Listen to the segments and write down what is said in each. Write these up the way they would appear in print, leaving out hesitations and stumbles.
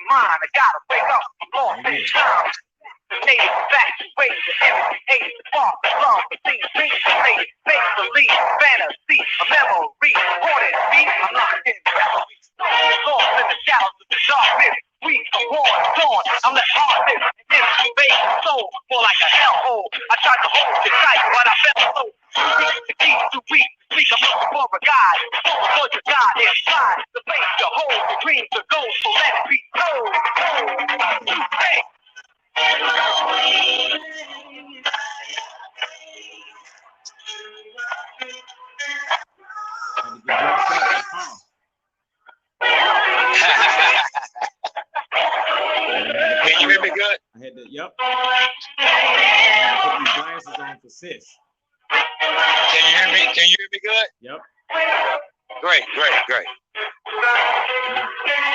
Mind, I gotta wake up. I'm lost in time. Native infatuated, every spark, love, the things related, make believe, fantasy, a memory, haunted me. I'm locked in reverie, lost in the shadows of the darkness. We are born, torn, I'm left heartless, and this invade the soul, more like a hellhole. I tried to hold it tight, but I felt so weak. The keys too weak. Speak, I'm looking for a guide, for your God inside. The place to hold, the dreams to go, so let it be told. Hey. Can you hear me good? I had to, yep. I had to put these glasses on for sis. Can you hear me? Can you hear me good? Yep. Great.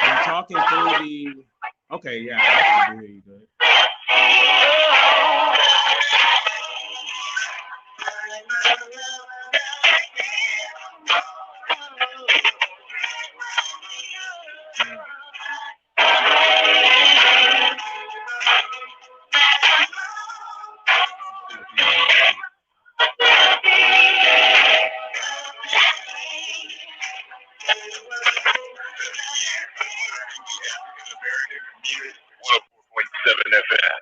I'm talking through the. Okay, yeah, I can hear you good.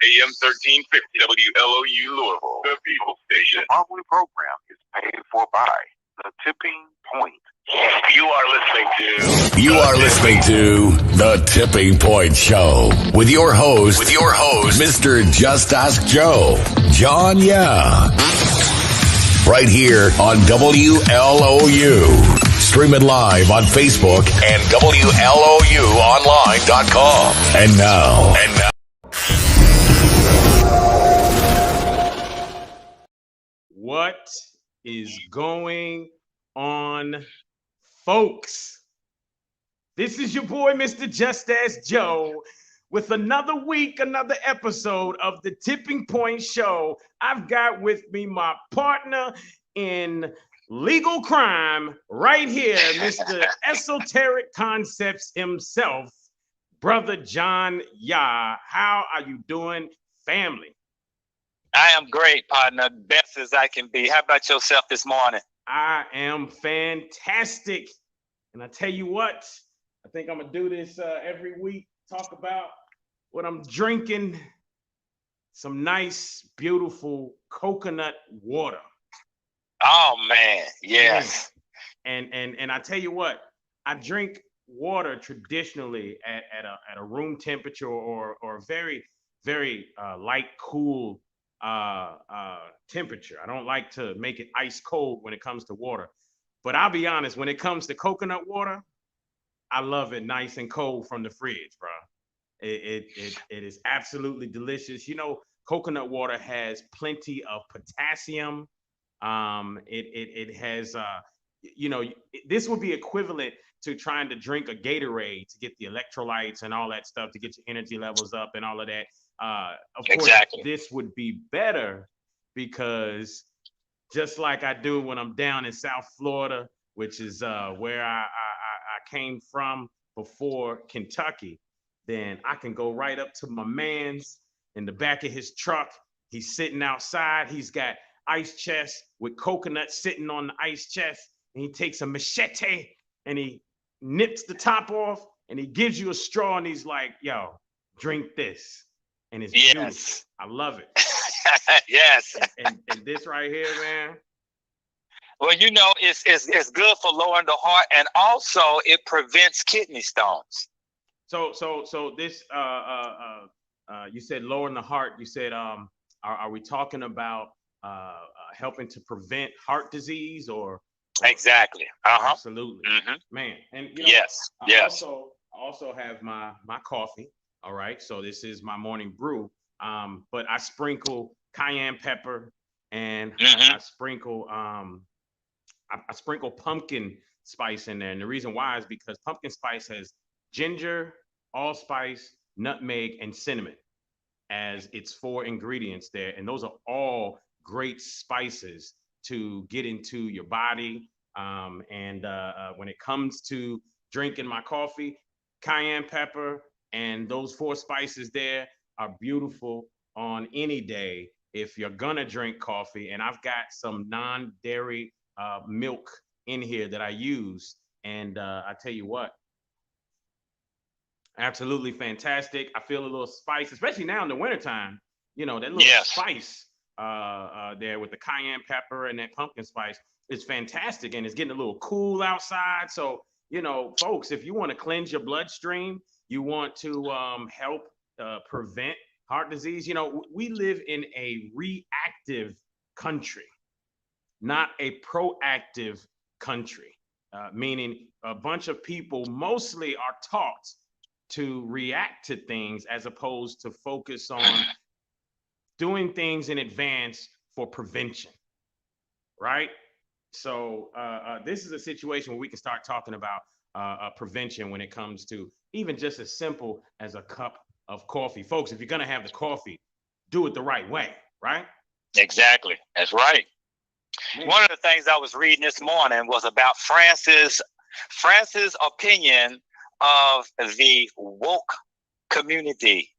AM 1350 WLOU Louisville, the People Station. The following program is paid for by The Tipping Point. You are listening to The Tipping Point Show with your host, Mr. Just Ask Joe, John Yeah. Right here on WLOU. Stream it live on Facebook and WLOUonline.com. And now. What is going on, folks? This is your boy, Mr. Just Ask Joe, with another week, another episode of the Tipping Point Show. I've got with me my partner in legal crime right here, Mr. Esoteric Concepts himself, Brother John Yah. How are you doing, family? I am great, partner. Best as I can be. How about yourself this morning? I am fantastic. And I tell you what, I think I'm going to do this every week, talk about what I'm drinking. Some nice, beautiful coconut water. Oh, man. Yes. And I tell you what, I drink water traditionally at a room temperature or very, very light, cool temperature. I don't like to make it ice cold when it comes to water, but I'll be honest, when it comes to coconut water, I love it nice and cold from the fridge, bro. It is absolutely delicious. You know, coconut water has plenty of potassium. It has this would be equivalent to trying to drink a Gatorade to get the electrolytes and all that stuff to get your energy levels up and all of that. Of course, exactly. This would be better because just like I do when I'm down in South Florida, which is where I came from before Kentucky, then I can go right up to my man's in the back of his truck. He's sitting outside. He's got ice chest with coconut sitting on the ice chest, and he takes a machete and he nips the top off and he gives you a straw and he's like, yo, drink this. And it's beautiful. I love it. Yes. And this right here, man. Well, you know, it's good for lowering the heart, and also it prevents kidney stones. So this you said lowering the heart. You said are we talking about helping to prevent heart disease or exactly? Absolutely, man. And you know, yes. I also have my coffee. All right, so this is my morning brew. But I sprinkle cayenne pepper and I sprinkle pumpkin spice in there. And the reason why is because pumpkin spice has ginger, allspice, nutmeg, and cinnamon as its 4 ingredients there. And those are all great spices to get into your body. And when it comes to drinking my coffee, cayenne pepper, And those 4 spices there are beautiful on any day if you're gonna drink coffee. And I've got some non-dairy milk in here that I use. And I tell you what, absolutely fantastic. I feel a little spice, especially now in the wintertime, that little spice there with the cayenne pepper and that pumpkin spice is fantastic. And it's getting a little cool outside. So, folks, if you want to cleanse your bloodstream, you want to help prevent heart disease. We live in a reactive country, not a proactive country, meaning a bunch of people mostly are taught to react to things as opposed to focus on doing things in advance for prevention, right? So this is a situation where we can start talking about prevention when it comes to even just as simple as a cup of coffee. Folks, if you're gonna have the coffee, do it the right way, right? Exactly, that's right. Man. One of the things I was reading this morning was about France's opinion of the woke community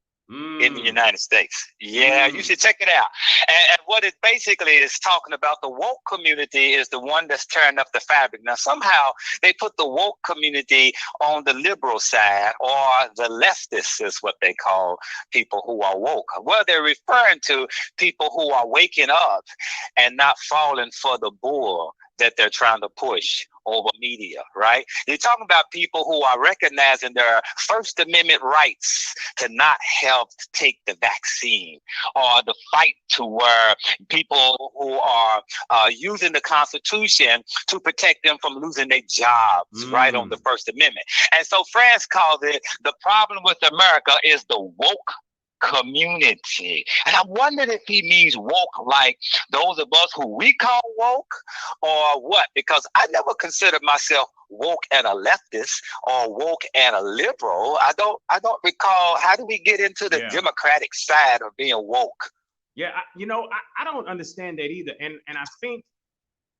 in the United States. Yeah, you should check it out. And what it basically is talking about, the woke community is the one that's tearing up the fabric. Now, somehow they put the woke community on the liberal side, or the leftists is what they call people who are woke. Well, they're referring to people who are waking up and not falling for the bull that they're trying to push over media, right? You're talking about people who are recognizing their First Amendment rights to not have to take the vaccine, or the fight to where people who are using the Constitution to protect them from losing their jobs, right, on the First Amendment. And so France calls it, the problem with America is the woke community. And I wondered if he means woke like those of us who we call woke, or what, because I never considered myself woke and a leftist or woke and a liberal. I don't recall. How do we get into the Democratic side of being woke? Yeah, I don't understand that either. And I think,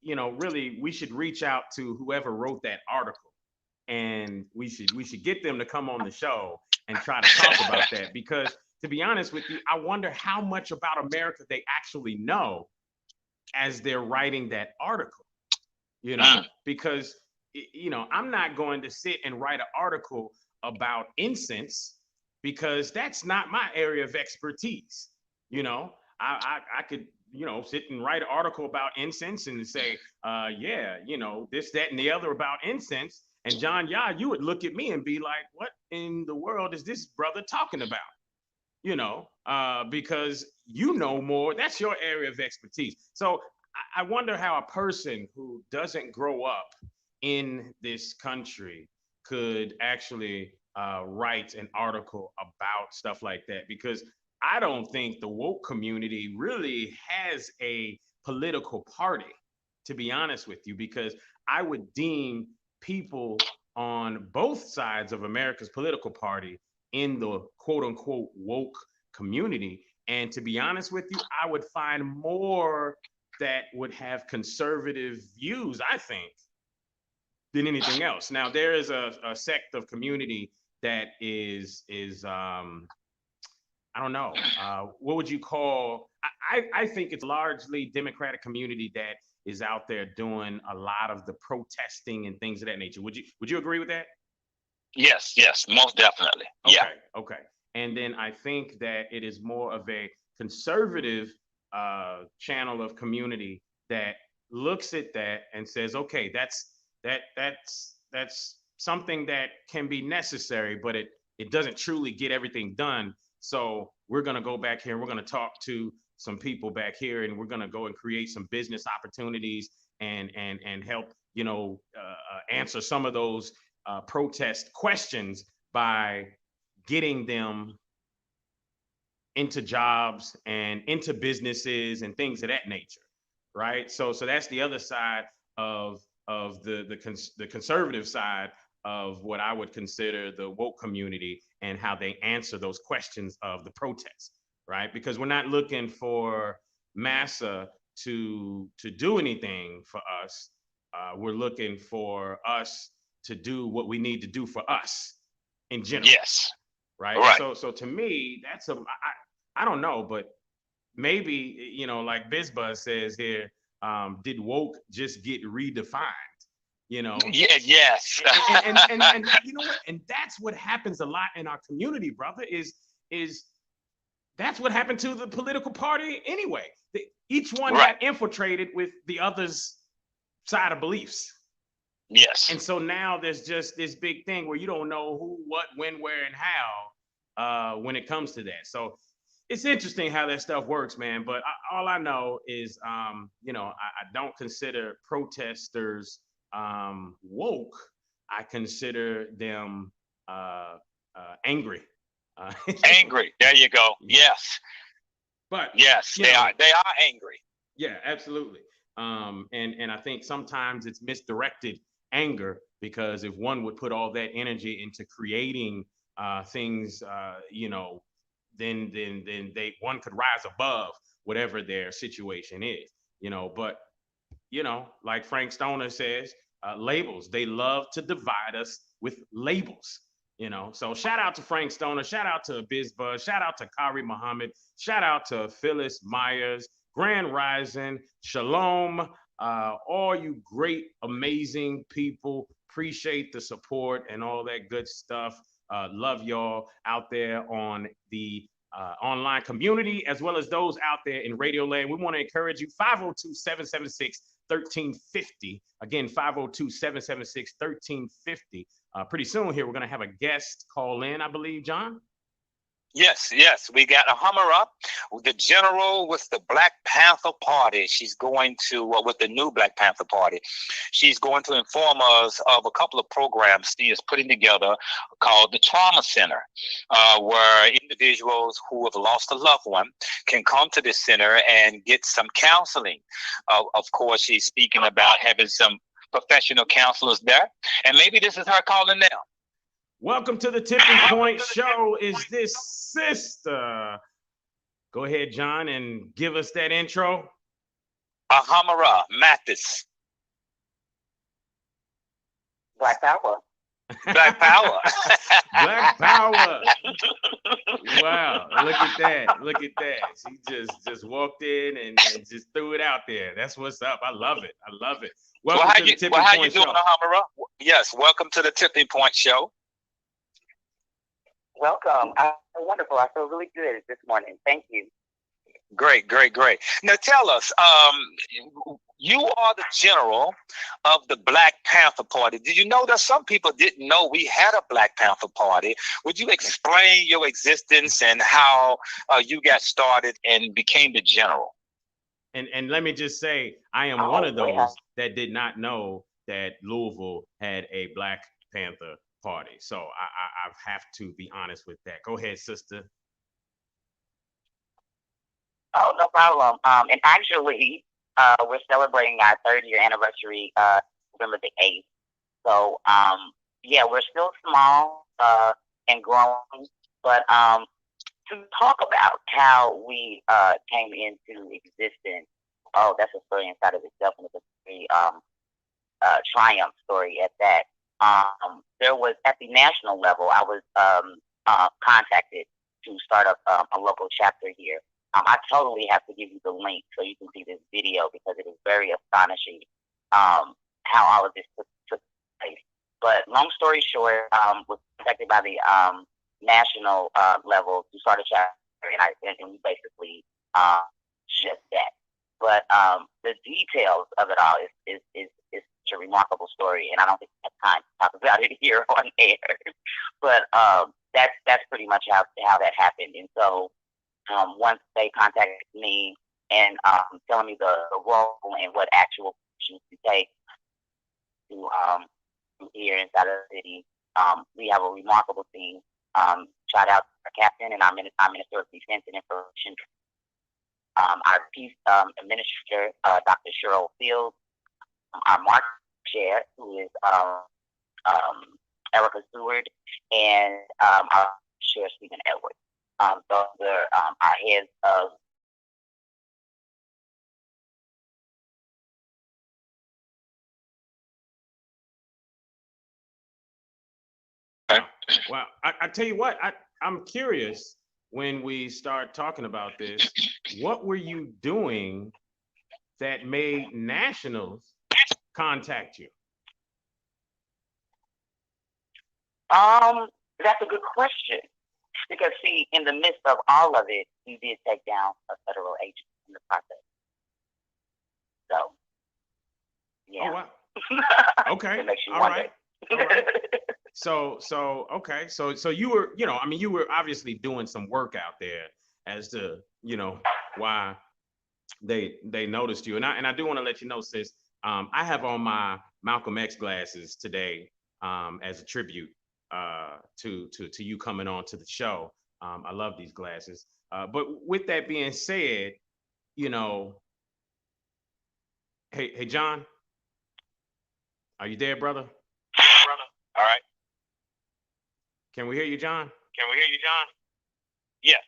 really we should reach out to whoever wrote that article, and we should get them to come on the show and try to talk about that, because to be honest with you, I wonder how much about America they actually know as they're writing that article, because, I'm not going to sit and write an article about incense, because that's not my area of expertise. I could, sit and write an article about incense and say, this, that, and the other about incense. And John, you would look at me and be like, what in the world is this brother talking about? Because more, that's your area of expertise. So I wonder how a person who doesn't grow up in this country could actually write an article about stuff like that, because I don't think the woke community really has a political party, to be honest with you, because I would deem people on both sides of America's political party in the quote unquote woke community. And to be honest with you, I would find more that would have conservative views, I think, than anything else. Now, there is a sect of community that is I don't know, what would you call, I think it's largely Democratic community that is out there doing a lot of the protesting and things of that nature. Would you agree with that? Yes, most definitely. Okay. And then I think that it is more of a conservative channel of community that looks at that and says, okay, that's something that can be necessary, but it doesn't truly get everything done. So we're going to go back here and we're going to talk to some people back here, and we're going to go and create some business opportunities and help, answer some of those protest questions by getting them into jobs and into businesses and things of that nature, right? So that's the other side of the conservative side of what I would consider the woke community, and how they answer those questions of the protests, right? Because we're not looking for massa to do anything for us. We're looking for us to do what we need to do for us in general. Yes. right? Right. So to me, that's I don't know, but maybe, you know, like BizBuzz says here, did woke just get redefined? You know? Yeah, yes. And you know what? And that's what happens a lot in our community, brother, is that's what happened to the political party anyway. Each one Right. got infiltrated with the other's side of beliefs. Yes. And so now there's just this big thing where you don't know who, what, when, where, and how when it comes to that. So it's interesting how that stuff works, man. But all I know is, you know, I don't consider protesters woke. I consider them angry. Angry. There you go. Yes. But yes, they are angry. Yeah, absolutely. And I think sometimes it's misdirected anger, because if one would put all that energy into creating things, you know, then one could rise above whatever their situation is, you know. But you know, like Frank Stoner says, labels, they love to divide us with labels. You know, so shout out to Frank Stoner, shout out to BizBuzz, shout out to Kari Muhammad, shout out to Phyllis Myers, Grand Rising, Shalom, all you great, amazing people. Appreciate the support and all that good stuff. Love y'all out there on the online community, as well as those out there in Radio Land. We want to encourage you, 502-776-1350. Again, 502-776-1350. Pretty soon here, we're going to have a guest call in, I believe, John. Yes, we got Ahamara, the general with the Black Panther Party. She's going to, with the new Black Panther Party, she's going to inform us of a couple of programs she is putting together called the Trauma Center, where individuals who have lost a loved one can come to this center and get some counseling. Of course, she's speaking about having some professional counselors there, and maybe this is her calling now. Welcome to the Tipping Point Show. Is this sister? Go ahead, John, and give us that intro. Ahamara Mathis. Black Power. Black Power. Black Power. Wow, look at that. Look at that. She just walked in and just threw it out there. That's what's up. I love it. I love it. Welcome to the Tipping Point Show. How you doing, Ahamara? Yes, welcome to the Tipping Point Show. Welcome. Wonderful. I feel really good this morning. Thank you. Great. Now tell us, you are the general of the Black Panther Party. Did you know that some people didn't know we had a Black Panther Party? Would you explain your existence and how you got started and became the general? And let me just say, I am one of those that did not know that Louisville had a Black Panther Party. So I have to be honest with that. Go ahead, sister. Oh, no problem. And actually, we're celebrating our 3rd-year anniversary November the 8th. So, yeah, we're still small and growing. But to talk about how we came into existence, oh, that's a story inside of itself, and it's a very triumph story at that. There was, at the national level, I was contacted to start up a local chapter here. I totally have to give you the link so you can see this video, because it is very astonishing how all of this took place. But long story short, was contacted by the national level to start a chapter, and we basically just that. But the details of it all is such a remarkable story, and I don't think we have time to talk about it here on air. But that's pretty much how that happened. And so once they contacted me and telling me the role and what actual actions to take to here inside of the city, we have a remarkable team. Shout out to our captain and our Minister of Defense and Information. Our Peace Administrator, Dr. Cheryl Fields, our market chair, who is Erica Seward, and our chair, Stephen Edwards. Those are our heads of Well, I tell you what, I'm curious when we start talking about this, what were you doing that made nationals contact you? That's a good question. Because see, in the midst of all of it, we did take down a federal agent in the process. So, yeah. Oh wow. Okay. It makes you All wonder. right. All right. So okay. So you were, I mean, you were obviously doing some work out there as to, why they noticed you. And I do want to let you know, sis, I have on my Malcolm X glasses today as a tribute to you coming on to the show. I love these glasses. But with that being said, hey John, are you there, brother? All right. Can we hear you, John?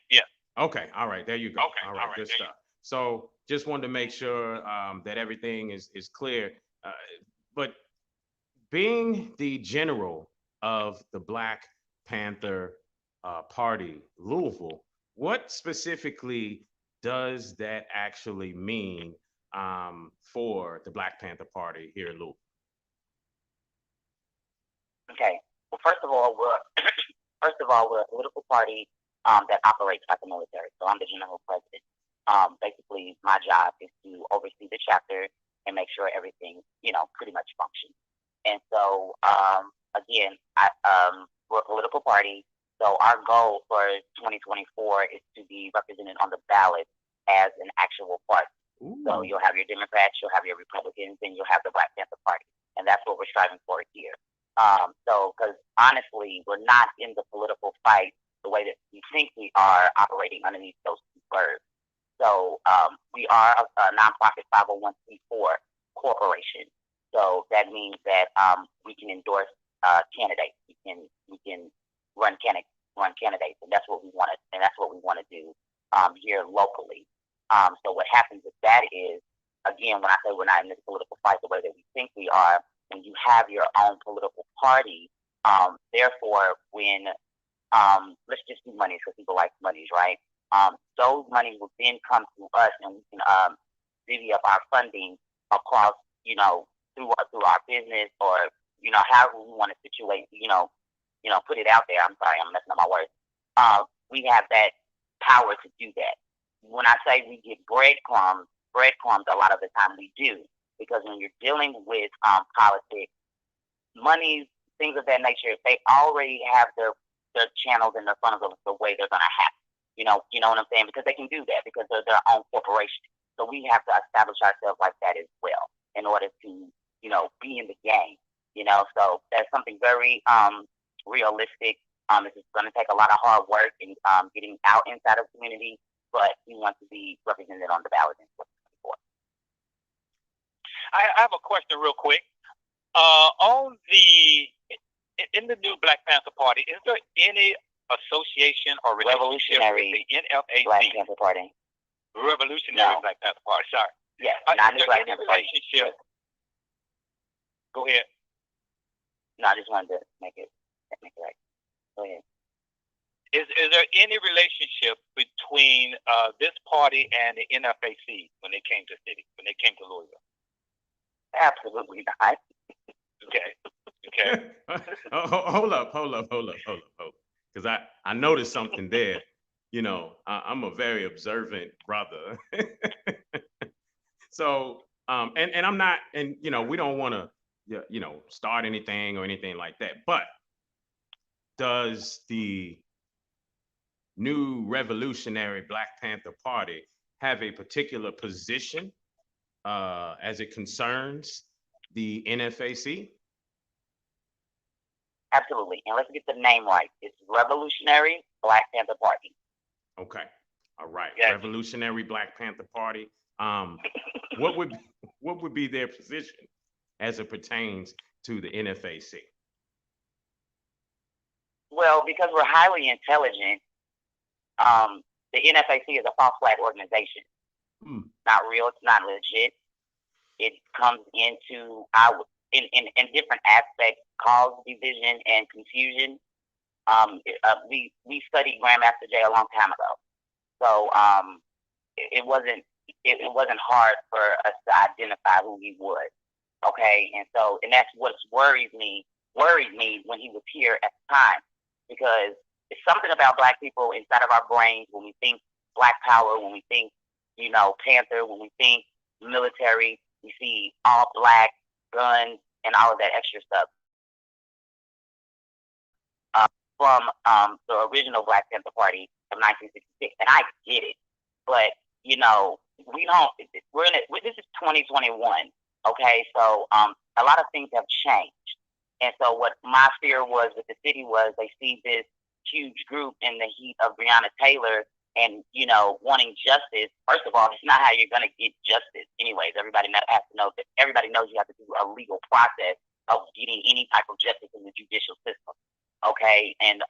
Yeah. Okay. All right. There you go. Okay, All right. all right, Good there you stuff. So just wanted to make sure that everything is clear. But being the general of the Black Panther Party Louisville, what specifically does that actually mean for the Black Panther Party here in Louisville? Okay. Well, first of all, we're a political party that operates like the military. So I'm the general president. Basically, my job is to oversee the chapter and make sure everything, pretty much functions. And so, again, we're a political party. So our goal for 2024 is to be represented on the ballot as an actual party. Ooh. So you'll have your Democrats, you'll have your Republicans, and you'll have the Black Panther Party. And that's what we're striving for here. Because honestly, we're not in the political fight the way that we think we are operating underneath those two words. So we are a nonprofit 501c4 corporation. So that means that we can endorse candidates. We can run candidates, and that's what we want to. And that's what we want to do here locally. So what happens with that is, again, when I say we're not in this political fight the way that we think we are, when you have your own political party, therefore, when let's just do monies because people like monies, right? Those monies will then come to us, and we can divvy up our funding across, through our business, or however we want to situate, put it out there. I'm sorry, I'm messing up my words. We have that power to do that. When I say we get breadcrumbs, a lot of the time we do, because when you're dealing with politics, monies, things of that nature, if they already have their channels and their funnels of the way they're gonna have, you know what I'm saying? Because they can do that because they're their own corporation. So we have to establish ourselves like that as well in order to, be in the game. So that's something very realistic. It's going to take a lot of hard work and getting out inside of the community, but we want to be represented on the ballot in 2024. I have a question real quick. In the new Black Panther Party, is there any association or relationship with the NFAC? Black Panther Party. Revolutionary Black Panther Party. Sorry. Yes, not the Black Panther Party. Relationship? Go ahead. No, I just wanted to make it right. Go ahead. Is there any relationship between this party and the NFAC when they came to Louisville? Absolutely not. Okay. Hold up. Because I noticed something there. I'm a very observant brother. So, and I'm not, and we don't want to, start anything or anything like that. But does the new revolutionary Black Panther Party have a particular position as it concerns the NFAC? Absolutely. And let's get the name right. It's Revolutionary Black Panther Party. Okay. All right. Yes. Revolutionary Black Panther Party. What would be their position as it pertains to the NFAC? Well, because we're highly intelligent, the NFAC is a false flag organization. Not real. It's not legit. It comes into in different aspects, cause division and confusion. We studied Grandmaster Jay a long time ago, so it wasn't hard for us to identify who he was. Okay, and that's what worried me when he was here at the time, because it's something about Black people inside of our brains when we think Black Power, when we think, Panther, when we think military, we see all black guns and all of that extra stuff. From the original Black Panther Party of 1966, and I get it, but we don't. This is 2021, okay? So a lot of things have changed, and so what my fear was with the city was they see this huge group in the heat of Breonna Taylor and wanting justice. First of all, it's not how you're going to get justice. Anyways, everybody has to know that. Everybody knows you have to do a legal process of getting any type of justice in the judicial system. Okay, and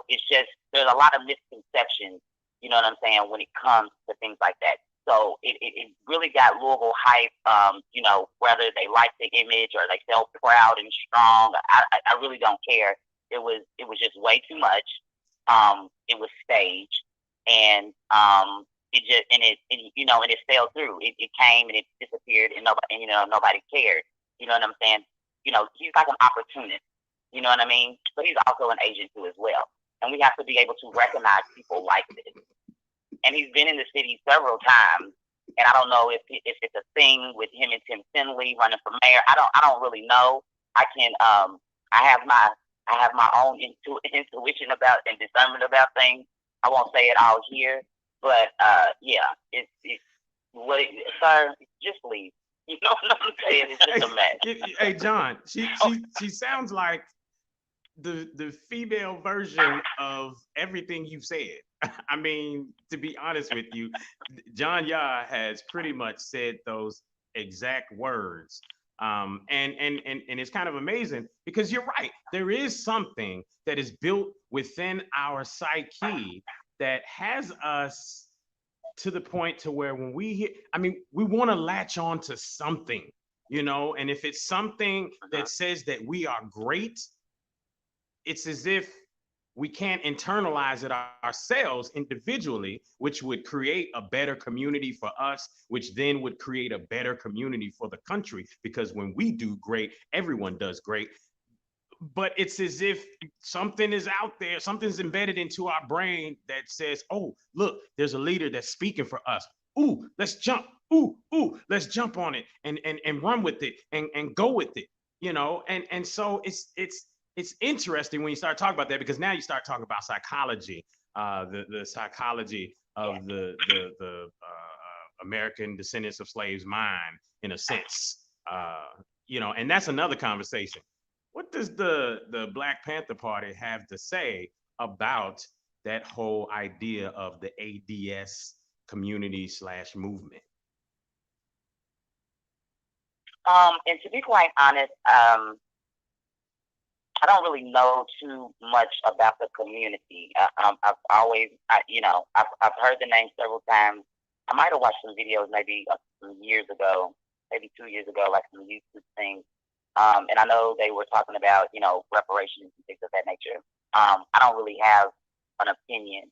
it's just there's a lot of misconceptions. You know what I'm saying when it comes to things like that. So it really got Louisville hype. Whether they like the image or they felt proud and strong, I really don't care. It was just way too much. It was staged, and it fell through. It came and it disappeared, and nobody cared. You know what I'm saying? He's like an opportunist. You know what I mean? But he's also an agent too as well, and we have to be able to recognize people like this. And he's been in the city several times, and I don't know if it's a thing with him and Tim Finley running for mayor. I don't really know. I have my own intuition about and discernment about things. I won't say it all here, but sir, just leave. You know what I'm saying? It's just a mess. Hey, John, she sounds like the female version of everything you've said. I mean, to be honest with you, John Yah has pretty much said those exact words. And it's kind of amazing because you're right. There is something that is built within our psyche that has us to the point to where when we hear, we want to latch on to something, and if it's something that says that we are great, it's as if we can't internalize it ourselves individually, which would create a better community for us, which then would create a better community for the country. Because when we do great, everyone does great. But it's as if something is out there, something's embedded into our brain that says, oh, look, there's a leader that's speaking for us. Ooh, let's jump. Ooh, let's jump on it and run with it and go with it, and so it's interesting when you start talking about that, because now you start talking about psychology, the psychology of the American descendants of slaves' mind, in a sense, and that's another conversation. What does the Black Panther Party have to say about that whole idea of the ADS community / movement? And to be quite honest, I don't really know too much about the community. I've heard the name several times. I might have watched some videos maybe some years ago, maybe 2 years ago, like some YouTube things. And I know they were talking about, reparations and things of that nature. I don't really have an opinion,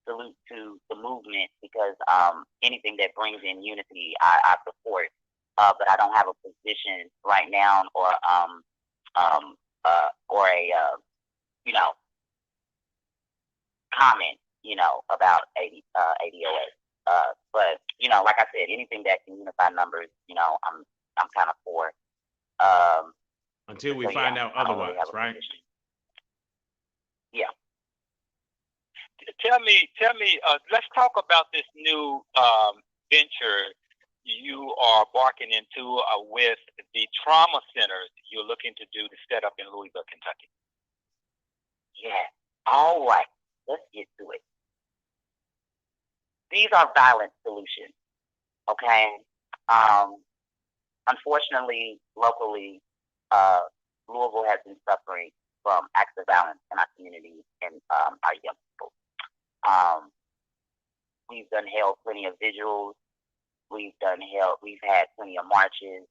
salute to the movement, because anything that brings in unity, I support. But I don't have a position right now or comment, about ADOS. But like I said, anything that can unify numbers, I'm kind of for. Until we find out otherwise, really right? Yeah. Tell me. Let's talk about this new venture you are embarking into with the trauma centers you're looking to do to set up in Louisville, Kentucky. Yeah. All right. Let's get to it. These are violent solutions. Okay. Unfortunately, locally, Louisville has been suffering from acts of violence in our community and our young people. We've held plenty of vigils. We've had plenty of marches.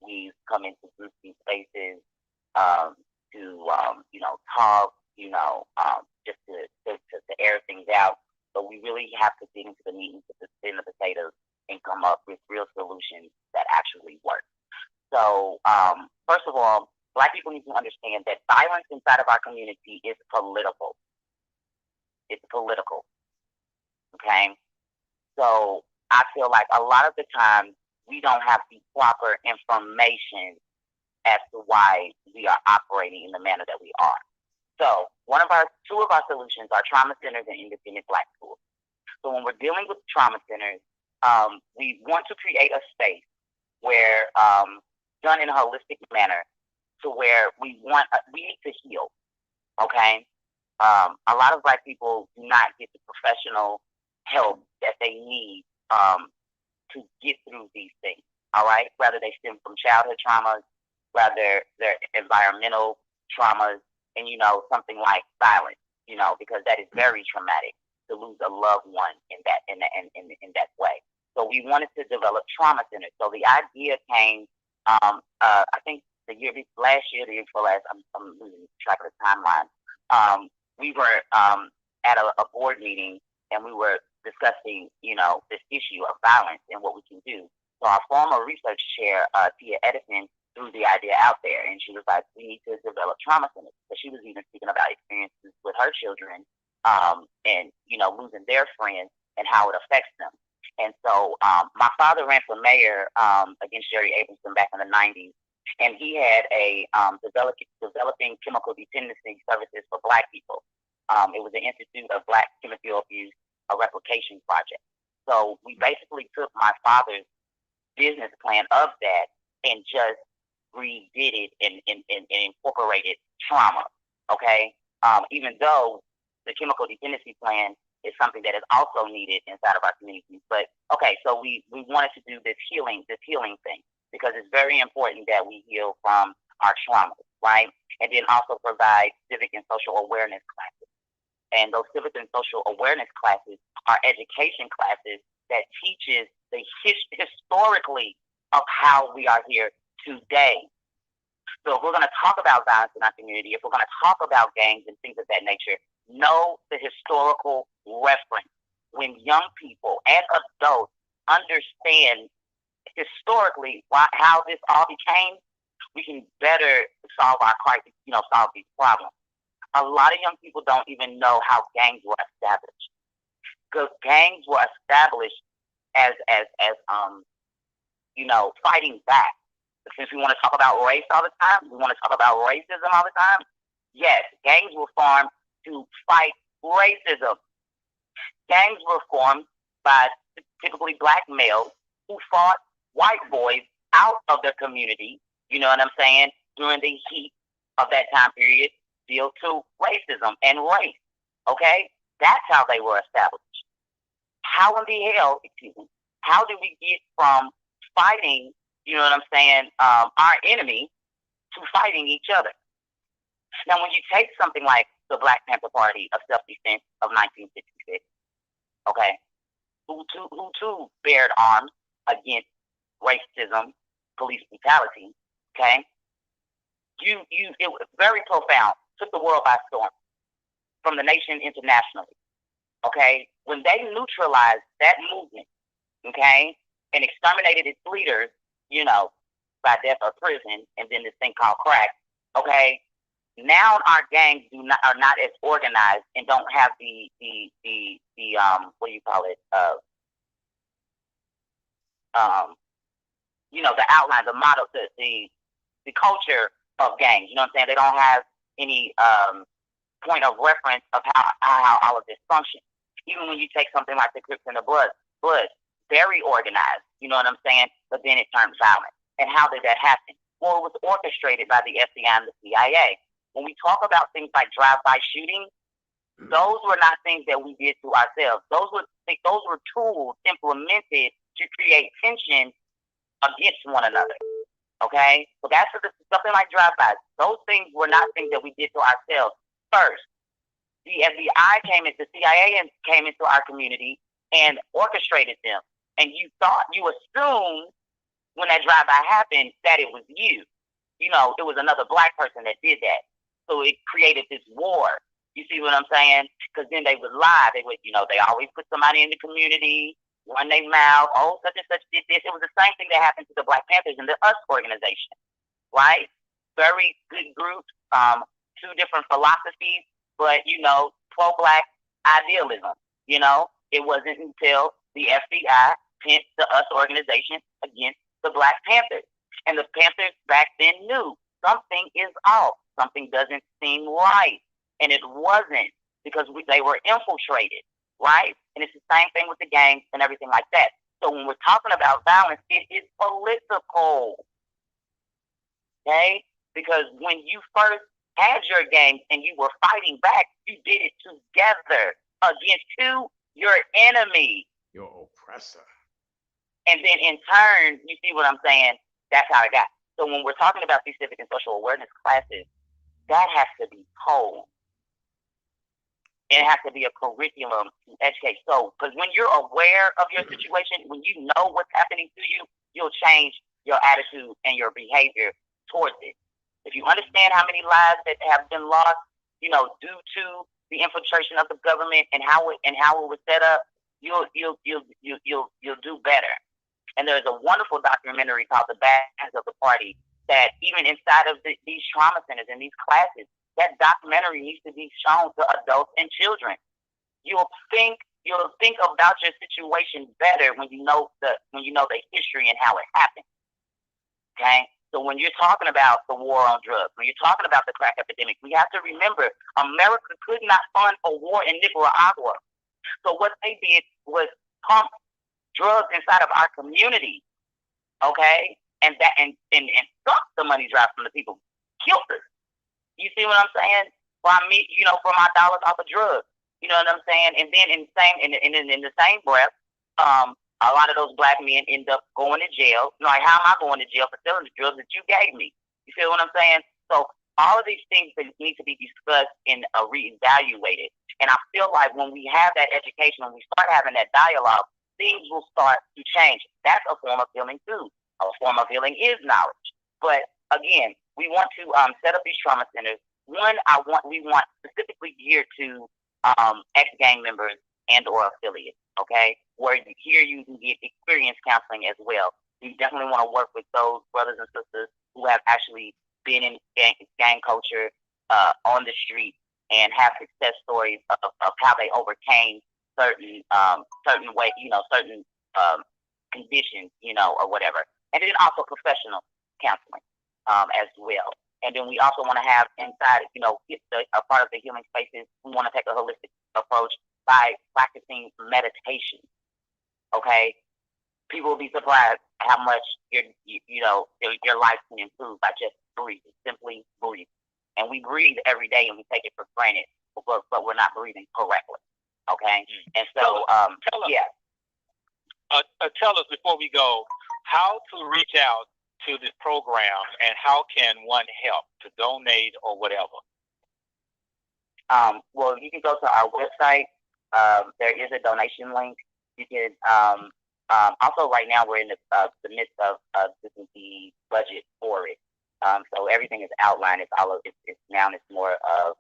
We've come into group spaces. talk, just to air things out. But we really have to dig into the meat and the potatoes and come up with real solutions that actually work. So, first of all, Black people need to understand that violence inside of our community is political. It's political. Okay? So, I feel like a lot of the time we don't have the proper information as to why we are operating in the manner that we are. So, two of our solutions are trauma centers and independent Black schools. So, when we're dealing with trauma centers, we want to create a space where, done in a holistic manner, to where we need to heal. Okay, a lot of Black people do not get the professional help that they need to get through these things. All right, whether they stem from childhood traumas, whether they're environmental traumas, and something like violence. Because that is very traumatic to lose a loved one in that way. So we wanted to develop trauma centers. So the idea came, I think last year, the year before last, I'm losing track of the timeline. We were at a board meeting, and we were discussing, this issue of violence and what we can do. So our former research chair, Tia Edison, threw the idea out there, and she was like, we need to develop trauma centers. So she was even speaking about experiences with her children, and, losing their friends and how it affects them. And so my father ran for mayor against Jerry Abramson back in the 90s, and he had a developing chemical dependency services for Black people. It was the Institute of Black Chemical Abuse, a replication project. So we basically took my father's business plan of that and just redid it and incorporated trauma. Okay, even though the chemical dependency plan is something that is also needed inside of our communities. But okay, so we wanted to do this healing thing, because it's very important that we heal from our trauma, right? And then also provide civic and social awareness classes. And those civic and social awareness classes are education classes that teaches the historically of how we are here today. So if we're going to talk about violence in our community, if we're going to talk about gangs and things of that nature, know the historical reference. When young people and adults understand historically how this all became, we can better solve our crisis, solve these problems. A lot of young people don't even know how gangs were established. Because gangs were established as fighting back. Since we want to talk about race all the time, we want to talk about racism all the time. Yes, gangs were formed to fight racism. Gangs were formed by typically Black males who fought white boys out of their community, you know what I'm saying, during the heat of that time period, due to racism and race. Okay? That's how they were established. How in the hell, how did we get from fighting, you know what I'm saying, our enemy to fighting each other? Now, when you take something like the Black Panther Party of Self-Defense of 1966, okay, who too bared arms against racism, police brutality, okay, it was very profound, took the world by storm, from the nation internationally, okay? When they neutralized that movement, okay, and exterminated its leaders, by death or prison, and then this thing called crack, okay, now our gangs are not as organized and don't have the what do you call it, the outline, the model, the culture of gangs. You know what I'm saying? They don't have any point of reference of how all of this functions. Even when you take something like the Crips and the Bloods, very organized. You know what I'm saying? But then it turned violent. And how did that happen? Well, it was orchestrated by the FBI and the CIA. When we talk about things like drive-by shootings, those were not things that we did to ourselves. Those were tools implemented to create tension against one another. Okay? So that's something like drive-bys. Those things were not things that we did to ourselves first. The FBI the CIA came into our community and orchestrated them. And you assumed when that drive-by happened that it was you. It was another Black person that did that. So it created this war. You see what I'm saying? Because then they would lie. They would, they always put somebody in the community, run their mouth. Oh, such and such did this. It was the same thing that happened to the Black Panthers and the US organization, right? Very good group, two different philosophies, but, pro-Black idealism. It wasn't until the FBI pinned the US organization against the Black Panthers. And the Panthers back then knew something is off. Something doesn't seem right. And it wasn't, because they were infiltrated, right? And it's the same thing with the gangs and everything like that. So when we're talking about violence, it is political, okay? Because when you first had your gang and you were fighting back, you did it together against who? Your enemy. Your oppressor. And then in turn, you see what I'm saying? That's how it got. So when we're talking about these civic and social awareness classes, that has to be told. It has to be a curriculum to educate. So, because when you're aware of your situation, when you know what's happening to you, you'll change your attitude and your behavior towards it. If you understand how many lives that have been lost, due to the infiltration of the government and how it was set up, you'll do better. And there's a wonderful documentary called The Black Panther Party that even inside of these trauma centers and these classes, that documentary needs to be shown to adults and children. You'll think about your situation better when you know the history and how it happened. Okay? So when you're talking about the war on drugs, when you're talking about the crack epidemic, we have to remember America could not fund a war in Nicaragua. So what they did was pump drugs inside of our community, okay, and suck the money dry from the people, killed us. You see what I'm saying? For my dollars off of drugs. You know what I'm saying? And then in the same breath, a lot of those Black men end up going to jail. Like, how am I going to jail for selling the drugs that you gave me? You feel what I'm saying? So all of these things that need to be discussed and reevaluated. And I feel like when we have that education, when we start having that dialogue, things will start to change. That's a form of healing too. A form of healing is knowledge. But again, we want to set up these trauma centers. One, we want specifically geared to ex-gang members and or affiliates, okay? Where here you can get experience counseling as well. We definitely want to work with those brothers and sisters who have actually been in gang culture on the street and have success stories of how they overcame certain certain conditions, or whatever. And then also professional counseling as well. And then we also want to have inside, a part of the healing spaces, we want to take a holistic approach by practicing meditation. Okay? People will be surprised how much your life can improve by just breathing, simply breathing. And we breathe every day and we take it for granted, but we're not breathing correctly. Okay? And so, tell us before we go, how to reach out to this program and how can one help to donate or whatever? Well, you can go to our website. There is a donation link. You can also right now we're in the midst of the budget for it. So everything is outlined. It's more of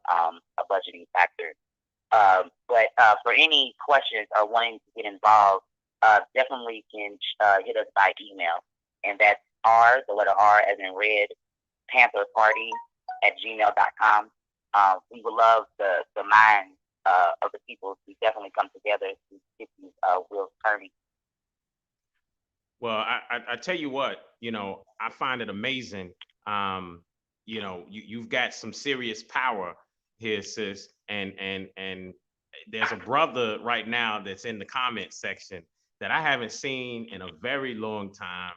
a budgeting factor. But for any questions or wanting to get involved, definitely can hit us by email, and that's the letter R as in red, Panther Party @gmail.com. We would love the minds of the people to definitely come together to get these wheels turning. Well, I tell you what, I find it amazing. You've got some serious power here, sis, and there's a brother right now that's in the comment section that I haven't seen in a very long time.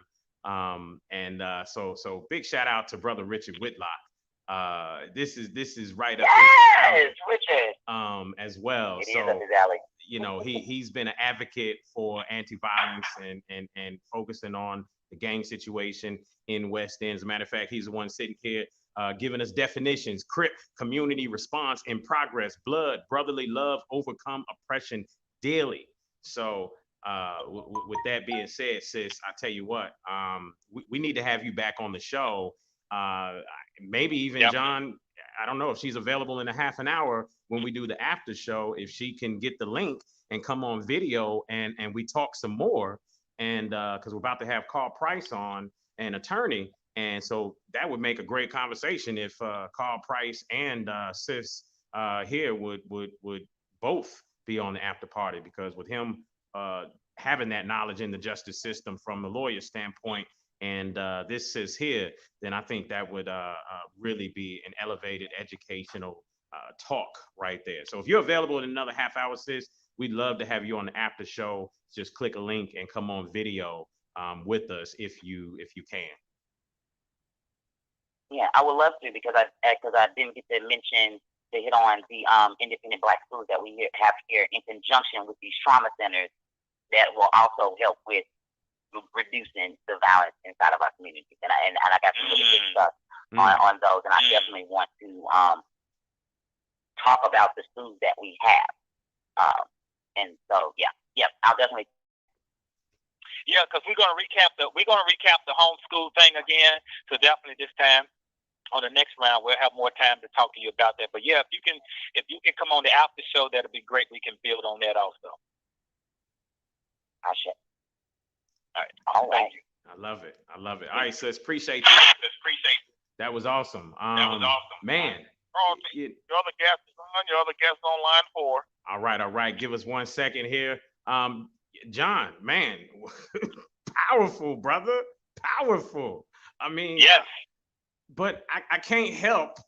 So big shout out to brother Richard Whitlock. This is right up his alley, Richard. As well. It so is up his alley. he's been an advocate for anti-violence and focusing on the gang situation in West End. As a matter of fact, he's the one sitting here giving us definitions: CRIP, community response in progress, blood, brotherly love, overcome oppression daily. So with that being said, sis, I tell you what, we need to have you back on the show. Maybe even, John, I don't know if she's available in a half an hour when we do the after show, if she can get the link and come on video and we talk some more. And because we're about to have Karl Price on, an attorney. And so that would make a great conversation if Karl Price and sis here would both be on the after party, because with him having that knowledge in the justice system from the lawyer standpoint, and this sis here, then I think that would really be an elevated educational talk right there. So if you're available in another half hour, sis, we'd love to have you on the after show. Just click a link and come on video with us if you can. Yeah, I would love to, because I didn't get to mention to hit on the independent Black schools that we have here in conjunction with these trauma centers that will also help with reducing the violence inside of our communities. And I got some really good stuff on those, and I definitely want to talk about the schools that we have. And so I'll definitely. Yeah, because we're gonna recap the homeschool thing again. So definitely this time on the next round we'll have more time to talk to you about that. But yeah, if you can come on the after show, that'll be great. We can build on that also. I should. All right. Thank you. I love it. All right, sis, appreciate you. That was awesome. Man. Your other guest is on. Your other guest on line 4. All right. Give us 1 second here. John, man, powerful, brother. Powerful. I mean, yes. But I can't help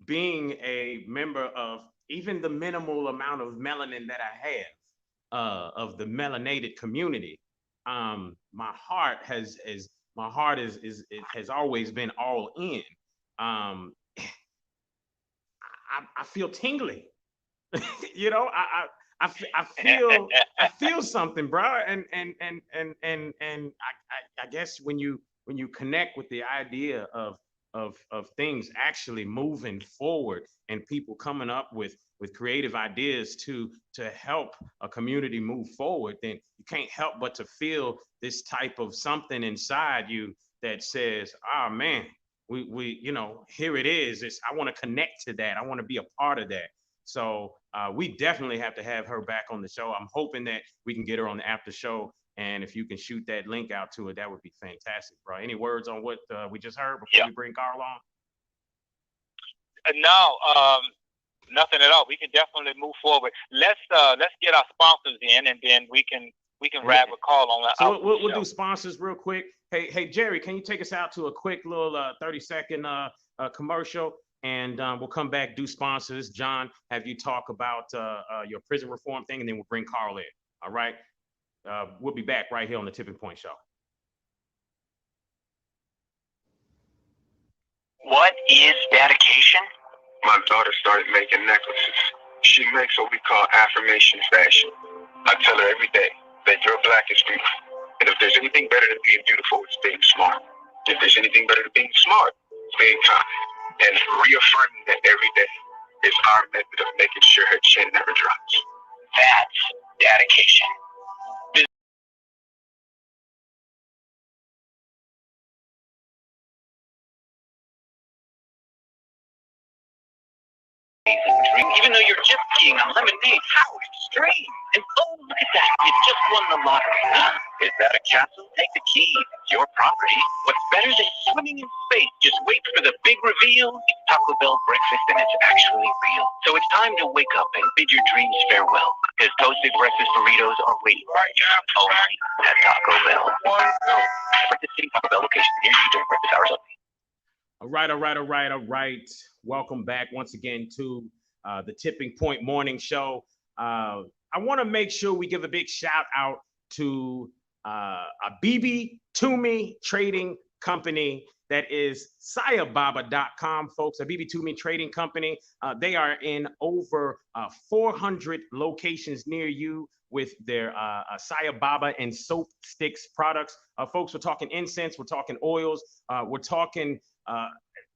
being a member of even the minimal amount of melanin that I have of the melanated community. My heart has always been all in. I feel tingly. You know, I feel something, bro. And I guess when you connect with the idea of things actually moving forward and people coming up with creative ideas to help a community move forward, then you can't help but to feel this type of something inside you that says, oh man, we here it is. I want to connect to that. I want to be a part of that. So we definitely have to have her back on the show. I'm hoping that we can get her on the after show. And if you can shoot that link out to her, that would be fantastic, bro. Any words on what we just heard before we bring Karl on? No, nothing at all. We can definitely move forward. Let's get our sponsors in, and then we can wrap a call on that. So we'll do sponsors real quick. Hey Jerry, can you take us out to a quick little 30-second commercial? And we'll come back, do sponsors. John, have you talk about your prison reform thing, and then we'll bring Karl in. All right. We'll be back right here on the Tipping Point Show. What is dedication? My daughter started making necklaces. She makes what we call affirmation fashion. I tell her every day that your black is beautiful. And if there's anything better than being beautiful, it's being smart. If there's anything better than being smart, it's being kind. And reaffirming that every day is our method of making sure her chin never drops. That's dedication. Even though you're just skiing on lemonade, how extreme! And oh, look at that, you just won the lottery. Is that a castle? Take the key. It's your property. What's better than swimming in space? Just wait for the big reveal. It's Taco Bell breakfast, and it's actually real. So it's time to wake up and bid your dreams farewell, because toasted breakfast burritos are waiting for you only at Taco Bell. Like the same Taco Bell location near you during breakfast hours only. All right. Welcome back once again to the Tipping Point Morning Show. I want to make sure we give a big shout out to a BB Toomey trading company that is sayababa.com, folks. A BB Toomey trading company. They are in over 400 locations near you with their Sayababa and soap sticks products. Folks, we're talking incense, we're talking oils, we're talking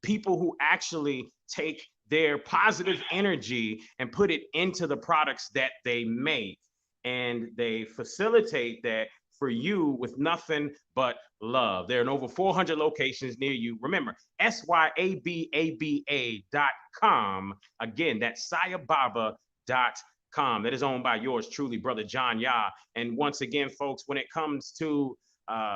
people who actually take their positive energy and put it into the products that they make. And they facilitate that for you with nothing but love. They're in over 400 locations near you. Remember, SYABABA.com. Again, that's sayababa.com. That is owned by yours truly, Brother John Yah. And once again, folks, when it comes to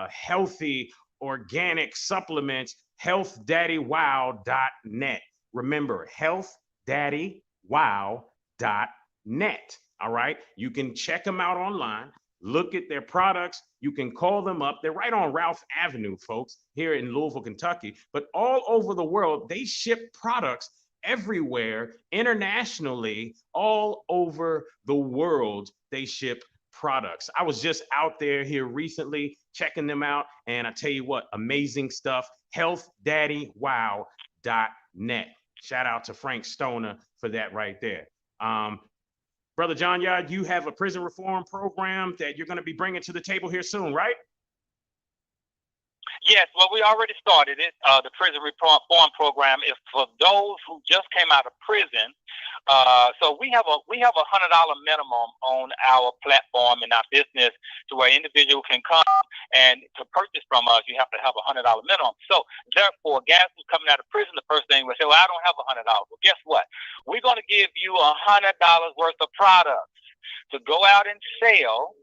healthy organic supplements, healthdaddywow.net. Remember, healthdaddywow.net. All right. You can check them out online, look at their products. You can call them up. They're right on Ralph Avenue, folks, here in Louisville, Kentucky. But all over the world, they ship products everywhere, internationally, all over the world. They ship products. I was just out there here recently checking them out, and I tell you what, amazing stuff. Healthdaddywow.net. Shout out to Frank Stoner for that right there. Brother John Yard, you have a prison reform program that you're going to be bringing to the table here soon, right? Yes, well, we already started it. The prison reform program is for those who just came out of prison. So we have a $100 minimum on our platform and our business, to where individuals can come, and to purchase from us, you have to have a $100 minimum. So therefore, guys who's coming out of prison, the first thing will say, well, I don't have $100. Well, guess what? We're going to give you $100 worth of products to go out and sell.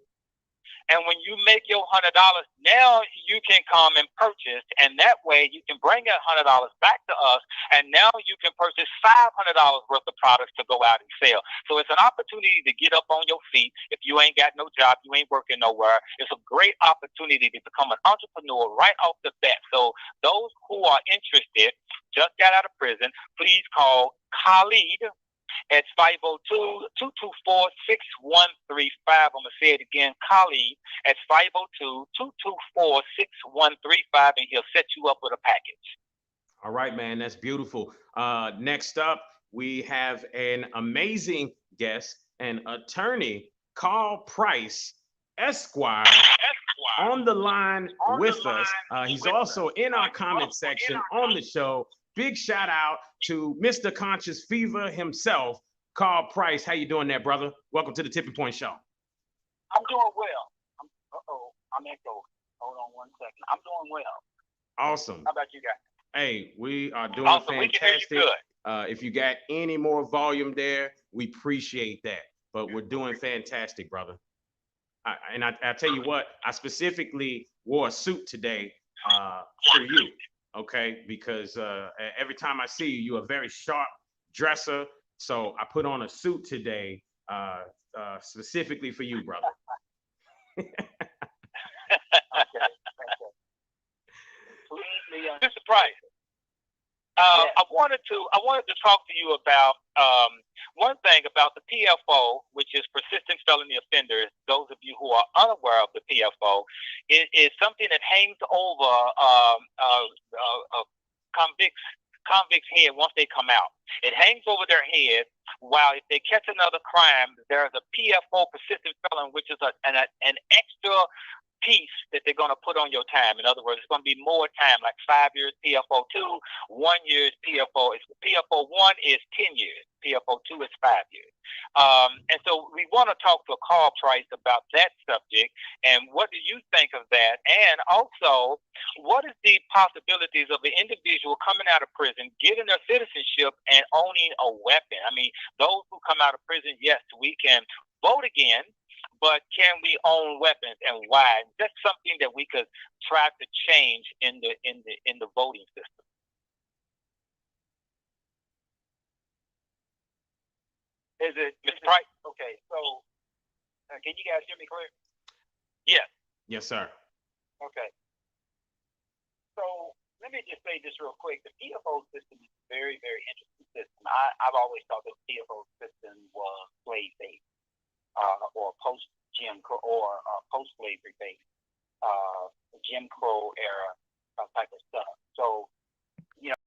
And when you make your $100, now you can come and purchase, and that way you can bring that $100 back to us, and now you can purchase $500 worth of products to go out and sell. So it's an opportunity to get up on your feet. If you ain't got no job, you ain't working nowhere, it's a great opportunity to become an entrepreneur right off the bat. So those who are interested, just got out of prison, please call Khalid at 502-224-6135. I'm going to say it again, Khalid at 502-224-6135, and he'll set you up with a package. All right, man, that's beautiful. Next up, we have an amazing guest, an attorney, Karl Price, Esquire, on the line with us. He's also in our comment section on the show. Big shout out to Mr. Conscious Fever himself, Karl Price. How you doing there, brother? Welcome to the Tipping Point Show. I'm doing well. I'm echoing. Hold on one second. I'm doing well. Awesome. How about you guys? Hey, we are doing awesome. Fantastic. We can hear you good. If you got any more volume there, we appreciate that. But we're doing fantastic, brother. I tell you what, I specifically wore a suit today for you. Okay, because every time I see you, you're a very sharp dresser. So I put on a suit today specifically for you, brother. Mr. Price, I wanted to talk to you about one thing about the PFO, which is persistent felony offenders. Those of you who are unaware of the PFO, it is something that hangs over convicts' head once they come out. It hangs over their head, while if they catch another crime, there's a PFO, persistent felon, which is an extra piece that they're going to put on your time. In other words, it's going to be more time, like 5 years PFO 2, 1 year PFO. PFO 1 is 10 years. PFO 2 is 5 years. And so we want to talk to Karl Price about that subject, and what do you think of that? And also, what is the possibilities of an individual coming out of prison, getting their citizenship, and owning a weapon? I mean, those who come out of prison, yes, we can vote again, but can we own weapons, and why? That's something that we could try to change in the voting system. Is it, Mr. Price? Okay, so can you guys hear me clear? Yes. Yes, sir. Okay. So let me just say this real quick. The PFO system is a very, very interesting system. I've always thought that the PFO system was slave-based, or post-Jim Crow, or post-slavery based, Jim Crow era type of stuff. So, you know,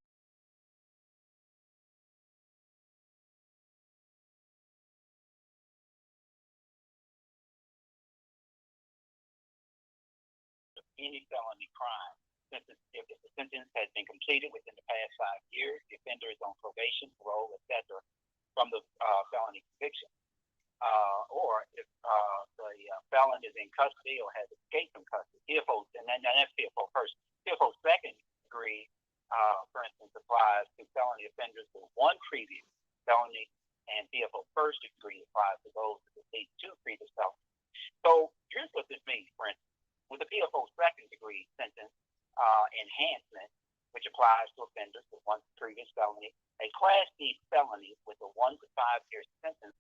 any felony crime, if the sentence has been completed within the past 5 years, the offender is on probation, parole, etc., from the felony conviction. or if the felon is in custody or has escaped from custody. PFO, and then that's PFO first. PFO second degree, for instance, applies to felony offenders with one previous felony, and PFO first degree applies to those with at least two previous felonies. So here's what this means, for instance. With the PFO second degree sentence enhancement, which applies to offenders with one previous felony, a Class D felony with a 1 to 5 year sentence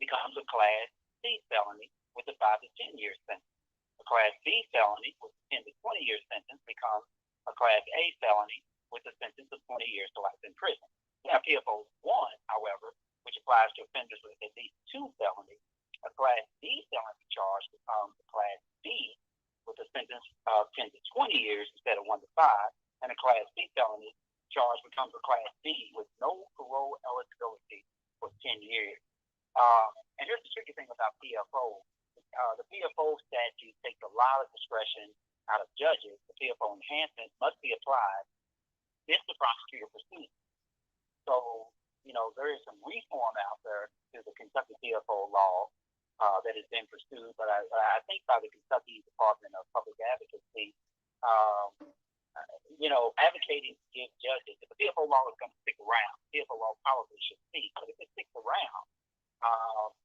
becomes a Class C felony with a 5 to 10 year sentence. A Class B felony with a 10 to 20 year sentence becomes a Class A felony with a sentence of 20 years to life in prison. Now, PFO 1, however, which applies to offenders with at least two felonies, a Class D felony charge becomes a Class B with a sentence of 10 to 20 years instead of 1 to 5, and a Class B felony charge becomes a Class D with no parole eligibility for 10 years. And here's the tricky thing about PFO. The PFO statute takes a lot of discretion out of judges. The PFO enhancement must be applied if the prosecutor pursues. So, there is some reform out there to the Kentucky PFO law that has been pursued, but I think by the Kentucky Department of Public Advocacy, advocating to give judges, if the PFO law is going to stick around, PFO law probably should cease, but if it sticks around,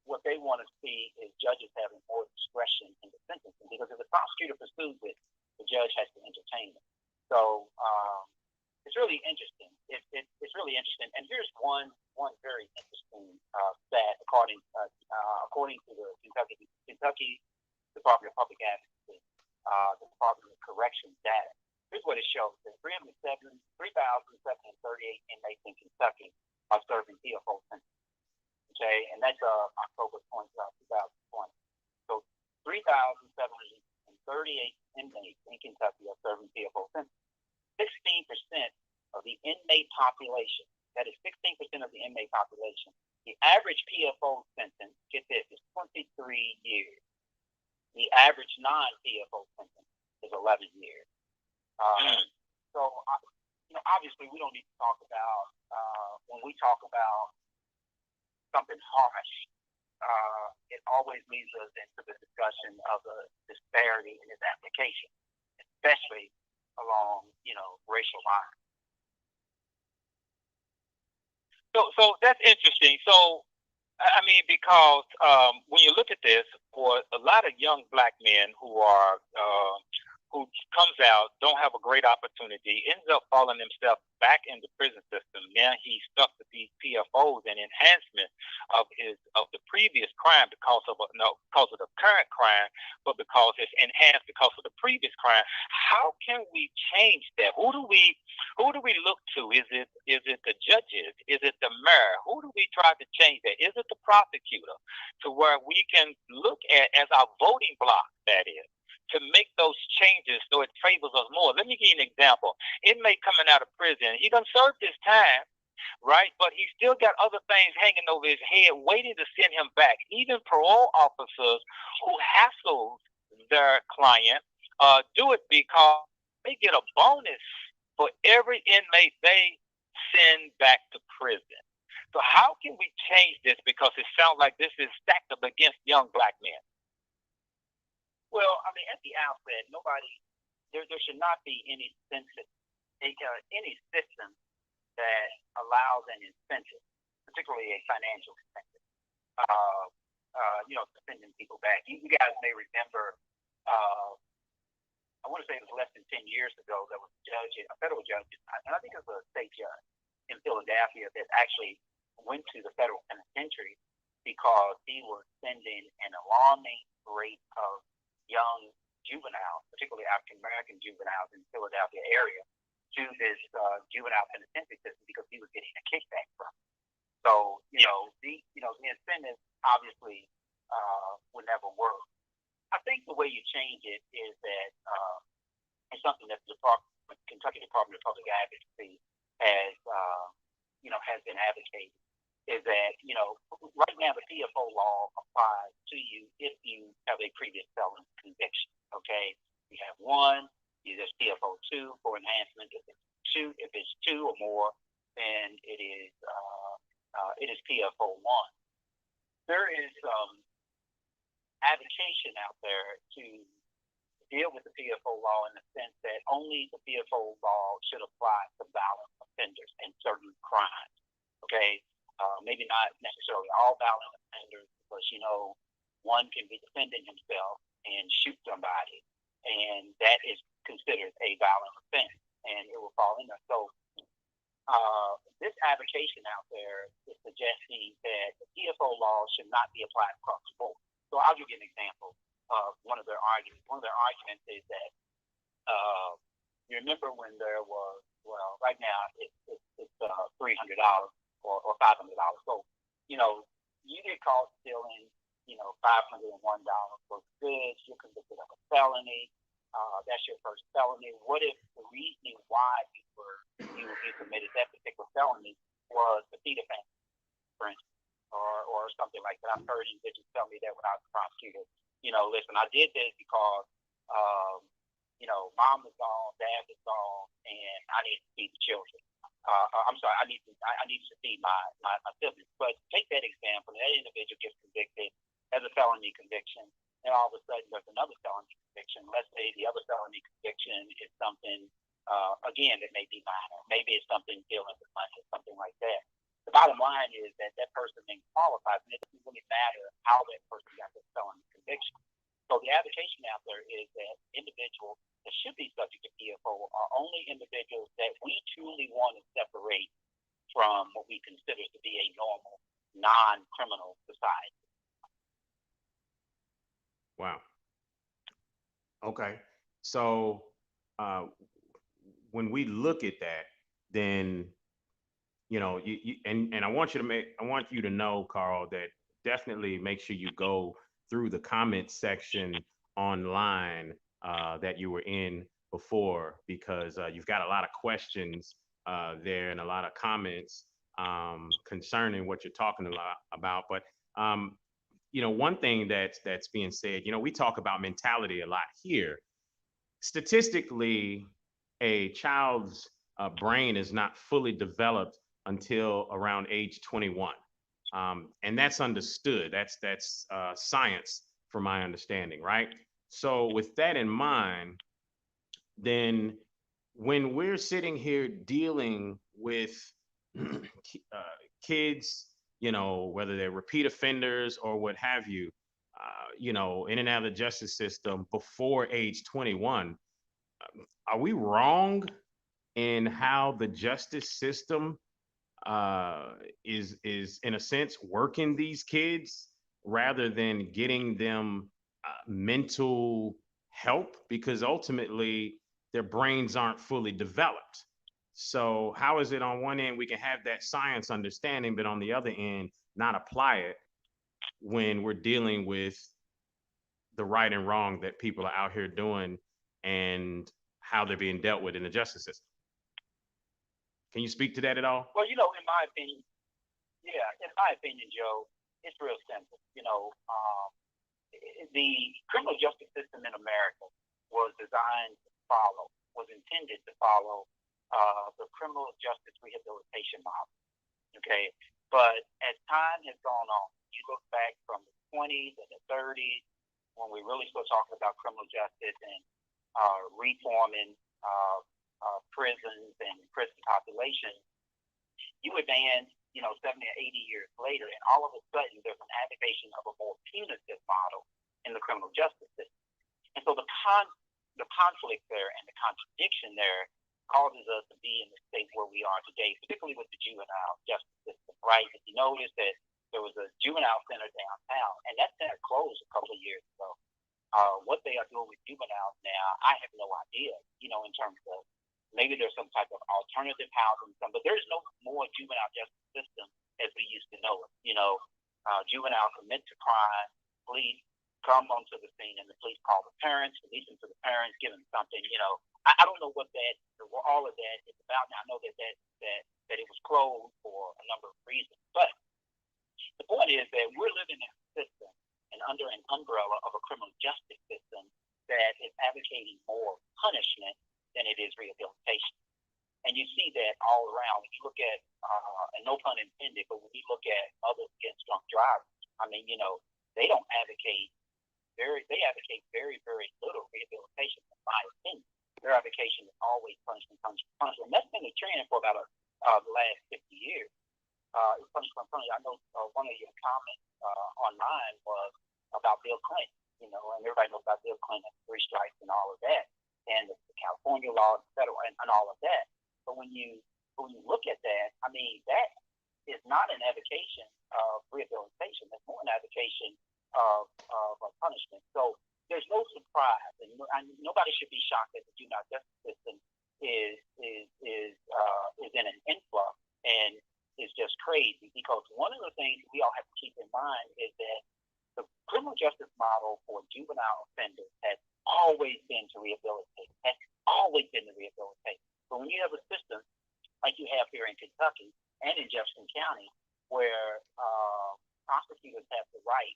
what they want to see is judges having more discretion in the sentencing, because if the prosecutor pursues it, the judge has to entertain it. So it's really interesting. It's really interesting. And here's one very interesting stat according to the Kentucky Department of Public Advocacy, the Department of Corrections data. Here's what it shows: that 3,738 inmates in Kentucky are serving PFO sentences. Okay, and that's October 2020. So 3,738 inmates in Kentucky are serving PFO sentences. 16% of the inmate population, that is 16% of the inmate population, the average PFO sentence, get this, is 23 years. The average non-PFO sentence is 11 years. So, obviously, we don't need to talk about, when we talk about something harsh, it always leads us into the discussion of the disparity in its application, especially along, racial lines. So that's interesting. So, because when you look at this, for a lot of young black men who comes out, don't have a great opportunity, ends up falling himself back in the prison system. Now he's stuck with these PFOs and enhancement of the previous crime because of the current crime, but because it's enhanced because of the previous crime. How can we change that? Who do we look to? Is it the judges? Is it the mayor? Who do we try to change that? Is it the prosecutor? To where we can look at as our voting block, that is, to make those changes so it favors us more. Let me give you an example. Inmate coming out of prison, he done served his time, right? But he still got other things hanging over his head, waiting to send him back. Even parole officers who hassle their client do it because they get a bonus for every inmate they send back to prison. So how can we change this? Because it sounds like this is stacked up against young black men. Well, at the outset, there should not be any system that allows an incentive, particularly a financial incentive, sending people back. You guys may remember, I want to say it was less than 10 years ago, there was a federal judge, and I think it was a state judge in Philadelphia that actually went to the federal penitentiary because he was sending an alarming rate of young juveniles, particularly African-American juveniles in the Philadelphia area, to this juvenile penitentiary system because he was getting a kickback from it. So, the incentive obviously would never work. I think the way you change it is that it's something that the Kentucky Department of Public Advocacy has been advocating, is that, right now the PFO law applies to you if you have a previous felony conviction, okay? You have one, there's PFO 2 for enhancement. If it's two or more, then it is PFO 1. there is advocation out there to deal with the PFO law in the sense that only the PFO law should apply to violent offenders and certain crimes. Okay, maybe not necessarily all violent offenders, because one can be defending himself and shoot somebody, and that is considered a violent offense, and it will fall in there. So this advocation out there is suggesting that the PFO law should not be applied across the board. So I'll give you an example of one of their arguments. One of their arguments is that you remember when there was, well, right now it's $300 or $500. So you get caught stealing $501 for goods. You're convicted of a felony. That's your first felony. What if the reasoning why you committed that particular felony was the feed offense, for instance, or something like that? I've heard individuals tell me that when I was a prosecutor. Listen, I did this because mom was gone, dad was gone, and I need to feed the children. I'm sorry, I need to feed my siblings. But take that example. That individual gets convicted as a felony conviction, and all of a sudden there's another felony conviction. Let's say the other felony conviction is something, again, that may be minor. Maybe it's something dealing with money or something like that. The bottom line is that person then qualifies, and it doesn't really matter how that person got the felony conviction. So the advocation out there is that individuals that should be subject to PFO are only individuals that we truly want to separate from what we consider to be a normal, non-criminal society. Wow. Okay. So when we look at that, then and I want you to know, Karl, that definitely make sure you go through the comment section online that you were in before, because you've got a lot of questions there and a lot of comments concerning what you're talking about. But one thing that's being said, we talk about mentality a lot here. Statistically, a child's brain is not fully developed until around age 21. And that's understood. That's science, from my understanding, right? So with that in mind, then when we're sitting here dealing with kids, whether they're repeat offenders or what have you, in and out of the justice system before age 21, are we wrong in how the justice system is in a sense working these kids rather than getting them mental help, because ultimately their brains aren't fully developed? So how is it on one end we can have that science understanding, but on the other end not apply it when we're dealing with the right and wrong that people are out here doing and how they're being dealt with in the justice system? Can you speak to that at all? Well, in my opinion, Joe, it's real simple. The criminal justice system in America was intended to follow the criminal justice rehabilitation model. Okay, but as time has gone on, you look back from the 20s and the 30s, when we really start talking about criminal justice and reforming prisons and prison population, you advance, 70 or 80 years later, and all of a sudden there's an advocacy of a more punitive model in the criminal justice system. And so the conflict there and the contradiction there causes us to be in the state where we are today, particularly with the juvenile justice system, right? If you notice that there was a juvenile center downtown, and that center closed a couple of years ago. What they are doing with juveniles now, I have no idea, in terms of maybe there's some type of alternative housing, but there's no more juvenile justice system as we used to know it. Juvenile commit to crime, police come onto the scene, and the police call the parents, release them to the parents, give them something. I don't know what all of that is about. Now I know that it was closed for a number of reasons, but the point is that we're living in a system and under an umbrella of a criminal justice system that is advocating more punishment than it is rehabilitation. And you see that all around. When you look at, and no pun intended, but when you look at mothers against drunk drivers, I mean, they don't advocate they advocate very, very little rehabilitation, in my opinion. Their advocation is always punishment, punishment, punishment. And that's been the trend for about the last 50 years. It's punishment, punishment. I know one of your comments online was about Bill Clinton, you know, and everybody knows about Bill Clinton, 3 strikes and all of that, and the California law, federal, and all of that. But when you look at that, I mean, that is not an advocation of rehabilitation. It's more an advocation of punishment. So there's no surprise, and nobody should be shocked that the juvenile justice system is in an influx and is just crazy. Because one of the things we all have to keep in mind is that the criminal justice model for juvenile offenders has always been to rehabilitate. Has always been to rehabilitate. But when you have a system like you have here in Kentucky and in Jefferson County, where prosecutors have the right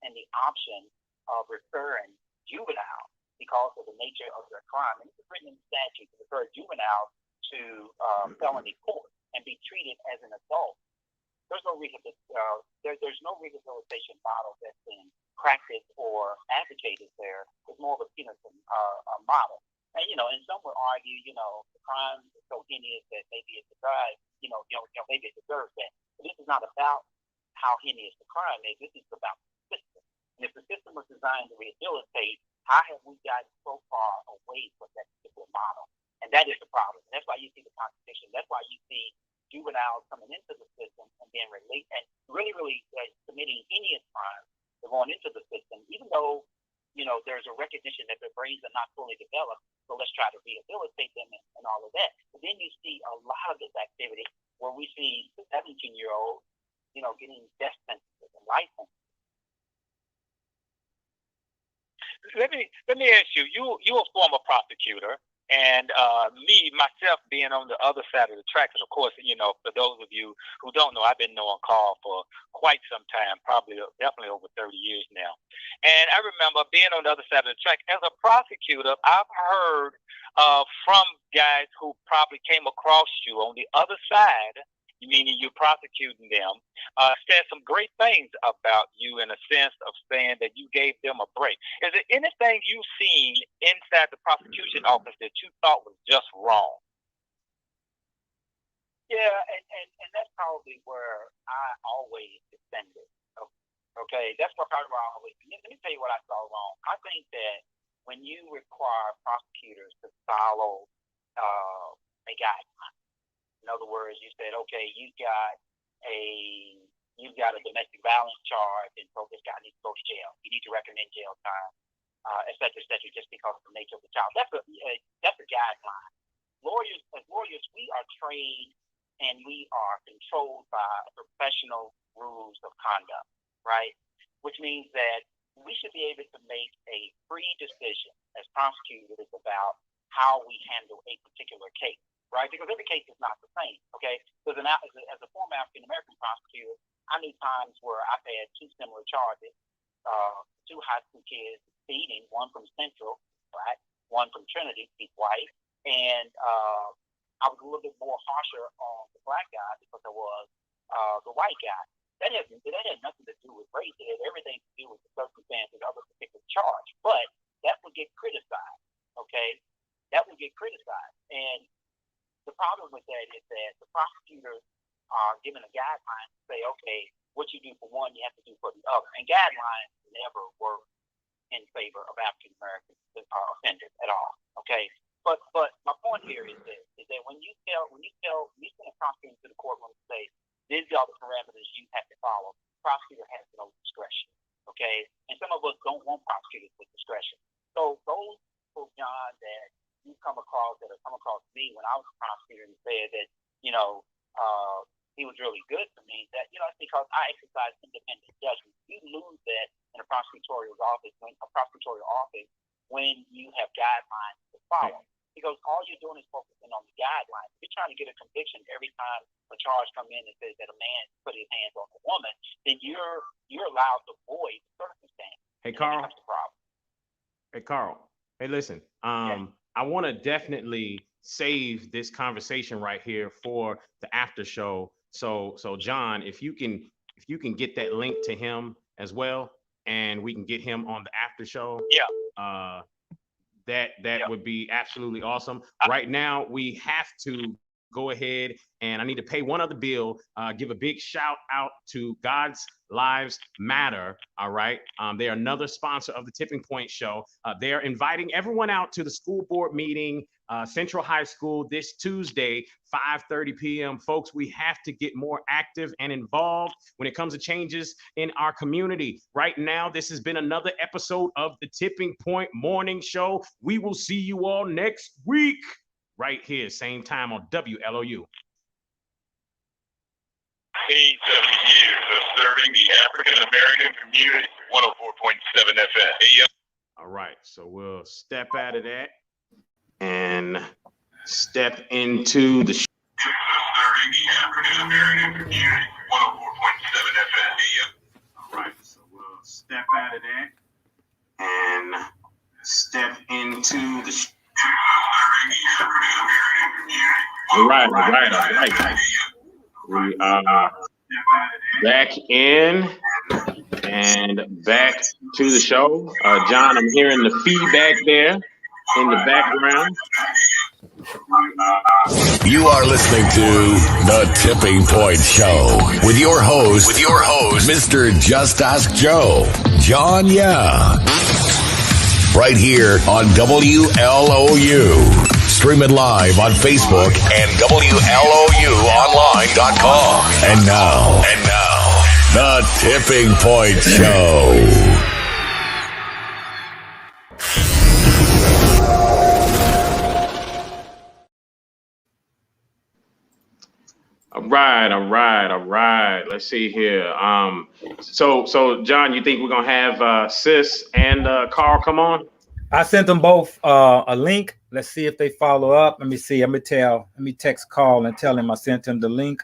and the option of referring juveniles because of the nature of their crime, and it's written in the statute to refer juveniles to felony court and be treated as an adult. There's no rehabilitation model that's been practiced or advocated there. It's more of a punitive model. And, you know, and some would argue, you know, the crime is so heinous that maybe it deserves, maybe it deserves that. But this is not about how heinous the crime is. This is about the system. And if the system was designed to rehabilitate, how have we gotten so far away from that particular model? And that is the problem. And that's why you see the contradiction. That's why you see juveniles coming into the system and being really committing heinous crimes. They're going into the system, even though, you know, there's a recognition that their brains are not fully developed. So let's try to rehabilitate them and all of that. But then you see a lot of this activity where we see 17-year-olds, you know, getting death sentences and life sentences. Let me ask you. You a former prosecutor, and myself being on the other side of the tracks, and of course, you know, for those of you who don't know, I've been knowing Karl for quite some time, definitely over 30 years now. And I remember being on the other side of the track as a prosecutor. I've heard from guys who probably came across you on the other side, meaning you're prosecuting them, said some great things about you in a sense of saying that you gave them a break. Is there anything you've seen inside the prosecution office that you thought was just wrong? Yeah, and that's probably where I always defended. Okay, that's probably where I always. Let me tell you what I saw wrong. I think that when you require prosecutors to follow a guideline, in other words, you said, okay, you've got a domestic violence charge, and so this guy needs to go to jail. You need to recommend jail time, et cetera, just because of the nature of the child. That's a guideline. As lawyers, we are trained and we are controlled by professional rules of conduct, right? Which means that we should be able to make a free decision as prosecutors about how we handle a particular case. Right, because every case is not the same. Okay, because as a former African American prosecutor, I knew times where I've had 2 similar charges, 2 high school kids speeding, one from Central, black, one from Trinity, white, and I was a little bit more harsher on the black guy because I was the white guy. That had nothing to do with race. It had everything to do with the circumstances of a particular charge. But that would get criticized. Okay, that would get criticized, and the problem with that is that the prosecutors are given a guideline to say, okay, what you do for one, you have to do for the other. And guidelines never work in favor of African American offenders at all. Okay, but my point here is this: is that when you send a prosecutor to the courtroom and say, these are the parameters you have to follow, the prosecutor has no discretion. Okay, and some of us don't want prosecutors with discretion. So those people, John, that have come across me when I was a prosecutor and said that, you know, he was really good to me, that, you know, it's because I exercise independent judgment. You lose that in a prosecutorial office when you have guidelines to follow. Because all you're doing is focusing on the guidelines. If you're trying to get a conviction every time a charge comes in and says that a man put his hands on a woman, then you're allowed to void the circumstance. Hey, Karl. That's the problem. Hey, Karl. Hey, listen. I want to definitely save this conversation right here for the after show. So John, if you can get that link to him as well, and we can get him on the after show. Yeah. That would be absolutely awesome. Right now, we have to go ahead, and I need to pay one other bill. Give a big shout out to God's Lives Matter. All right. They are another sponsor of the Tipping Point Show. They are inviting everyone out to the school board meeting, Central High School, this Tuesday, 5:30 p.m. Folks, we have to get more active and involved when it comes to changes in our community. Right now, this has been another episode of the Tipping Point Morning Show. We will see you all next week, right here, same time on WLOU. 70 years of serving the African American community. 104.7 FM. AM. All right, so we'll step out of that and step into the Serving the African American community. 104.7 FM. AM. All right, so we'll step out of that and step into the Serving the African American community. All right. We are back in and back to the show. John, I'm hearing the feedback there in the background. You are listening to The Tipping Point Show with your host, Mr. Just Ask Joe, John Young. Right here on WLOU. Stream it live on Facebook and WLOUonline.com. And now, The Tipping Point Show. All right. Let's see here. So John, you think we're gonna have Sis and Carl come on? I sent them both a link. Let's see if they follow up. Let me see. Let me text Carl and tell him I sent him the link.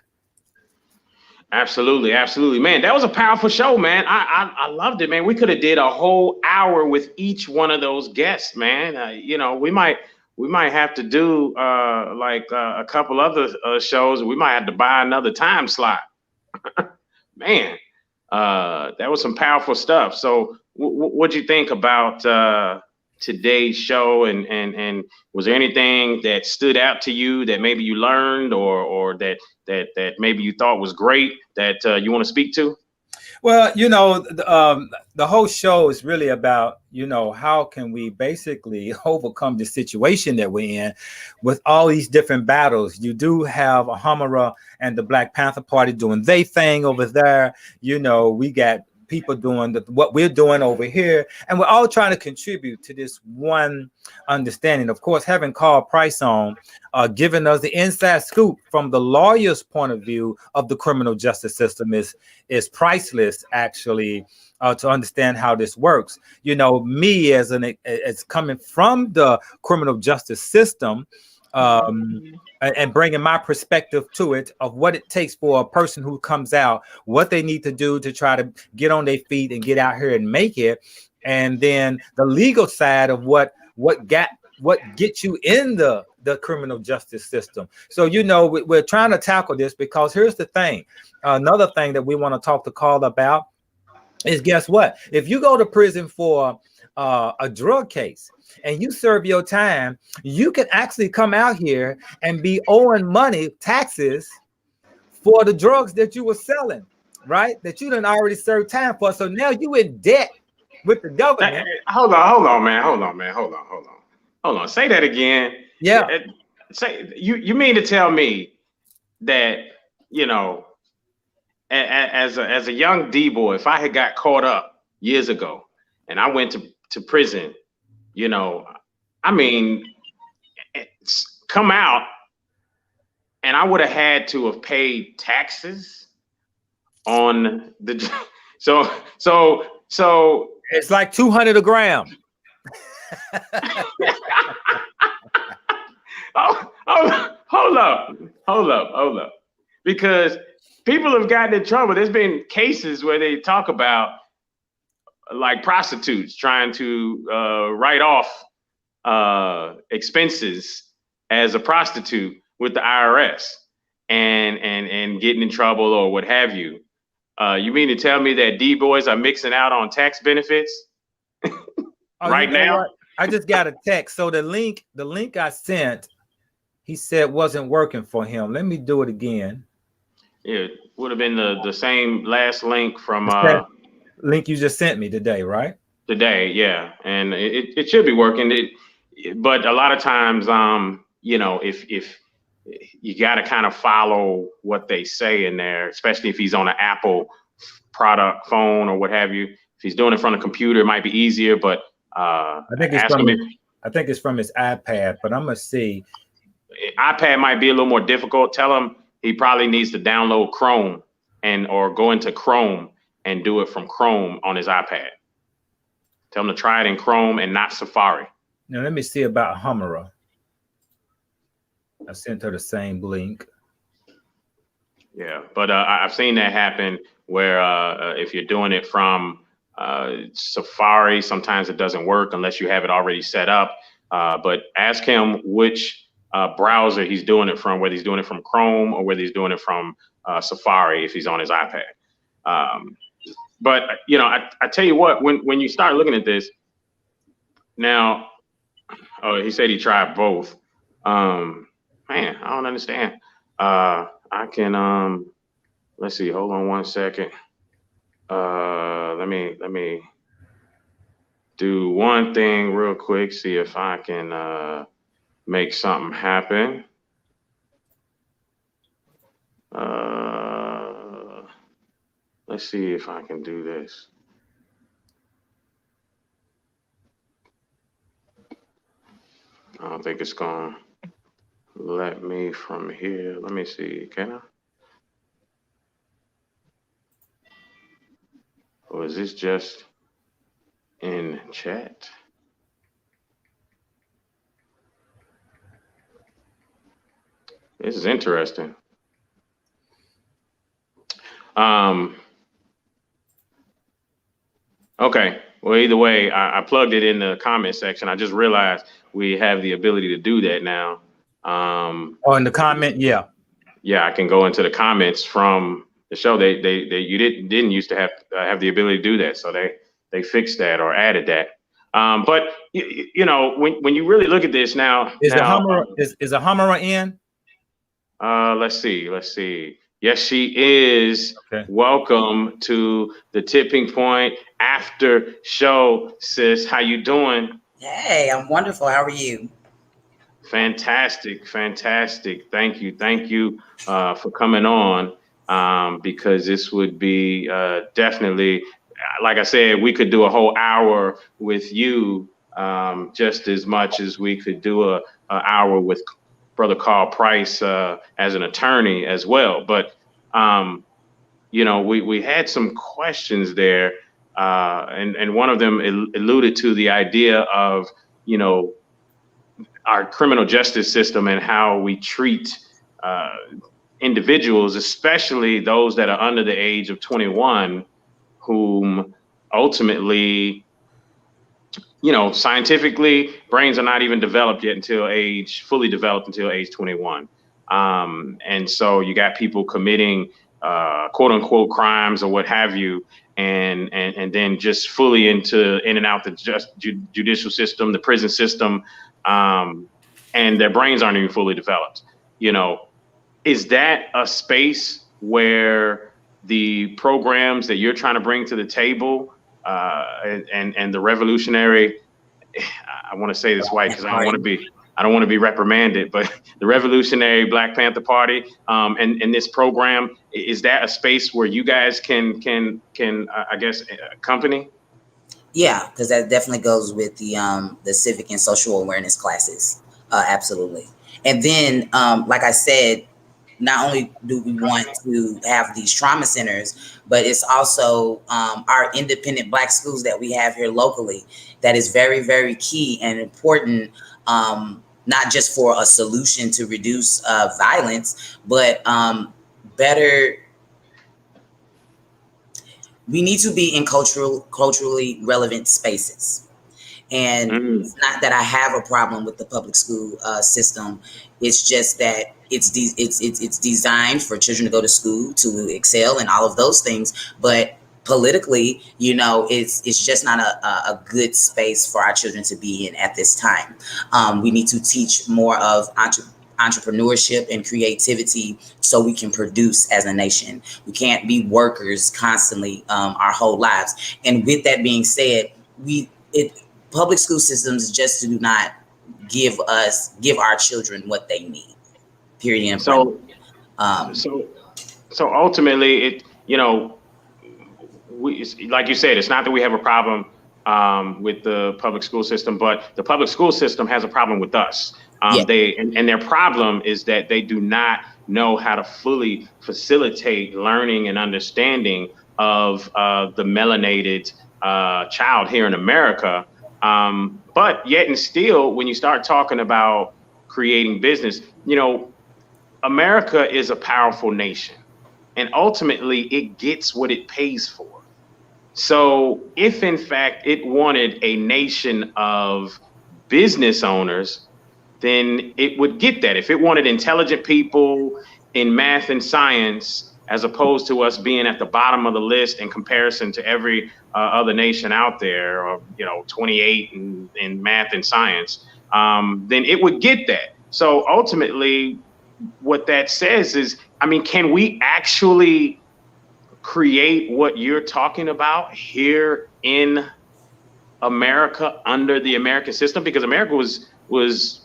Absolutely. Man, that was a powerful show, man. I loved it, man. We could have did a whole hour with each one of those guests, man. We might have to do a couple other shows. We might have to buy another time slot. Man, that was some powerful stuff. So what'd you think about today's show, and was there anything that stood out to you that maybe you learned or that maybe you thought was great that you want to speak to? Well, the whole show is really about, how can we basically overcome the situation that we're in with all these different battles. You do have Ahamara and the Black Panther Party doing their thing over there. We got people doing what we're doing over here, and we're all trying to contribute to this one understanding. Of course, having Karl Price on, giving us the inside scoop from the lawyer's point of view of the criminal justice system is priceless, actually, to understand how this works. Me as coming from the criminal justice system, and bringing my perspective to it of what it takes for a person who comes out, what they need to do to try to get on their feet and get out here and make it, and then the legal side of what gets you in the criminal justice system. So we're trying to tackle this because here's the thing. Another thing that we want to talk to Carl about is, guess what? If you go to prison for a drug case and you serve your time, you can actually come out here and be owing money, taxes, for the drugs that you were selling, right? That you done already served time for. So now you in debt with the government. Hey, hold on, man. Hold on. Say that again. Yeah. Say you mean to tell me that, as a young D-boy, if I had got caught up years ago and I went to prison, come out and I would have had to have paid taxes on the so it's like $200 a gram. Hold up. Because people have gotten in trouble. There's been cases where they talk about like prostitutes trying to write off expenses as a prostitute with the IRS and getting in trouble or what have you. You mean to tell me that D boys are mixing out on tax benefits right now? What? I just got a text. So the link I sent, he said wasn't working for him. Let me do it again. Yeah, it would have been the same last link from link you just sent me today, right? Today, yeah, and it should be working. But a lot of times, you know, if you got to kind of follow what they say in there, especially if he's on an Apple product phone or what have you. If he's doing it from a computer, it might be easier. But I think it's from his iPad. But I'm gonna see. iPad might be a little more difficult. Tell him he probably needs to download Chrome or go into Chrome and do it from Chrome on his iPad. Tell him to try it in Chrome and not Safari. Now let me see about Ahamara. I sent her the same link. Yeah, but I've seen that happen where if you're doing it from Safari, sometimes it doesn't work unless you have it already set up. But ask him which browser he's doing it from, whether he's doing it from Chrome or whether he's doing it from Safari if he's on his iPad. But you know, I tell you what, when you start looking at this now, he said he tried both. Man, I don't understand. I can let's see. Hold on one second. Let me do one thing real quick. See if I can make something happen. Let's see if I can do this. I don't think it's gonna let me from here. Let me see. Can I? Or is this just in chat? This is interesting. Okay. Well, either way, I plugged it in the comment section. I just realized we have the ability to do that now. In the comment, yeah. Yeah, I can go into the comments from the show. You didn't used to have the ability to do that, so they fixed that or added that. But you know, when you really look at this now, is Ahamara in? Let's see. Yes, she is. Okay. Welcome to the Tipping Point after show, sis. How you doing? Hey, I'm wonderful. How are you? Fantastic. Thank you for coming on, because this would be definitely, like I said, we could do a whole hour with you, just as much as we could do an hour with Brother Karl Price as an attorney as well. But you know, we had some questions there, and one of them alluded to the idea of, you know, our criminal justice system and how we treat individuals, especially those that are under the age of 21, whom ultimately, you know, scientifically, brains are not even developed yet fully developed until age 21. And so you got people committing quote unquote crimes or what have you, and then just fully in and out the judicial system, the prison system, and their brains aren't even fully developed. You know, is that a space where the programs that you're trying to bring to the table, and the revolutionary, I want to say this white because I don't want to be reprimanded, but the revolutionary Black Panther Party, and this program, is that a space where you guys can I guess accompany? Yeah, because that definitely goes with the civic and social awareness classes. Absolutely. And then, like I said, not only do we want to have these trauma centers, but it's also our independent Black schools that we have here locally that is very, very key and important, not just for a solution to reduce violence, but better. We need to be in culturally relevant spaces. And it's not that I have a problem with the public school system. It's just that it's designed for children to go to school to excel and all of those things, but politically, it's just not a good space for our children to be in at this time. We need to teach more of entrepreneurship and creativity so we can produce as a nation. We can't be workers constantly our whole lives. And with that being said, public school systems just do not give our children what they need. Period. So ultimately, like you said, it's not that we have a problem with the public school system, but the public school system has a problem with us. Their problem is that they do not know how to fully facilitate learning and understanding of the melanated child here in America. But yet and still, when you start talking about creating business, America is a powerful nation, and ultimately it gets what it pays for. So if in fact it wanted a nation of business owners, then it would get that. If it wanted intelligent people in math and science, as opposed to us being at the bottom of the list in comparison to every other nation out there, or 28 in math and science, then it would get that. So ultimately, what that says is, can we actually create what you're talking about here in America under the American system? Because America was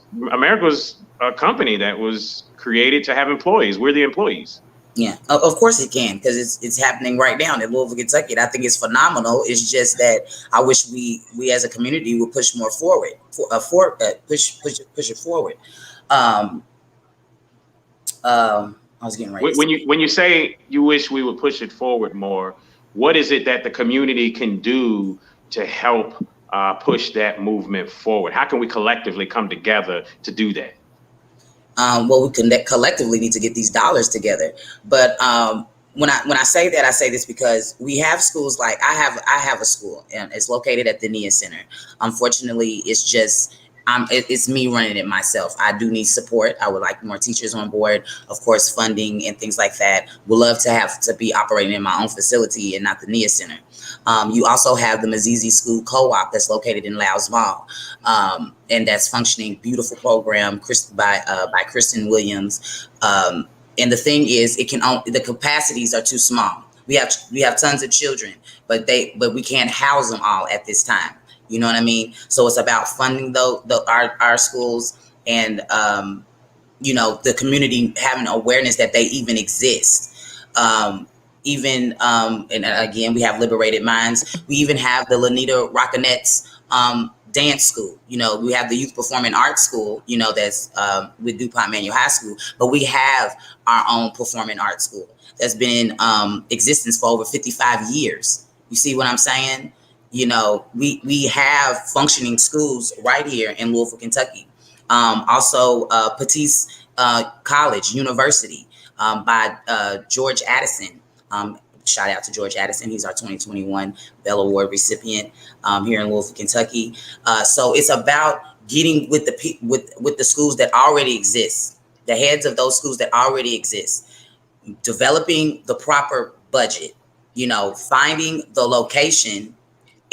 a company that was created to have employees. We're the employees. Yeah, of course it can, because it's happening right now in Louisville, Kentucky. And I think it's phenomenal. It's just that I wish we as a community would push more forward, push it forward. I was getting ready. When you say you wish we would push it forward more, what is it that the community can do to help push that movement forward? How can we collectively come together to do that? Well, we collectively need to get these dollars together. But when I say that, I say this because we have schools like I have a school, and it's located at the NIA Center. Unfortunately, it's just it's me running it myself. I do need support. I would like more teachers on board, of course, funding and things like that. Would love to have to be operating in my own facility and not the NIA Center. You also have the Mazizi School Co-op that's located in Louds Mall, and that's functioning. Beautiful program by Kristen Williams. And the thing is, the capacities are too small. We have tons of children, but we can't house them all at this time. You know what I mean? So it's about funding our schools and the community having awareness that they even exist. And again, we have Liberated Minds. We even have the Lanita Rockinettes dance school. We have the Youth Performing Arts School, that's with DuPont Manual High School. But we have our own performing arts school that's been in existence for over 55 years. You see what I'm saying? We have functioning schools right here in Louisville, Kentucky. Also, Patisse College University by George Addison. Shout out to George Addison. He's our 2021 Bell Award recipient here in Louisville, Kentucky. So it's about getting with the schools that already exist, the heads of those schools that already exist, developing the proper budget, finding the location,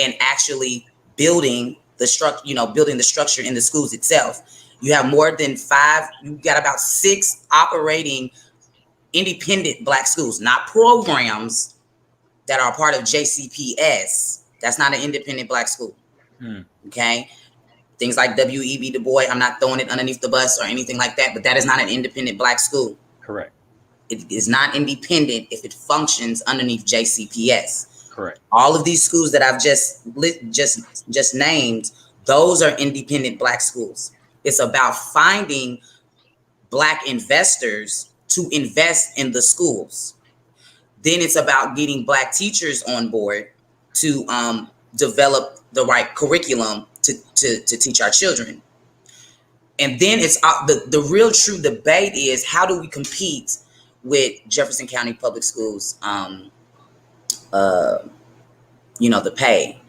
and actually building the structure in the schools itself. You have more than 5. You've got about 6 operating independent Black schools, not programs that are part of JCPS. That's not an independent Black school. Okay. Things like W.E.B. Du Bois, I'm not throwing it underneath the bus or anything like that, but that is not an independent Black school. Correct. It is not independent if it functions underneath JCPS. Correct. All of these schools that I've just named, those are independent Black schools. It's about finding Black investors to invest in the schools. Then it's about getting Black teachers on board to develop the right curriculum to teach our children. And then it's the real true debate is, how do we compete with Jefferson County Public Schools? The pay.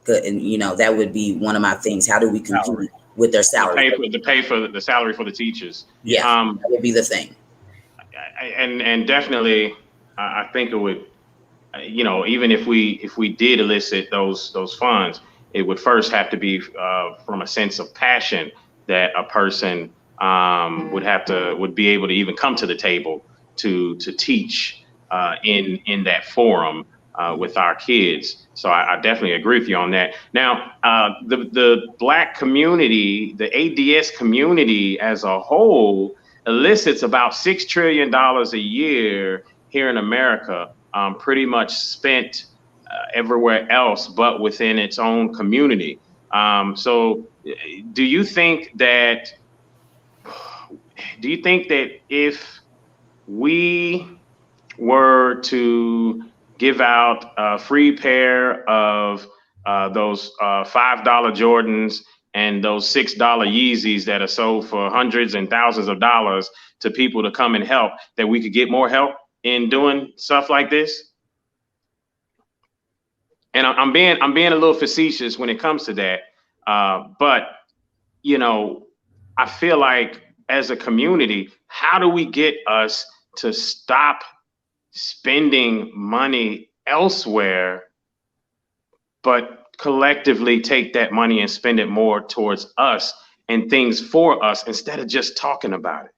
And that would be one of my things. How do we compete? with their salary. To pay for the salary for the teachers. Yeah, that would be the thing. And definitely, I think it would, you know, even if we did elicit those funds, it would first have to be from a sense of passion that a person would be able to even come to the table to teach in that forum with our kids. So I definitely agree with you on that. Now, the Black community, the ADS community as a whole, elicits about $6 trillion a year here in America, pretty much spent everywhere else but within its own community. So do you think that if we were to give out a free pair of those $5 Jordans and those $6 Yeezys that are sold for hundreds and thousands of dollars to people to come and help, that we could get more help in doing stuff like this? And I'm being a little facetious when it comes to that, but you know, I feel like as a community, how do we get us to stop spending money elsewhere, but collectively take that money and spend it more towards us and things for us instead of just talking about it?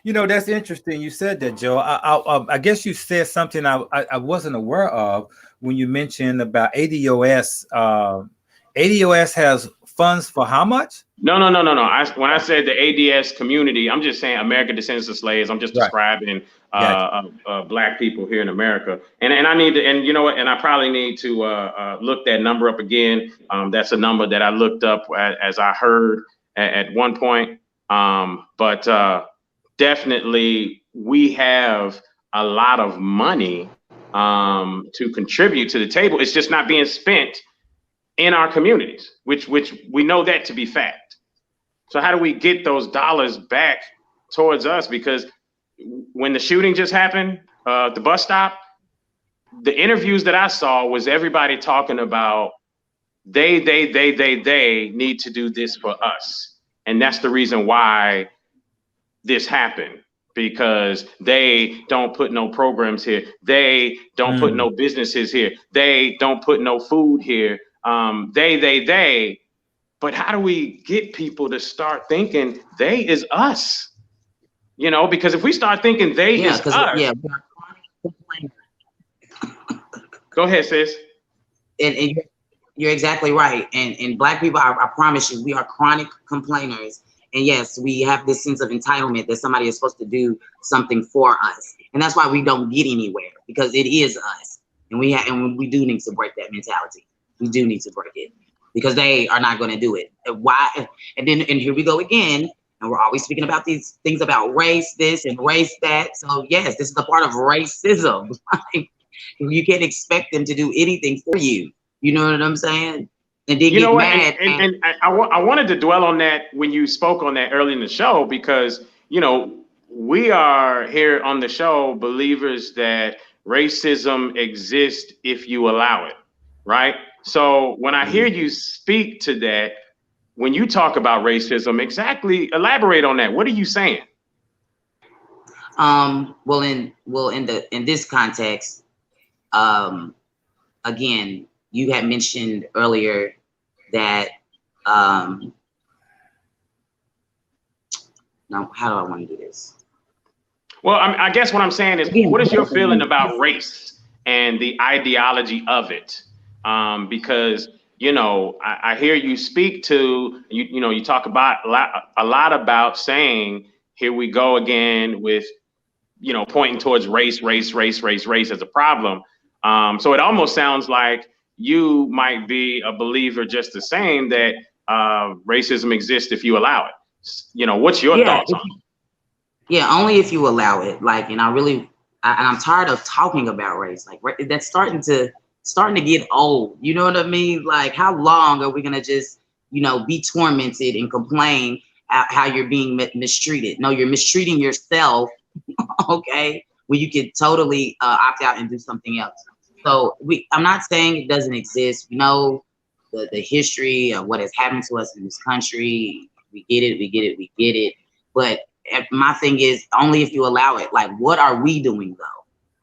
You know, that's interesting. You said that, Joe. I guess you said something I wasn't aware of when you mentioned about ADOS. ADOS has funds for how much? No. When I said the ADS community, I'm just saying American Descendants of Slaves. I'm just describing Black people here in America. And I need to, and you know what, and I probably need to look that number up again. That's a number that I looked up as I heard at one point. But definitely we have a lot of money to contribute to the table. It's just not being spent in our communities, which we know that to be fact. So how do we get those dollars back towards us? Because when the shooting just happened, the bus stop, the interviews that I saw was everybody talking about they need to do this for us. And that's the reason why this happened, because they don't put no programs here. They don't put no businesses here. They don't put no food here. They. But how do we get people to start thinking they is us? You know, because if we start thinking they is us. Go ahead, sis. And you're exactly right. And Black people, I promise you, we are chronic complainers. And yes, we have this sense of entitlement that somebody is supposed to do something for us. And that's why we don't get anywhere, because it is us. And we do need to break that mentality. We do need to break it, because they are not going to do it. Why? And here we go again. And we're always speaking about these things about race this and race that. So yes, this is a part of racism. You can't expect them to do anything for you. You know what I'm saying? And then get mad. And I wanted to dwell on that when you spoke on that early in the show, because, you know, we are here on the show believers that racism exists if you allow it, right? So when I hear you speak to that, when you talk about racism, exactly elaborate on that. What are you saying? Well, in this context, again, you had mentioned earlier that now, how do I want to do this? Well, I guess what I'm saying is, what is your feeling about race and the ideology of it? Because, you know, I hear you speak to, you know, you talk about a lot about saying, here we go again with, you know, pointing towards race as a problem. So it almost sounds like you might be a believer just the same, that racism exists if you allow it. You know, what's your thoughts on it? Yeah, only if you allow it. Like, and I'm tired of talking about race. Like, that's starting to get old. You know what I mean? Like, how long are we gonna just, you know, be tormented and complain how you're being mistreated? No, you're mistreating yourself. Okay, when you could totally opt out and do something else. So I'm not saying it doesn't exist. You know, the history of what has happened to us in this country. We get it. But my thing is, only if you allow it. Like, what are we doing though?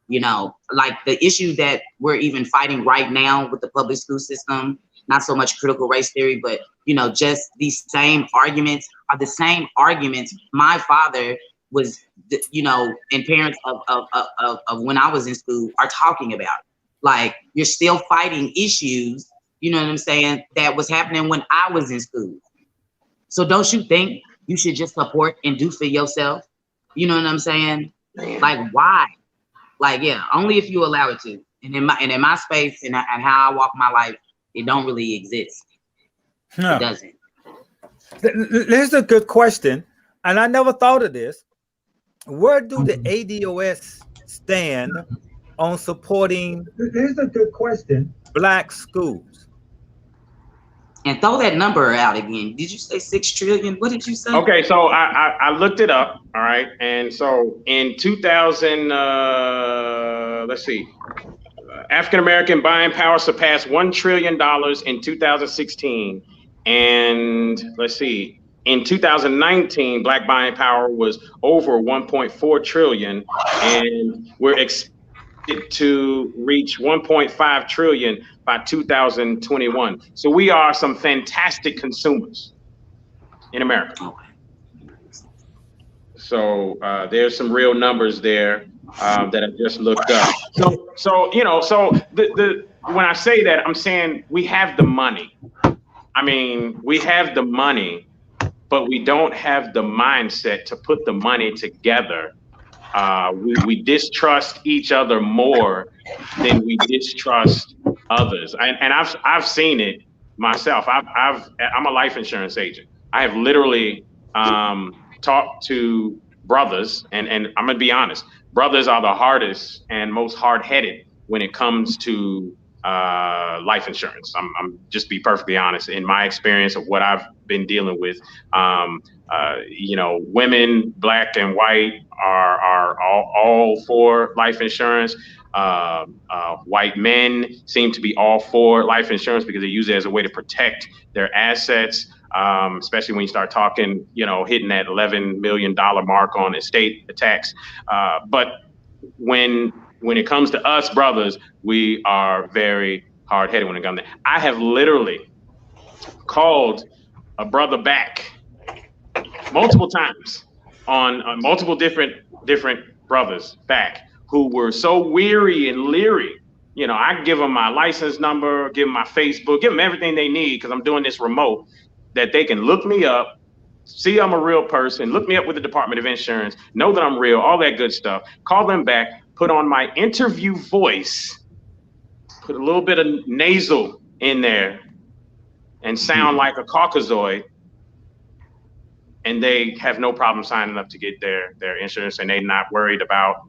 You know, like the issue that we're even fighting right now with the public school system, not so much critical race theory, but, you know, just these same arguments are the same arguments my father was, you know, and parents of when I was in school are talking about. Like, you're still fighting issues, you know what I'm saying, that was happening when I was in school. So don't you think you should just support and do for yourself? You know what I'm saying? Like, why? Like, yeah, only if you allow it to. And in my space and how I walk my life, it don't really exist. No. It doesn't. Here's a good question, and I never thought of this. Where do the ADOS stand on supporting? Here's a good question. Black schools. And throw that number out again. Did you say 6 trillion? What did you say? Okay, so I looked it up. All right, and so in 2000, let's see, African American buying power surpassed $1 trillion in 2016, and let's see, in 2019, Black buying power was over 1.4 trillion, and we're expected to reach 1.5 trillion by 2021. So we are some fantastic consumers in America. So there's some real numbers there that I just looked up. So you know, so the when I say that, I'm saying we have the money. I mean, we have the money, but we don't have the mindset to put the money together. We distrust each other more than we distrust others, and I've seen it myself. I'm a life insurance agent. I have literally talked to brothers, and I'm gonna be honest. Brothers are the hardest and most hard-headed when it comes to life insurance. I'm just be perfectly honest. In my experience of what I've been dealing with, you know, women, black and white, are all for life insurance. White men seem to be all for life insurance because they use it as a way to protect their assets, especially when you start talking, you know, hitting that $11 million mark on estate tax. But when it comes to us brothers, we are very hard-headed when it comes to that. I have literally called a brother back multiple times on multiple different brothers back who were so weary and leery. You know, I give them my license number, give them my Facebook, give them everything they need because I'm doing this remote, that they can look me up, see I'm a real person, look me up with the Department of Insurance, know that I'm real, all that good stuff. Call them back, put on my interview voice, put a little bit of nasal in there and sound like a Caucasoid, and they have no problem signing up to get their insurance, and they're not worried about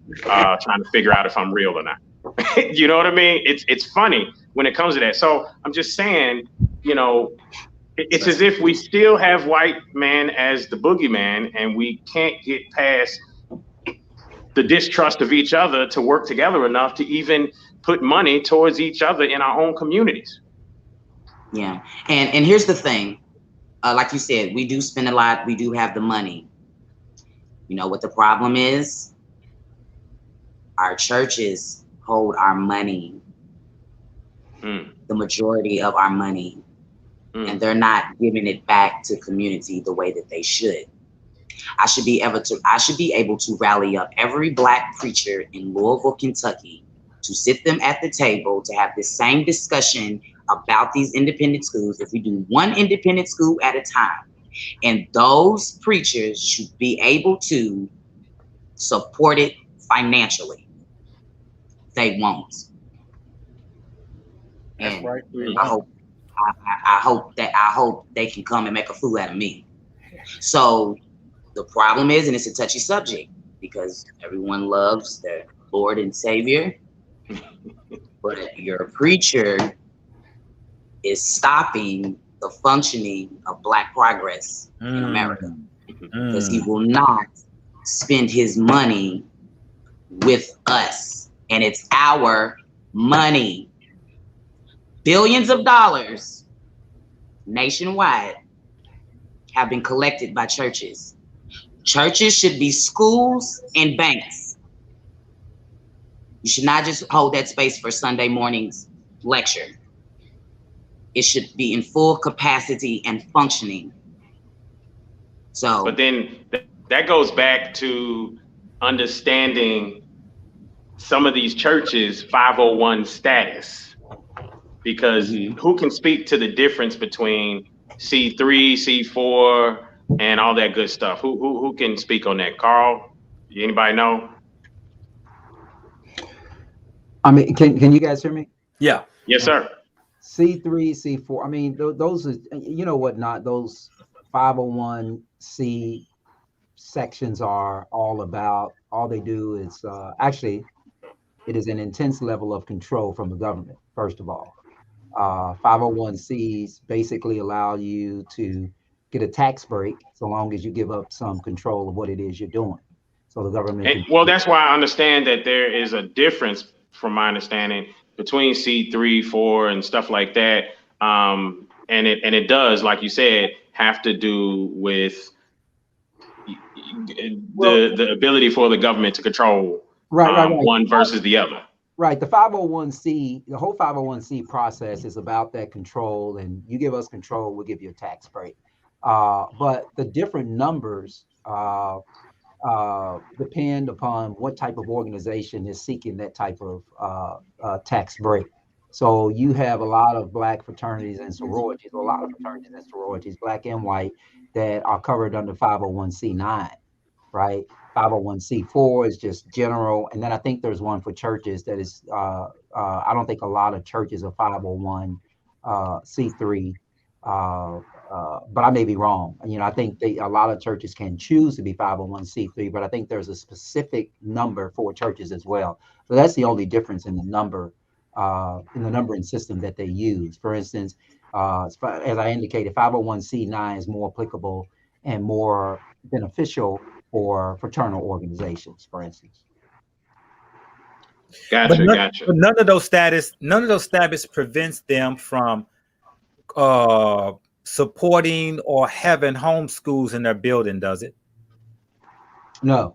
trying to figure out if I'm real or not. You know what I mean? It's funny when it comes to that. So I'm just saying, you know, it's as if we still have white man as the boogeyman, and we can't get past the distrust of each other to work together enough to even put money towards each other in our own communities. Yeah, and here's the thing. Like you said, we do spend a lot. We do have the money. You know what the problem is? Our churches hold our money, the majority of our money, and they're not giving it back to community the way that they should. I should be able to rally up every black preacher in Louisville, Kentucky, to sit them at the table to have the same discussion about these independent schools. If we do one independent school at a time, and those preachers should be able to support it financially. They won't. And right. I hope they can come and make a fool out of me. So the problem is, and it's a touchy subject because everyone loves their Lord and Savior, but your preacher is stopping the functioning of Black progress in America because he will not spend his money with us, and it's our money. Billions of dollars nationwide have been collected by churches. Churches should be schools and banks. You should not just hold that space for Sunday morning's lecture. It should be in full capacity and functioning. So, but then that goes back to understanding some of these churches' 501 status, because who can speak to the difference between C3, C4, and all that good stuff? Who can speak on that? Carl, anybody know? I mean, can you guys hear me? Yeah. Yes, sir. C3, C4. I mean, those are, you know what, not those 501c sections are all about. All they do is actually, it is an intense level of control from the government, first of all. 501c's basically allow you to get a tax break so long as you give up some control of what it is you're doing. So the government. Well, that's why I understand that there is a difference, from my understanding, between C3, 4, and stuff like that. And it does, like you said, have to do with the ability for the government to control one versus the other. Right. The 501c, the whole 501c process is about that control, and you give us control, we'll give you a tax break. But the different numbers depend upon what type of organization is seeking that type of tax break. So you have a lot of Black fraternities and sororities, Black and white, that are covered under 501c9, right? 501c4 is just general, and then I think there's one for churches that is. I don't think a lot of churches are 501c3, but I may be wrong. You know, I think a lot of churches can choose to be 501c3, but I think there's a specific number for churches as well. So that's the only difference in the number, in the numbering system that they use. For instance, as I indicated, 501c9 is more applicable and more beneficial for fraternal organizations, for instance. Gotcha. But none of those status prevents them from supporting or having homeschools in their building, does it? No,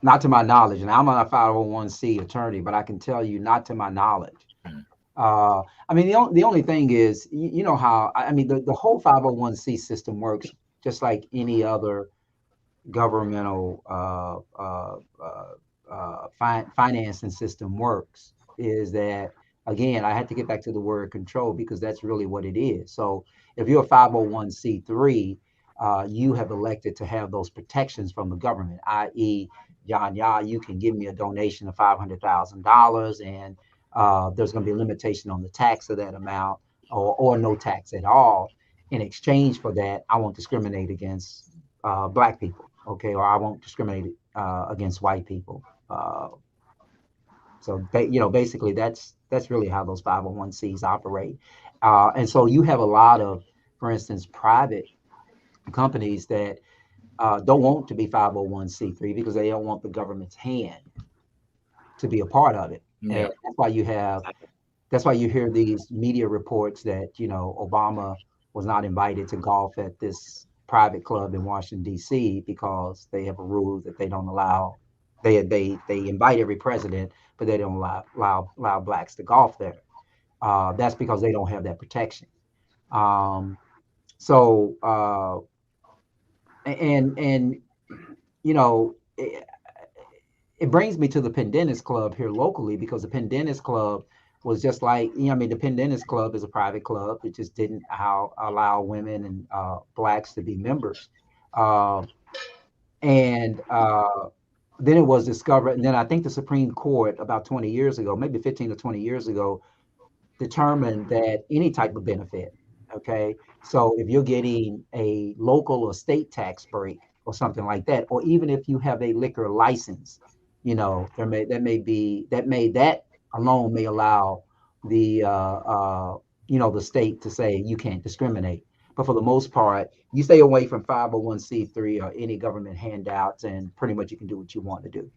not to my knowledge. And I'm not a 501c attorney, but I can tell you, not to my knowledge. I mean, the only thing is, you know how, I mean, the whole 501c system works just like any other governmental financing system works, is that, again, I had to get back to the word control, because that's really what it is. So if you're a 501c3, you have elected to have those protections from the government, i.e., you can give me a donation of $500,000, and there's going to be a limitation on the tax of that amount, or no tax at all. In exchange for that, I won't discriminate against Black people, okay, or I won't discriminate against white people. So basically, that's really how those 501c's operate. And so you have a lot of, for instance, private companies that don't want to be 501c3 because they don't want the government's hand to be a part of it. Yeah. And that's why you hear these media reports that, you know, Obama was not invited to golf at this private club in Washington, D.C. because they have a rule that they don't allow. They invite every president, but they don't allow Blacks to golf there. That's because they don't have that protection. And you know, it brings me to the Pendennis Club here locally, because the Pendennis Club was just like, you know, I mean, the Pendennis Club is a private club. It just didn't allow women and Blacks to be members. Then it was discovered, and then I think the Supreme Court about 20 years ago, maybe 15 or 20 years ago, determined that any type of benefit, okay, so if you're getting a local or state tax break or something like that, or even if you have a liquor license, you know, that alone may allow the the state to say you can't discriminate. But for the most part, you stay away from 501c3 or any government handouts, and pretty much you can do what you want to do.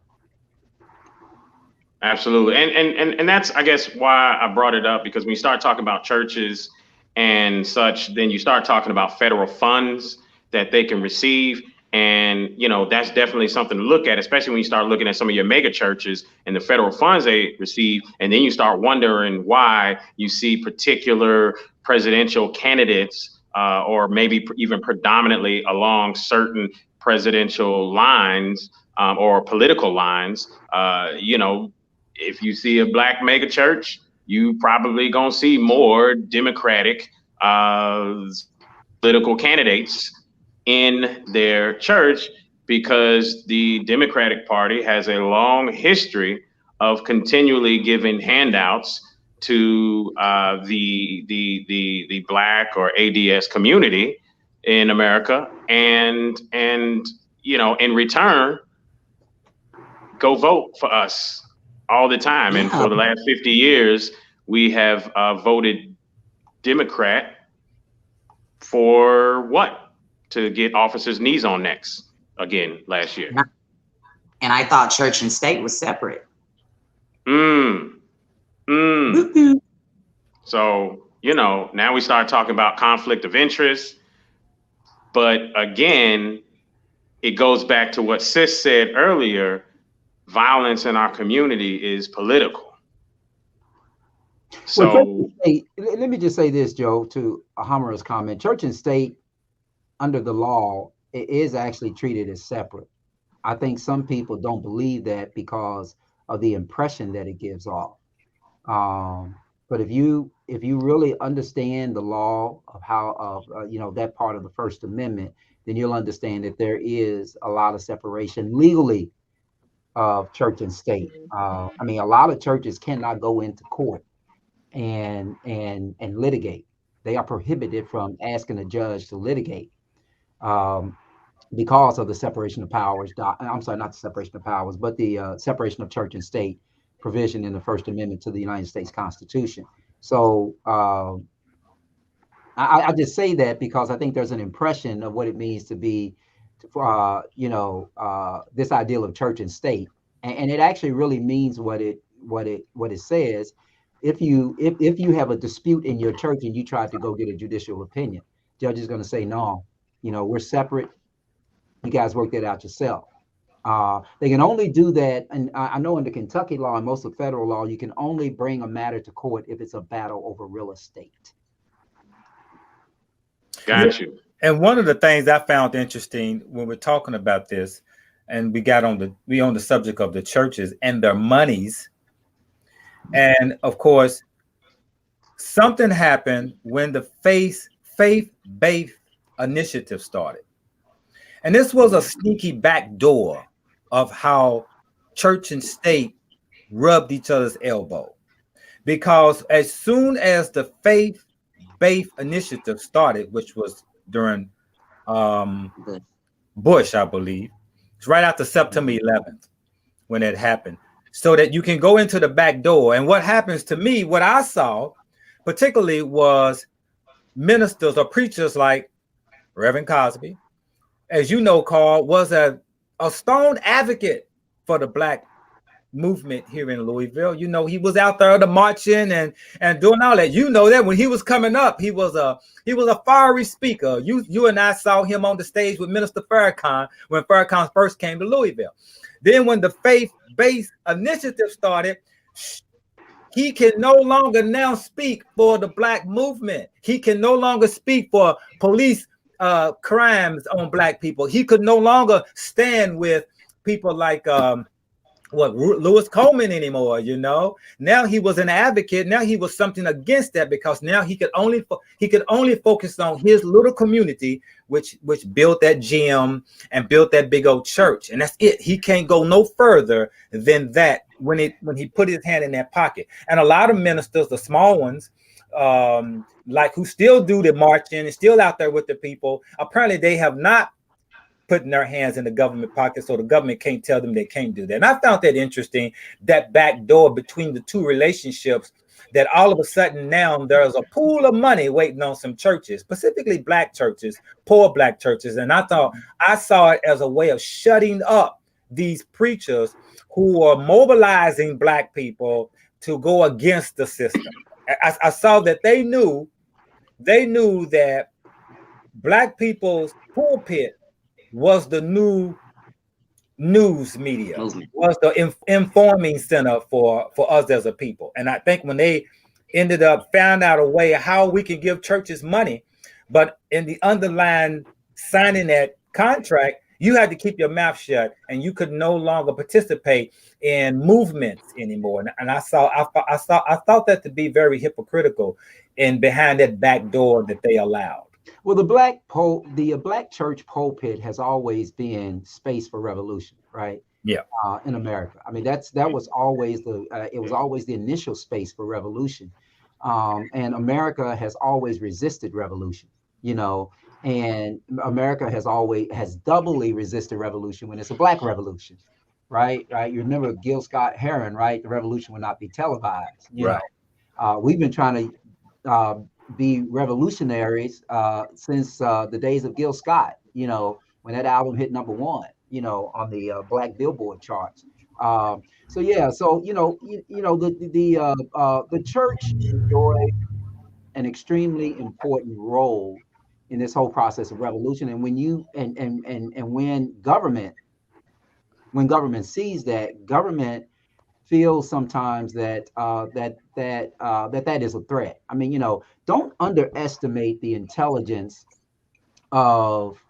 Absolutely. And that's, I guess, why I brought it up, because when you start talking about churches and such, then you start talking about federal funds that they can receive. And, you know, that's definitely something to look at, especially when you start looking at some of your mega churches and the federal funds they receive. And then you start wondering why you see particular presidential candidates or maybe even predominantly along certain presidential lines or political lines. You know, if you see a black mega church, you probably gonna see more Democratic political candidates in their church, because the Democratic Party has a long history of continually giving handouts to the Black or ADS community in America, and you know, in return, go vote for us all the time. And for the last 50 years, we have voted Democrat for what? To get officers' knees on necks again last year. And I thought church and state was separate. So, you know, now we start talking about conflict of interest. But again, it goes back to what Sis said earlier. Violence in our community is political. So well, let me just say this, Joe, to Ahamara's comment. Church and state, under the law, it is actually treated as separate. I think some people don't believe that because of the impression that it gives off. But if you really understand the law of how you know, that part of the First Amendment, then you'll understand that there is a lot of separation legally of church and state. I mean, a lot of churches cannot go into court and litigate. They are prohibited from asking a judge to litigate because of the separation of powers. I'm sorry, not the separation of powers, but the separation of church and state provision in the First Amendment to the United States Constitution. So I just say that because I think there's an impression of what it means to be, you know, this ideal of church and state, and it actually really means what it says. If you have a dispute in your church and you try to go get a judicial opinion, judge is going to say, no, you know, we're separate. You guys work that out yourself. They can only do that, and I know under Kentucky law and most of federal law, you can only bring a matter to court if it's a battle over real estate. Got you. And one of the things I found interesting when we're talking about this, and we on the subject of the churches and their monies, and of course, something happened when the faith-based initiative started. And this was a sneaky back door of how church and state rubbed each other's elbow. Because as soon as the faith-based initiative started, which was during Bush, I believe, it's right after September 11th when it happened, so that you can go into the back door. And what happens to me, what I saw particularly was ministers or preachers like Reverend Cosby, as you know, Karl, was a stone advocate for the Black movement here in Louisville. You know, he was out there marching and doing all that. You know that when he was coming up, he was a fiery speaker. You and I saw him on the stage with Minister Farrakhan when Farrakhan first came to Louisville. Then when the faith-based initiative started, he can no longer now speak for the Black movement. He can no longer speak for police crimes on Black people. He could no longer stand with people like Louis Coleman anymore. You know, now he was an advocate. Now he was something against that, because now he could only focus on his little community, which built that gym and built that big old church, and that's it. He can't go no further than that when he put his hand in that pocket. And a lot of ministers, the small ones, like who still do the marching and still out there with the people, apparently they have not putting their hands in the government pocket, so the government can't tell them they can't do that. And I found that interesting, that back door between the two relationships, that all of a sudden now there's a pool of money waiting on some churches, specifically Black churches, poor Black churches. And I saw it as a way of shutting up these preachers who are mobilizing Black people to go against the system. I saw that they knew they knew that Black people's pulpit was the new news media, was the informing center for us as a people. And I think when they ended up found out a way how we can give churches money, but in the underlying signing that contract, you had to keep your mouth shut, and you could no longer participate in movements anymore. And I thought that to be very hypocritical, and behind that back door that they allowed. Well, the black church pulpit has always been space for revolution, right? Yeah. In America, I mean, that was always it was always the initial space for revolution, and America has always resisted revolution, you know, and America has doubly resisted revolution when it's a black revolution, right? Right. You remember Gil Scott Heron, right? The revolution will not be televised. You know, we've been trying to be revolutionaries since the days of Gil Scott, you know, when that album hit #1, you know, on the Black Billboard charts. So yeah, so the church enjoyed an extremely important role in this whole process of revolution. And when government sees that, government feels sometimes that that is a threat. I mean, you know, don't underestimate the intelligence of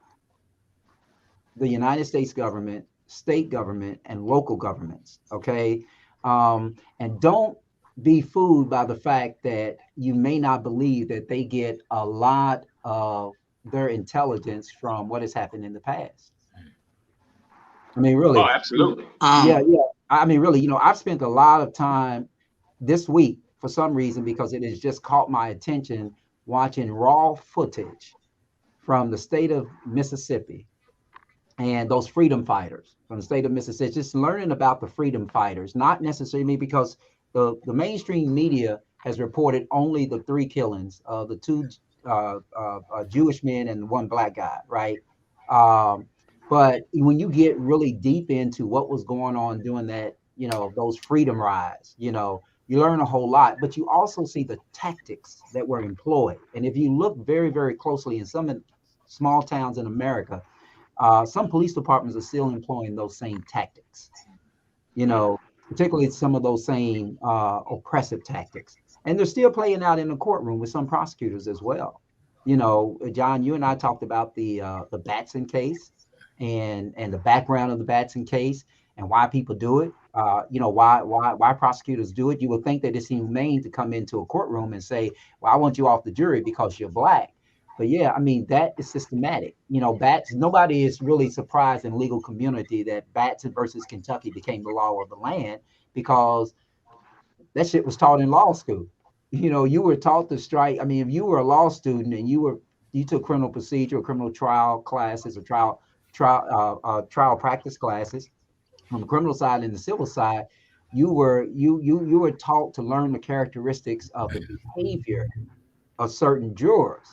the United States government, state government, and local governments. Okay, and don't be fooled by the fact that you may not believe that they get a lot of their intelligence from what has happened in the past. I mean, really. Oh, absolutely. Yeah. I mean, really, you know, I've spent a lot of time this week for some reason, because it has just caught my attention, watching raw footage from the state of Mississippi and those freedom fighters from the state of Mississippi, just learning about the freedom fighters, not necessarily because the mainstream media has reported only the 3 killings of the 2 Jewish men and 1 black guy, right? But when you get really deep into what was going on during that, you know, those freedom rides, you know, you learn a whole lot, but you also see the tactics that were employed. And if you look very, very closely in some small towns in America, some police departments are still employing those same tactics, you know, particularly some of those same oppressive tactics. And they're still playing out in the courtroom with some prosecutors as well. You know, John, you and I talked about the Batson case and the background of the Batson case and why people do it. You know, why prosecutors do it. You would think that it's humane to come into a courtroom and say, well, I want you off the jury because you're black. But yeah, I mean, that is systematic. You know, nobody is really surprised in the legal community that Batson versus Kentucky became the law of the land, because that shit was taught in law school. You know, you were taught to strike. I mean, if you were a law student and you took criminal procedure or criminal trial classes or trial practice classes on the criminal side and the civil side, you were taught to learn the characteristics of the behavior of certain jurors.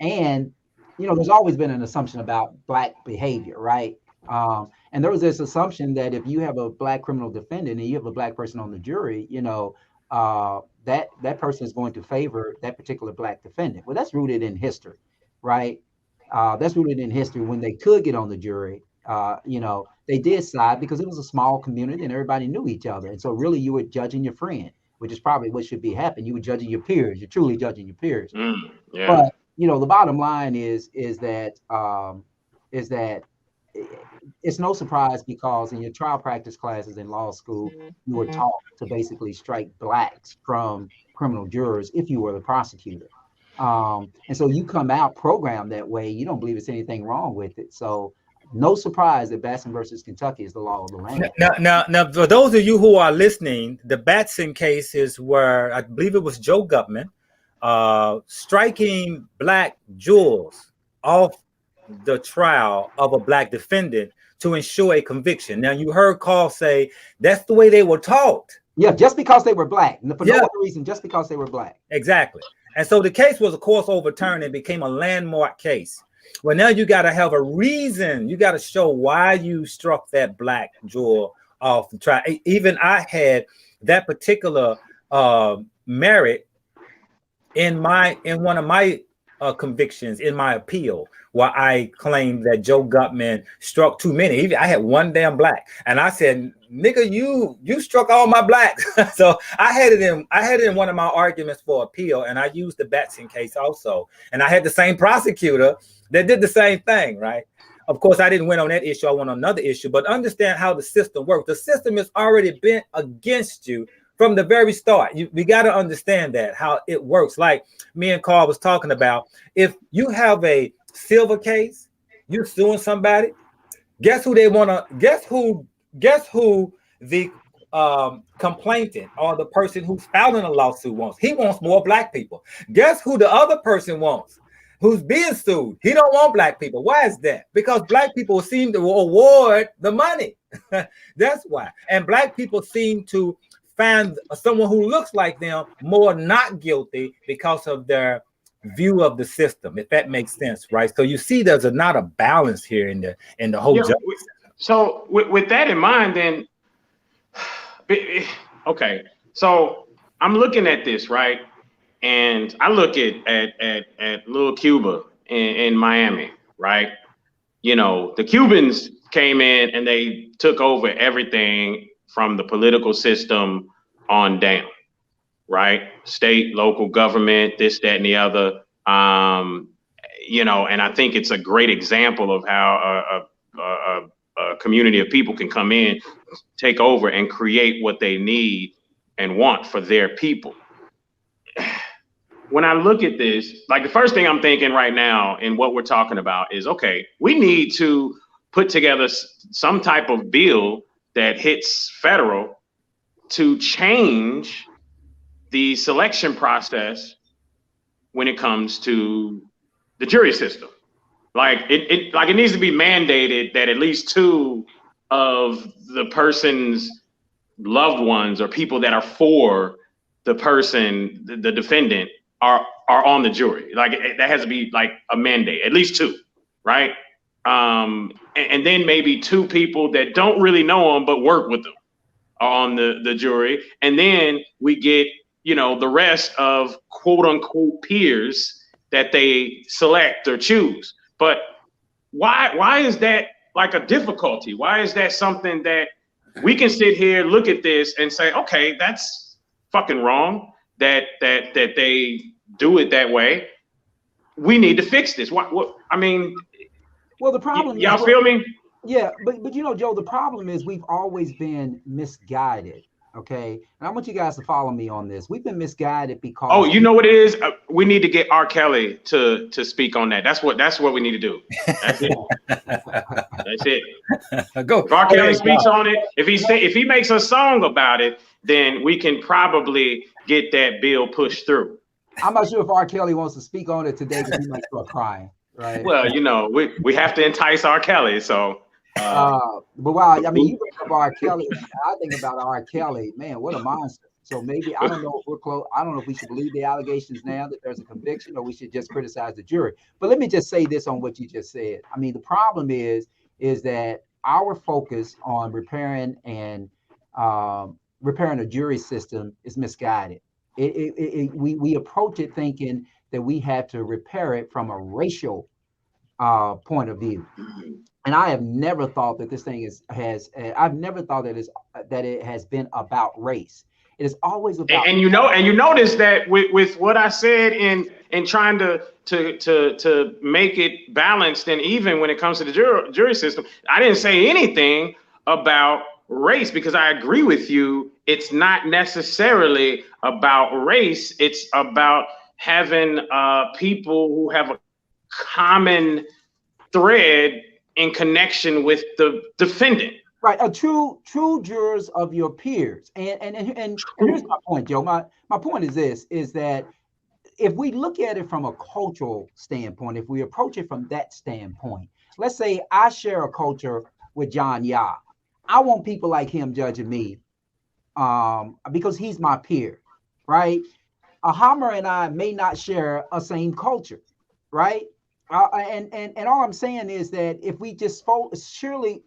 And, you know, there's always been an assumption about black behavior, right? And there was this assumption that if you have a black criminal defendant and you have a black person on the jury, you know, that person is going to favor that particular black defendant. Well, that's rooted in history, right? That's rooted in history. When they could get on the jury, you know, they did side because it was a small community and everybody knew each other. And so really you were judging your friend, which is probably what should be happening. You were judging your peers. You're truly judging your peers. Yeah. But, you know, the bottom line is that it's no surprise, because in your trial practice classes in law school, you were taught to basically strike blacks from criminal jurors if you were the prosecutor. And so you come out programmed that way. You don't believe there's anything wrong with it. So no surprise that Batson versus Kentucky is the law of the land. Now, for those of you who are listening, the Batson case is where I believe it was Joe Gutman striking black jurors off the trial of a black defendant to ensure a conviction. Now, you heard Karl say that's the way they were taught. Yeah, just because they were black. For no other reason, just because they were black. Exactly. And so the case was, of course, overturned and became a landmark case. Well, now you got to have a reason. You got to show why you struck that black juror off the trial. Even I had that particular merit in one of my convictions in my appeal, where I claimed that Joe Gutman struck too many. I had one damn black, and I said, "Nigga, you struck all my blacks." So I had it in one of my arguments for appeal, and I used the Batson case also. And I had the same prosecutor that did the same thing, right? Of course, I didn't win on that issue. I won on another issue. But understand how the system works. The system has already been against you from the very start. We got to understand that, how it works. Like me and Karl was talking about, if you have a silver case, you're suing somebody, guess who the complainant or the person who's filing a lawsuit wants? He wants more black people. Guess who the other person wants who's being sued? He don't want black people. Why is that? Because black people seem to award the money. That's why. And black people seem to find someone who looks like them more not guilty because of their view of the system, if that makes sense, right? So you see there's not a balance here in the whole justice system. So with that in mind, then, okay, so I'm looking at this, right? And I look at little Cuba in Miami, right? You know, the Cubans came in and they took over everything from the political system on down, right? State, local government, this, that, and the other. You know, and I think it's a great example of how a community of people can come in, take over, and create what they need and want for their people. When I look at this, like the first thing I'm thinking right now in what we're talking about is, okay, we need to put together some type of bill that hits federal to change the selection process when it comes to the jury system. Like it needs to be mandated that at least 2 of the person's loved ones or people that are for the person, the defendant, are on the jury. Like that has to be like a mandate, at least 2, right? And then maybe 2 people that don't really know them but work with them are on the jury. And then we get, you know, the rest of quote unquote peers that they select or choose. But why is that like a difficulty? Why is that something that we can sit here, look at this and say, okay, that's fucking wrong that they do it that way. We need to fix this. What I mean, well, the problem y'all feel me? Yeah, but you know, Joe, the problem is we've always been misguided. Okay, and I want you guys to follow me on this. We've been misguided because. Oh, you know what it is? We need to get R. Kelly to speak on that. That's what we need to do. That's it. That's it. Go. If R. Kelly speaks on it, if he makes a song about it, then we can probably get that bill pushed through. I'm not sure if R. Kelly wants to speak on it today because he might start crying. Right. Well, you know, we have to entice R. Kelly, so. But wow, I mean, you bring up R. Kelly. I think about R. Kelly, man, what a monster. So maybe I don't know if we're close. I don't know if we should believe the allegations now that there's a conviction, or we should just criticize the jury. But let me just say this on what you just said. I mean, the problem is that our focus on repairing a jury system is misguided. We approach it thinking that we have to repair it from a racial point of view. And I have never thought that this thing I've never thought that it has been about race. It is always about. And you notice that with what I said in trying to make it balanced and even when it comes to the jury system, I didn't say anything about race because I agree with you. It's not necessarily about race. It's about having people who have a common thread in connection with the defendant. Right, a true jurors of your peers. And here's my point, Joe. My point is this, is that if we look at it from a cultural standpoint, if we approach it from that standpoint, let's say I share a culture with John Yah. I want people like him judging me because he's my peer, right? Ahamara and I may not share a same culture, right? And all I'm saying is that if we just surely,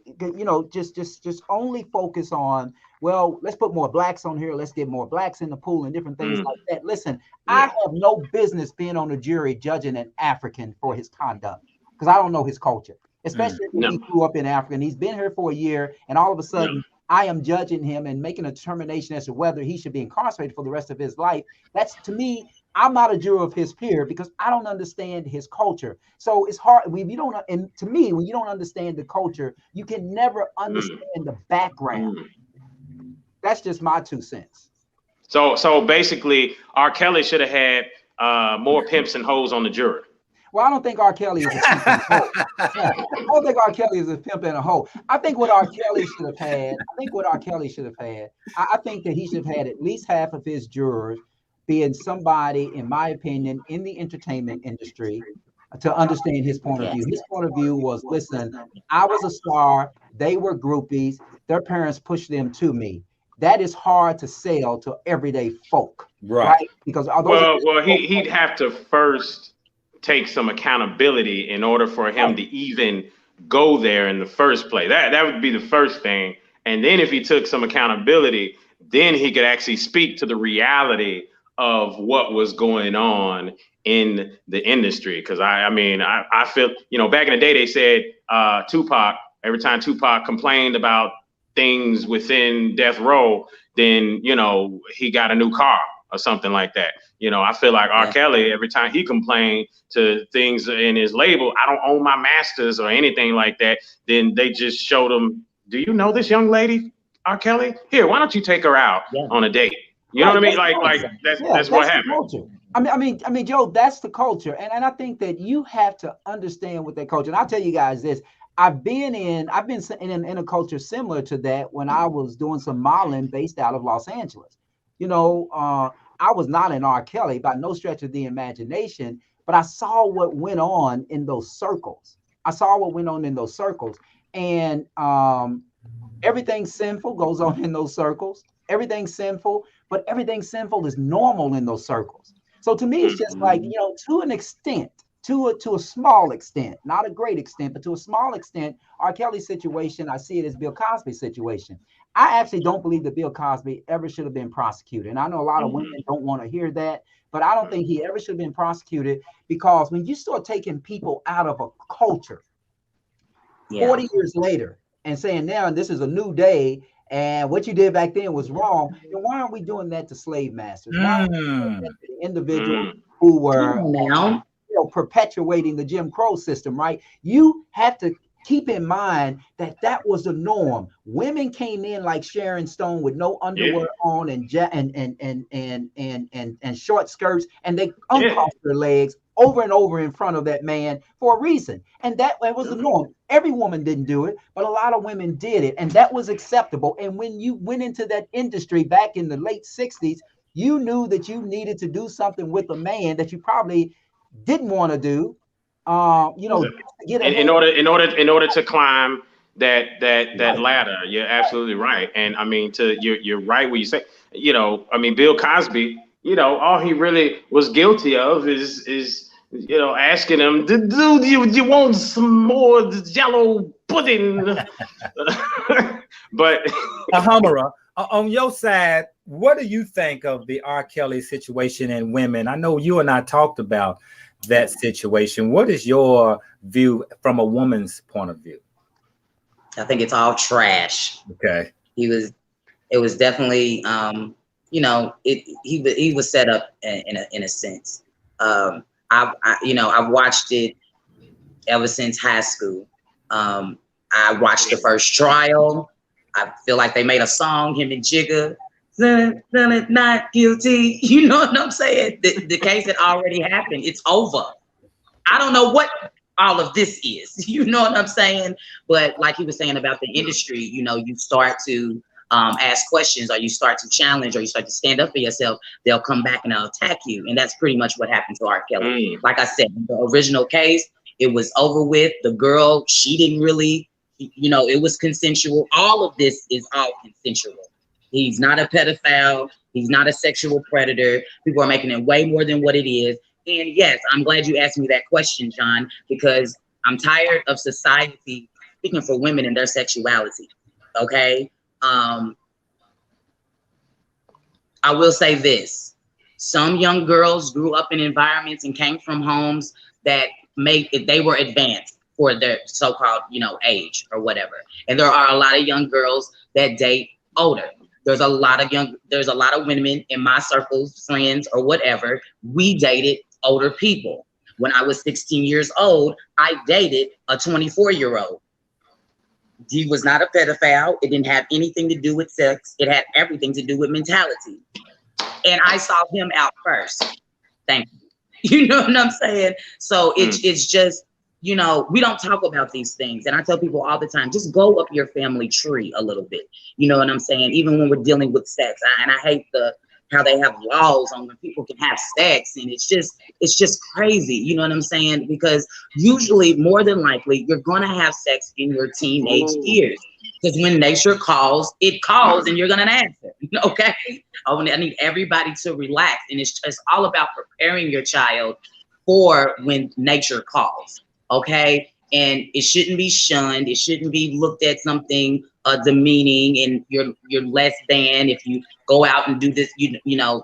just only focus on, well, let's put more blacks on here, let's get more blacks in the pool and different things like that. Listen, I have no business being on the jury judging an African for his conduct because I don't know his culture, especially if he grew up in Africa and he's been here for a year, and all of a sudden I am judging him and making a determination as to whether he should be incarcerated for the rest of his life. That's, to me, I'm not a juror of his peer because I don't understand his culture. So it's hard. And to me, when you don't understand the culture, you can never understand the background. That's just my 2 cents. So basically, R. Kelly should have had more pimps and hoes on the jury. Well, I don't think R. Kelly is a pimp and a hoe. I don't think R. Kelly is a pimp and a hoe. I think what R. Kelly should have had, I think that he should have had at least half of his jurors being somebody, in my opinion, in the entertainment industry to understand his point of view. His point of view was, listen, I was a star. They were groupies. Their parents pushed them to me. That is hard to sell to everyday folk. Right? Because he'd have to first take some accountability in order for him to even go there in the first place. That would be the first thing. And then if he took some accountability, then he could actually speak to the reality of what was going on in the industry. Because I feel, back in the day, they said Tupac, every time Tupac complained about things within death row, then, he got a new car or something like that. I feel like R. Kelly, every time he complained to things in his label, I don't own my masters or anything like that, then they just showed him, do you know this young lady, R. Kelly? Here, why don't you take her out on a date? You know what I mean? Like that's what happened. I mean, Joe, that's the culture. And I think that you have to understand what that culture. And I'll tell you guys this. I've been in a culture similar to that when I was doing some modeling based out of Los Angeles. I was not an R. Kelly by no stretch of the imagination, but I saw what went on in those circles. And everything sinful goes on in those circles. Everything's sinful, but everything sinful is normal in those circles. So to me, it's just like, to an extent, to a small extent, not a great extent, but to a small extent, R. Kelly's situation, I see it as Bill Cosby's situation. I actually don't believe that Bill Cosby ever should have been prosecuted. And I know a lot of women don't want to hear that, but I don't think he ever should have been prosecuted, because when you start taking people out of a culture 40 years later and saying now this is a new day and what you did back then was wrong, then why aren't we doing that to slave masters? Why aren't we doing that to the individuals who were perpetuating the Jim Crow system, right? You have to keep in mind that was the norm. Women came in like Sharon Stone with no underwear on and short skirts, and they uncrossed their legs over and over in front of that man for a reason. And that was the norm. Every woman didn't do it, but a lot of women did it, and that was acceptable. And when you went into that industry back in the late 60s, you knew that you needed to do something with a man that you probably didn't want to do. In order to climb that ladder. You're absolutely right. And I mean, you're right when you say, Bill Cosby, all he really was guilty of is asking him, dude, you want some more yellow pudding? But Ahamara, on your side, what do you think of the R. Kelly situation and women? I know you and I talked about that situation. What is your view from a woman's point of view? I think it's all trash. Okay. It was definitely, he was set up in a sense. I've watched it ever since high school. I watched the first trial. I feel like they made a song, him and Jigga, not guilty. You know what I'm saying? The case had already happened. It's over. I don't know what all of this is. You know what I'm saying? But like he was saying about the industry, you start to ask questions, or you start to challenge, or you start to stand up for yourself, they'll come back and they'll attack you. And that's pretty much what happened to R. Kelly. Like I said, the original case, it was over with. The girl, she didn't really, it was consensual. All of this is all consensual. He's not a pedophile. He's not a sexual predator. People are making it way more than what it is. And yes, I'm glad you asked me that question, John, because I'm tired of society speaking for women and their sexuality. Okay. I will say this. Some young girls grew up in environments and came from homes that they were advanced for their so-called, age or whatever. And there are a lot of young girls that date older. There's a lot of women in my circles, friends or whatever. We dated older people. When I was 16 years old, I dated a 24-year-old. He was not a pedophile. It didn't have anything to do with sex. It had everything to do with mentality. And I saw him out first. Thank you. You know what I'm saying? So it's just, we don't talk about these things. And I tell people all the time, just go up your family tree a little bit. You know what I'm saying? Even when we're dealing with sex. And I hate how they have laws on when people can have sex. And it's just crazy. You know what I'm saying? Because usually, more than likely, you're going to have sex in your teenage years. Because when nature calls, it calls and you're going to answer. Okay? I need everybody to relax. And it's all about preparing your child for when nature calls. Okay? And it shouldn't be shunned. It shouldn't be looked at something demeaning and you're less than if you go out and do this,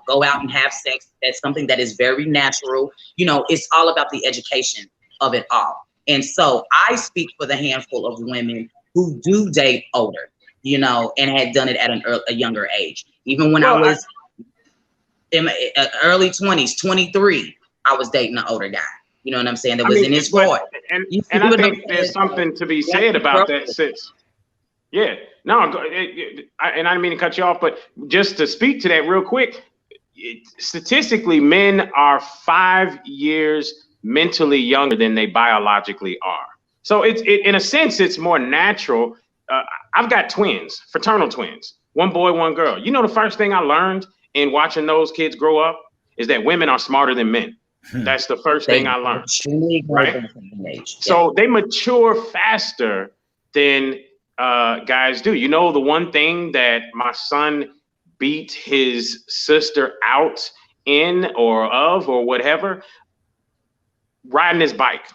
go out and have sex. That's something that is very natural. It's all about the education of it all. And so I speak for the handful of women who do date older, and had done it at a younger age. Even when I was in my early 20s, 23, I was dating an older guy. You know what I'm saying? That was in his 40s. And I think there's something to be said about that, sis. Yeah, no, and I didn't mean to cut you off, but just to speak to that real quick, statistically, men are 5 years mentally younger than they biologically are. So in a sense, it's more natural. I've got twins, fraternal twins, one boy, one girl. The first thing I learned in watching those kids grow up is that women are smarter than men. That's the first thing I learned. Right? So they mature faster than guys do. The one thing that my son beat his sister out in or whatever, riding his bike,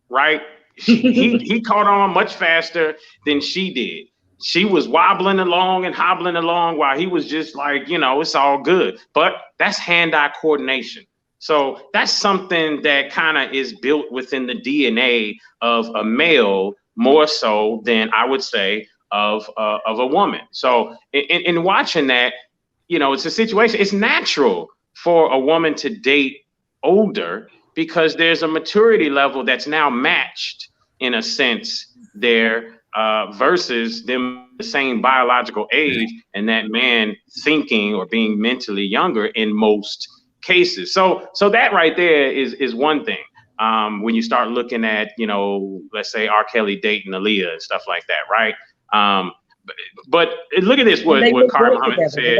right? He caught on much faster than she did. She was wobbling along and hobbling along while he was just like, it's all good. But that's hand-eye coordination. So that's something that kind of is built within the DNA of a male more so than I would say of a woman. So in watching that, it's a situation. It's natural for a woman to date older because there's a maturity level that's now matched in a sense there versus them the same biological age and that man thinking or being mentally younger in most cases. So that right there is one thing. When you start looking at, let's say R. Kelly dating Aaliyah and stuff like that, right? But look at this, what Karl Muhammad said.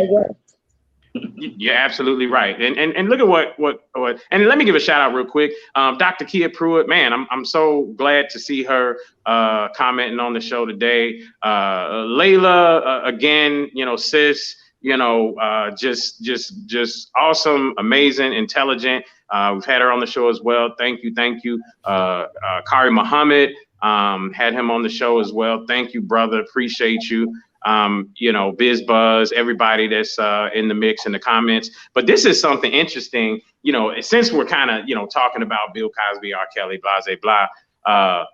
You're absolutely right. And look at what and let me give a shout out real quick. Dr. Kia Pruitt, man, I'm so glad to see her commenting on the show today. Layla, again, sis, just awesome, amazing, intelligent. We've had her on the show as well. Thank you. Kari Muhammad, had him on the show as well. Thank you, brother. Appreciate you. Biz Buzz, everybody that's in the mix in the comments. But this is something interesting, since we're kind of, talking about Bill Cosby, R. Kelly, blah, blah.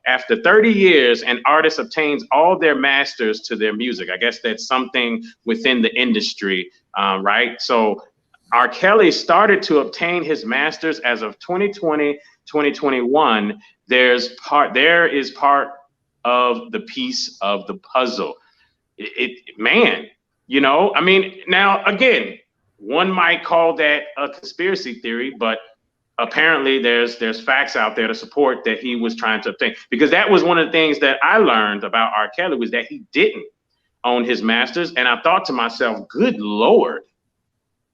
After 30 years, an artist obtains all their masters to their music. I guess that's something within the industry, right? So R. Kelly started to obtain his masters as of 2020, 2021. There is part of the piece of the puzzle. Now, again, one might call that a conspiracy theory, but apparently there's facts out there to support that he was trying to obtain, because that was one of the things that I learned about R. Kelly was that he didn't own his masters. And I thought to myself, good Lord,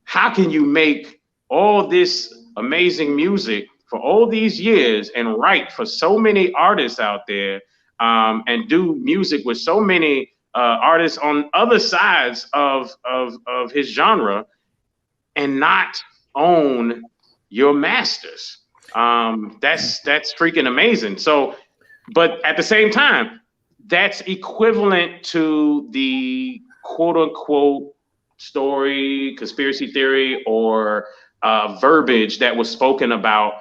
how can you make all this amazing music for all these years and write for so many artists out there and do music with so many artists on other sides of his genre and not own your masters. That's freaking amazing. So, but at the same time, that's equivalent to the quote unquote story, conspiracy theory, or verbiage that was spoken about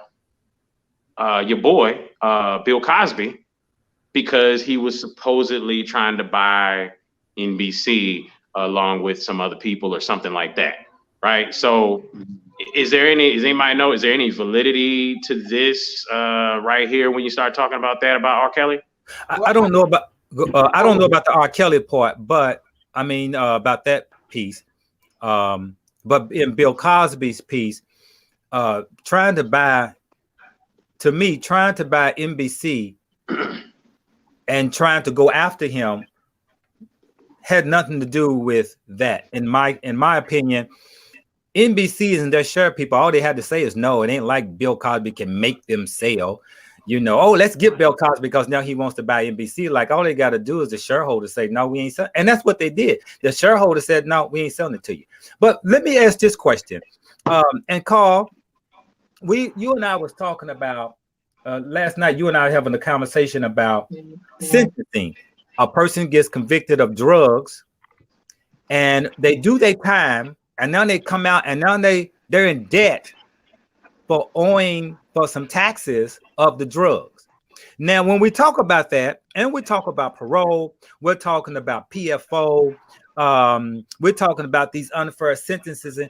your boy, Bill Cosby, because he was supposedly trying to buy NBC along with some other people or something like that, right? So does anybody know, is there any validity to this right here when you start talking about that, about R. Kelly? I don't know about the R. Kelly part, but I mean about that piece. But in Bill Cosby's piece, trying to buy NBC and trying to go after him had nothing to do with that. In my opinion, NBC and their share people, all they had to say is no. It ain't like Bill Cosby can make them sell. Oh, let's get Bill Cosby because now he wants to buy NBC. Like all they got to do is the shareholders say, no, we ain't selling. And that's what they did. The shareholder said, no, we ain't selling it to you. But let me ask this question. And Karl, you and I was talking about last night, you and I having a conversation about sentencing. A person gets convicted of drugs and they do their time, and now they come out and now they're in debt for owing for some taxes of the drugs. Now, when we talk about that, and we talk about parole, we're talking about PFO, we're talking about these unfair sentences, and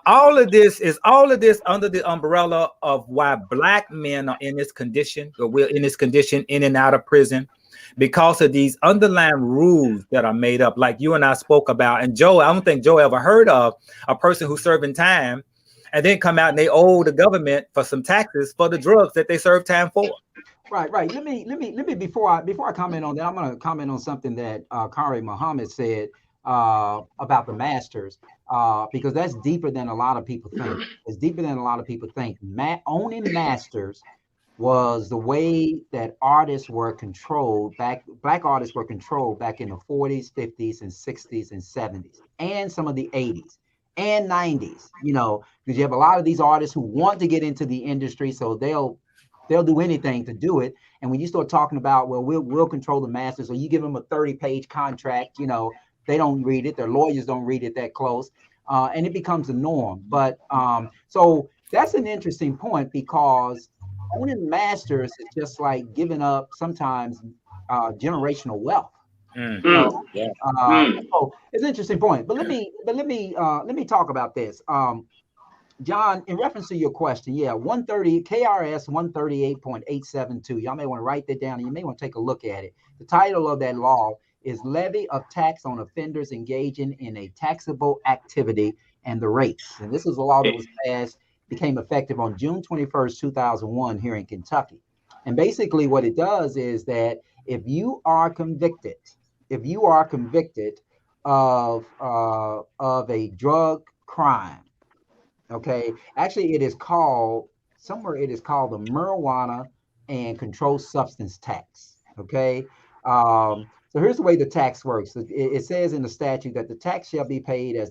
all of this under the umbrella of why Black men are in this condition, or we're in this condition in and out of prison, because of these underlying rules that are made up, like you and I spoke about. And Joe, I don't think Joe ever heard of a person who's serving time and then come out and they owe the government for some taxes for the drugs that they serve time for. Right. Let me before I comment on that, I'm going to comment on something that Kari Muhammad said about the masters, because that's deeper than a lot of people think. It's deeper than a lot of people think. Owning masters was the way that artists were controlled Black artists were controlled back in the 40s, 50s, and 60s, and 70s, and some of the 80s and 90s, because you have a lot of these artists who want to get into the industry, so they'll do anything to do it. And when you start talking about, well, we'll control the masters, or you give them a 30-page contract, they don't read it, their lawyers don't read it that close, and it becomes a norm. But so that's an interesting point, because owning masters is just like giving up sometimes generational wealth. So it's an interesting point. But let me talk about this. John, in reference to your question, KRS 138.872. Y'all may want to write that down, and you may want to take a look at it. The title of that law is Levy of Tax on Offenders Engaging in a Taxable Activity and the Rates. And this is a law that was passed, became effective on June 21st, 2001 here in Kentucky. And basically what it does is that if you are convicted of a drug crime, okay, actually it is called the marijuana and controlled substance tax, okay? So here's the way the tax works. It says in the statute that the tax shall be paid at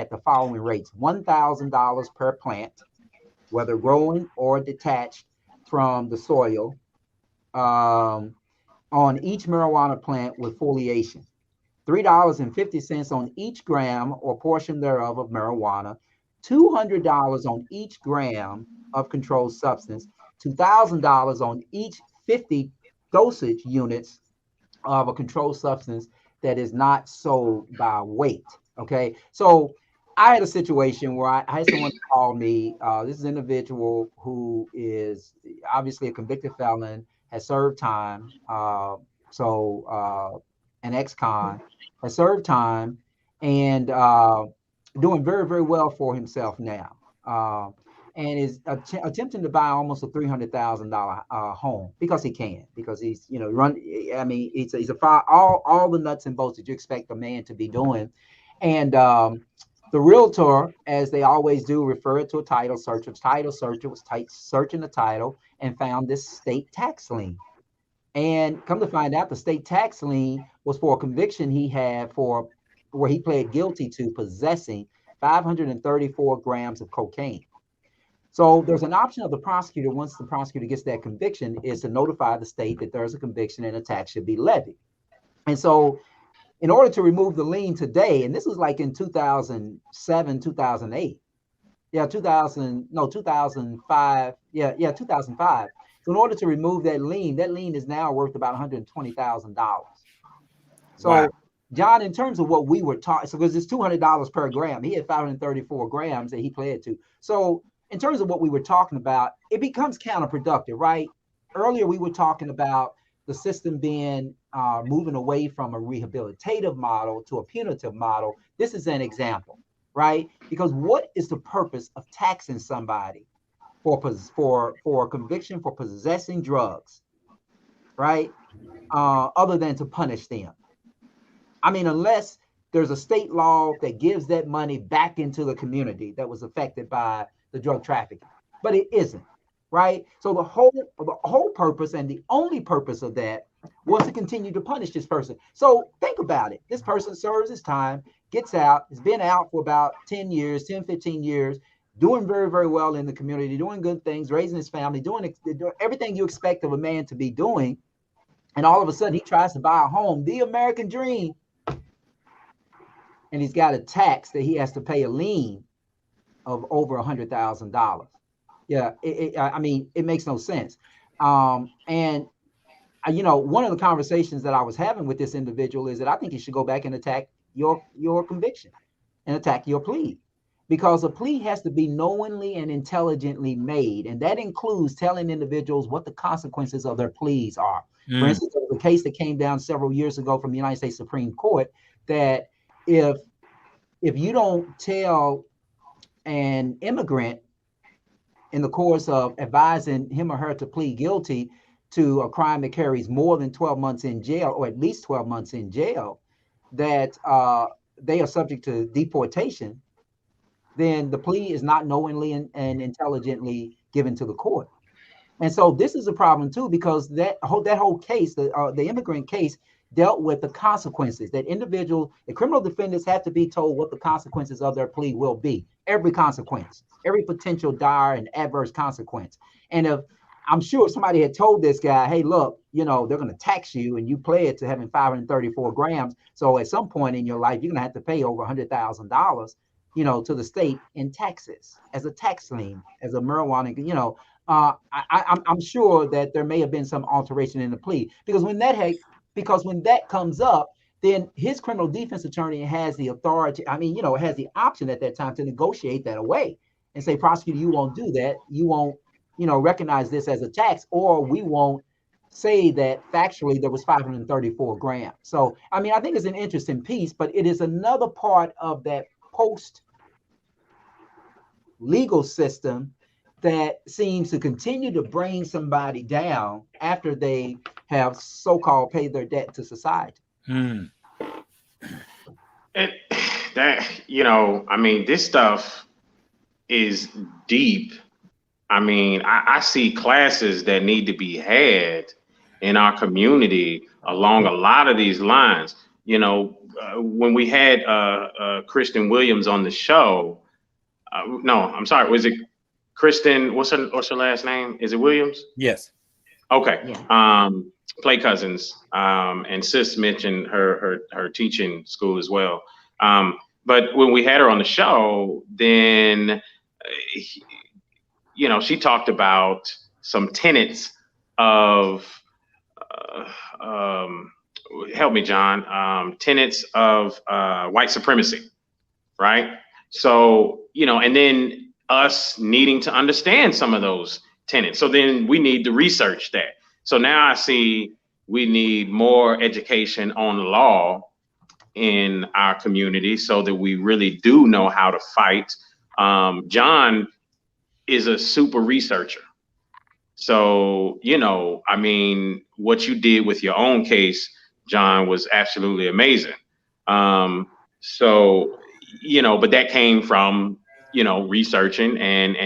the following rates: $1,000 per plant, whether growing or detached from the soil, on each marijuana plant with foliation, $3.50 on each gram or portion thereof of marijuana, $200 on each gram of controlled substance, $2,000 on each 50 dosage units of a controlled substance that is not sold by weight. Okay, so I had a situation where I had someone call me. This is an individual who is obviously a convicted felon, has served time. An ex-con, has served time, and doing very, very well for himself now. And is attempting to buy almost a $300,000 home because he can, because he's, he's all the nuts and bolts that you expect a man to be doing. And the realtor, as they always do, referred to a title searcher. The title searcher was searching the title and found this state tax lien. And come to find out, the state tax lien was for a conviction he had for where he pled guilty to possessing 534 grams of cocaine. So there's an option of the prosecutor, once the prosecutor gets that conviction, is to notify the state that there's a conviction and a tax should be levied. And so in order to remove the lien today, and this was like in 2007, 2008. Yeah, 2005. Yeah, 2005. So in order to remove that lien is now worth about $120,000. So wow. John, in terms of what we were talking, so because it's $200 per gram, he had 534 grams that he pled to. So in terms of what we were talking about, it becomes counterproductive, right? Earlier, we were talking about the system being moving away from a rehabilitative model to a punitive model. This is an example, right? Because what is the purpose of taxing somebody for a conviction for possessing drugs, right? Other than to punish them. I mean, unless there's a state law that gives that money back into the community that was affected by the drug trafficking, but it isn't, right? So the whole purpose and the only purpose of that was to continue to punish this person. So think about it. This person serves his time, gets out, has been out for about 10 years, 10, 15 years, doing very, very well in the community, doing good things, raising his family, doing everything you expect of a man to be doing. And all of a sudden he tries to buy a home, the American dream. And he's got a tax that he has to pay a lien of over $100,000. Yeah, I mean, it makes no sense. And you know, one of the conversations that I was having with this individual is that I think you should go back and attack your conviction and attack your plea, because a plea has to be knowingly and intelligently made, and that includes telling individuals what the consequences of their pleas are. For instance, there was a case that came down several years ago from the United States Supreme Court that if you don't tell an immigrant in the course of advising him or her to plead guilty to a crime that carries more than 12 months in jail, or at least 12 months in jail, that they are subject to deportation, then the plea is not knowingly and intelligently given to the court. And so this is a problem too, because that whole case, the immigrant case, dealt with the consequences that the criminal defendants have to be told what the consequences of their plea will be. Every consequence, every potential dire and adverse consequence. And if I'm sure somebody had told this guy, hey, look, you know, they're going to tax you and you pled to having 534 grams. So at some point in your life, you're going to have to pay over $100,000, you know, to the state in taxes as a tax lien, as a marijuana, you know. I'm sure that there may have been some alteration in the plea, because when that comes up, then his criminal defense attorney has the authority, has the option at that time to negotiate that away and say, prosecutor, you won't do that. You won't, recognize this as a tax, or we won't say that factually there was 534 grams. So, I think it's an interesting piece, but it is another part of that post legal system that seems to continue to bring somebody down after they have so-called paid their debt to society. This stuff is deep. I see classes that need to be had in our community along a lot of these lines. When we had Kristen Williams on the show, was it Kristen? What's her last name? Is it Williams? Yes. Okay. Yeah. Play cousins. And Sis mentioned her teaching school as well. But when we had her on the show, then she talked about some tenets of help me, John. Tenets of white supremacy, right? So and then us needing to understand some of those tenets. So then we need to research that. So now I see we need more education on the law in our community so that we really do know how to fight. John is a super researcher. So, what you did with your own case, John, was absolutely amazing. But that came from, researching and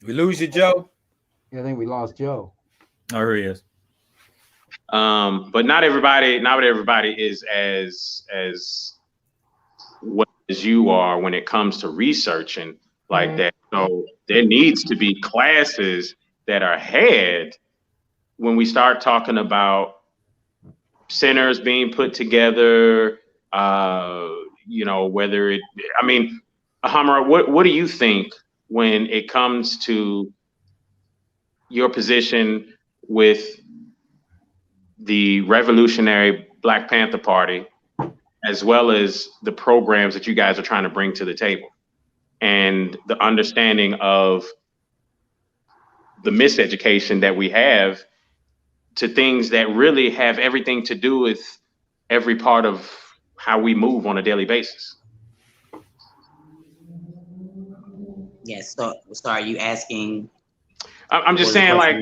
we lose you, Joe? Yeah, I think we lost Joe. Oh, here he is. But not everybody is as well as you are when it comes to researching like that. So there needs to be classes that are had when we start talking about centers being put together, whether it, I mean, Ahamara, what do you think when it comes to your position with the revolutionary Black Panther Party, as well as the programs that you guys are trying to bring to the table, and the understanding of the miseducation that we have to things that really have everything to do with every part of how we move on a daily basis? Yes. So are you asking? I'm just saying, like,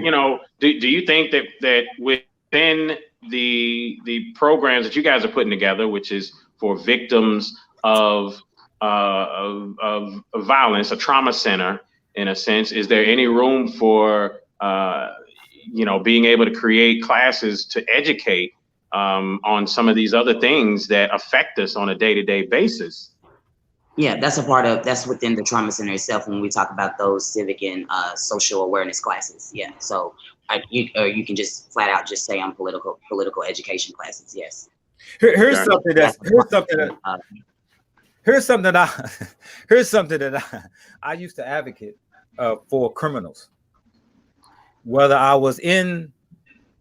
do you think that within the programs that you guys are putting together, which is for victims of violence, a trauma center in a sense, is there any room for being able to create classes to educate on some of these other things that affect us on a day-to-day basis? Yeah, that's within the trauma center itself when we talk about those civic and social awareness classes. Yeah, so you can just flat out just say on political education classes. Yes. Here's something that I used to advocate for criminals, whether I was in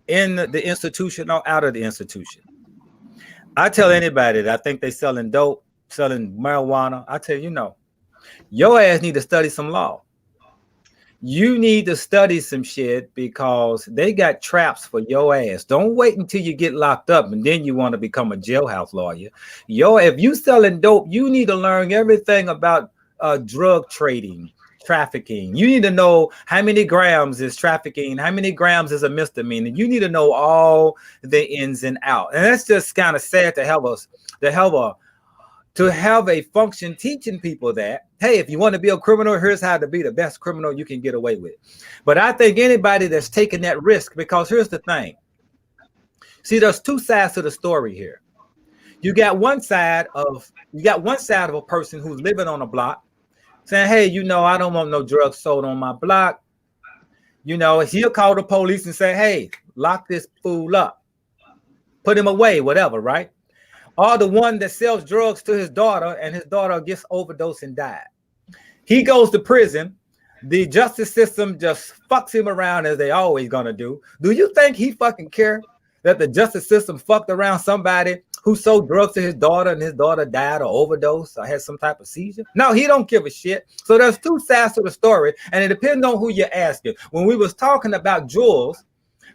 the institution or out of the institution. I tell anybody that I think they selling dope, selling marijuana, I tell you, your ass need to study some law. You need to study some shit because they got traps for your ass. Don't wait until you get locked up and then you want to become a jailhouse lawyer. If you selling dope, you need to learn everything about drug trading, trafficking. You need to know how many grams is trafficking, how many grams is a misdemeanor. You need to know all the ins and outs. And that's just kind of sad to have a function teaching people that, hey, if you want to be a criminal, here's how to be the best criminal you can get away with. But I think anybody that's taking that risk, because here's the thing. See, there's two sides to the story here. You got one side of a person who's living on a block saying, hey, I don't want no drugs sold on my block. He'll call the police and say, hey, lock this fool up, put him away, whatever, right? Or the one that sells drugs to his daughter and his daughter gets overdosed and died. He goes to prison. The justice system just fucks him around as they always gonna do. Do you think he fucking care that the justice system fucked around somebody who sold drugs to his daughter and his daughter died or overdosed or had some type of seizure? No, he don't give a shit. So there's two sides to the story, and it depends on who you're asking. When we was talking about jurors,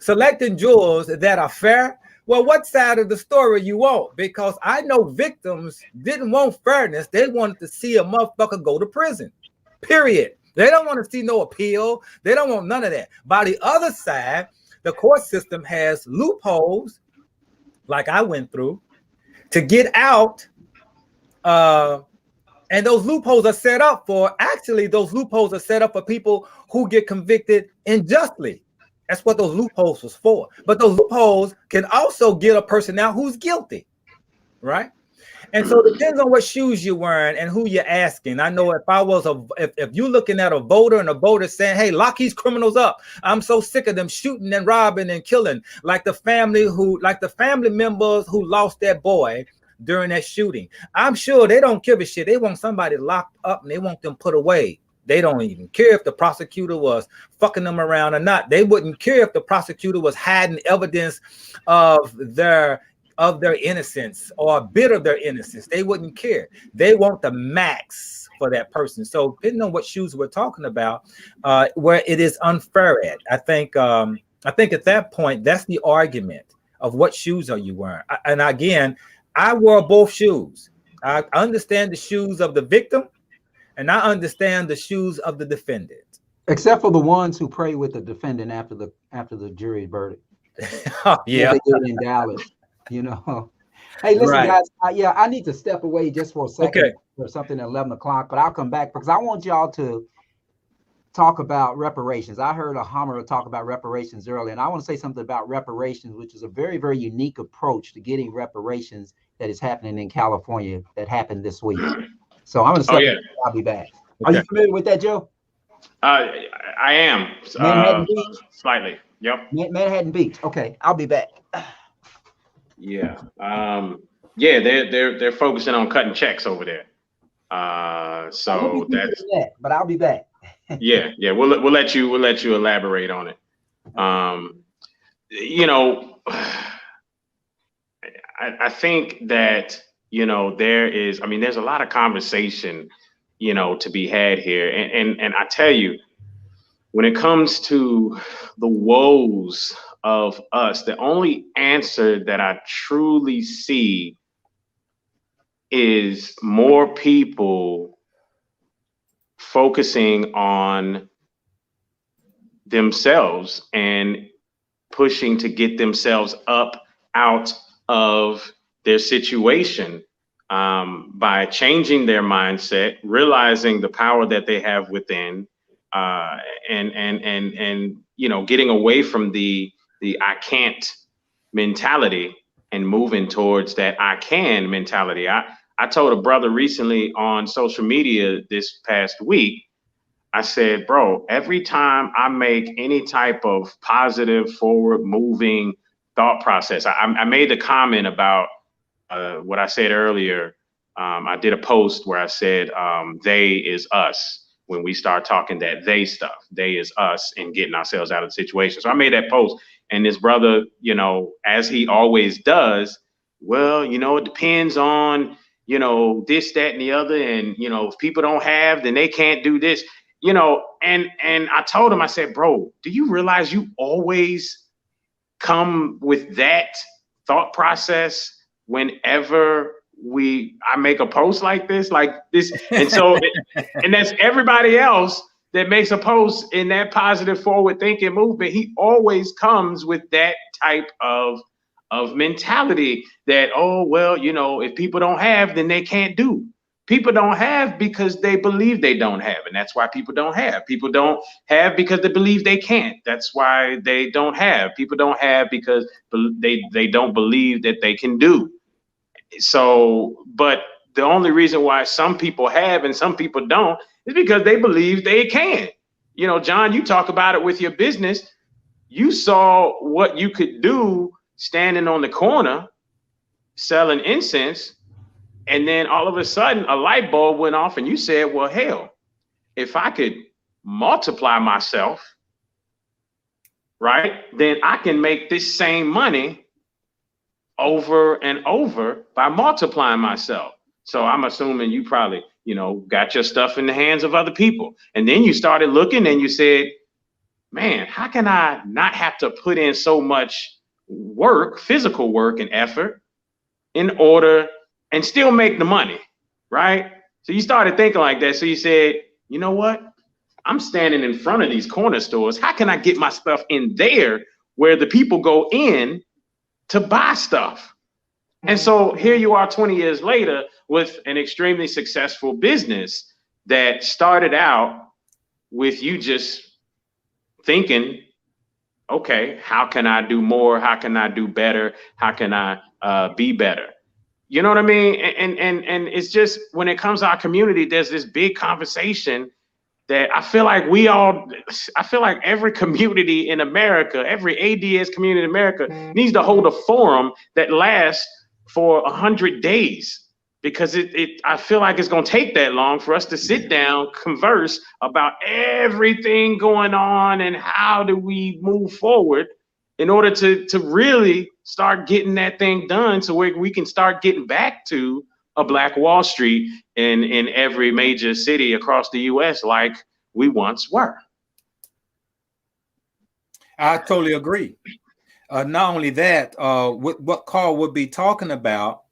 selecting jurors that are fair, well, what side of the story you want? Because I know victims didn't want fairness. They wanted to see a motherfucker go to prison, period. They don't want to see no appeal. They don't want none of that. By the other side, the court system has loopholes, like I went through, to get out. And those loopholes are set up for people who get convicted unjustly. That's what those loopholes was for. But those loopholes can also get a person out who's guilty, right? And so it depends on what shoes you're wearing and who you're asking. I know if you're looking at a voter and a voter saying, hey, lock these criminals up. I'm so sick of them shooting and robbing and killing, like the family members who lost their boy during that shooting. I'm sure they don't give a shit. They want somebody locked up and they want them put away. They don't even care if the prosecutor was fucking them around or not. They wouldn't care if the prosecutor was hiding evidence of their innocence or a bit of their innocence. They wouldn't care. They want the max for that person. So depending on what shoes we're talking about, where it is unfair at, I think at that point, that's the argument of what shoes are you wearing. And again, I wore both shoes. I understand the shoes of the victim, and I understand the shoes of the defendant. Except for the ones who pray with the defendant after the jury verdict. Yeah. They did in Dallas, Hey, listen, guys. I need to step away just for a second. Okay. Or something at 11 o'clock, but I'll come back because I want y'all to talk about reparations. I heard Ahamara talk about reparations earlier, and I want to say something about reparations, which is a very, very unique approach to getting reparations that is happening in California that happened this week. So I'm going to say I'll be back. Are you familiar with that, Joe? I am. Manhattan Beach? Slightly. Yep. Manhattan Beach. Okay, I'll be back. Yeah. They're focusing on cutting checks over there. So that's that, but I'll be back. yeah. We'll let you elaborate on it. I think that there's a lot of conversation to be had here, and I tell you, when it comes to the woes of us, the only answer that I truly see is more people focusing on themselves and pushing to get themselves up out of their situation by changing their mindset, realizing the power that they have within, and getting away from the I can't mentality and moving towards that I can mentality. I told a brother recently on social media this past week, I said, bro, every time I make any type of positive, forward moving thought process, I made the comment about what I said earlier. I did a post where I said, they is us. When we start talking that they stuff, they is us, and getting ourselves out of the situation. So I made that post, and this brother, as he always does, well, it depends on, this, that, and the other. And, if people don't have, then they can't do this, and I told him, I said, bro, do you realize you always come with that thought process whenever I make a post like this, and so, and that's everybody else that makes a post in that positive forward thinking movement. He always comes with that type of mentality that, oh, well, if people don't have, then they can't do. People don't have because they believe they don't have, and that's why people don't have. People don't have because they believe they can't. That's why they don't have. People don't have because they don't believe that they can do. So, but the only reason why some people have and some people don't is because they believe they can. John, you talk about it with your business. You saw what you could do standing on the corner selling incense, and then all of a sudden a light bulb went off and you said, well, hell, if I could multiply myself, right, then I can make this same money over and over by multiplying myself. So I'm assuming you probably, got your stuff in the hands of other people. And then you started looking and you said, man, how can I not have to put in so much work, physical work and effort in order and still make the money, right? So you started thinking like that. So you said, you know what? I'm standing in front of these corner stores. How can I get my stuff in there where the people go in to buy stuff? And so here you are 20 years later with an extremely successful business that started out with you just thinking, okay, how can I do more? How can I do better? How can I be better? You know what I mean? And it's just, when it comes to our community, there's this big conversation that I feel like every community in America, every ADS community in America needs to hold a forum that lasts for 100 days, because I feel like it's going to take that long for us to sit down, converse about everything going on and how do we move forward in order to really start getting that thing done, so we can start getting back to a Black Wall Street in every major city across the US like we once were. I totally agree. Not only that, what Karl would be talking about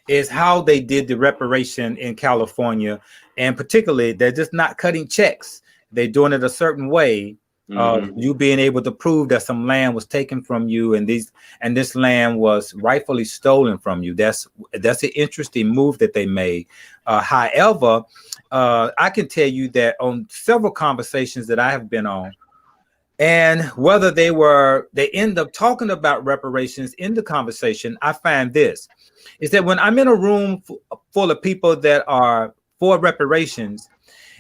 is how they did the reparation in California, and particularly they're just not cutting checks. They're doing it a certain way You being able to prove that some land was taken from you, and this land was rightfully stolen from you. That's an interesting move that they made. However, I can tell you that on several conversations that I have been on, and whether they end up talking about reparations in the conversation, I find this is that when I'm in a room full of people that are for reparations,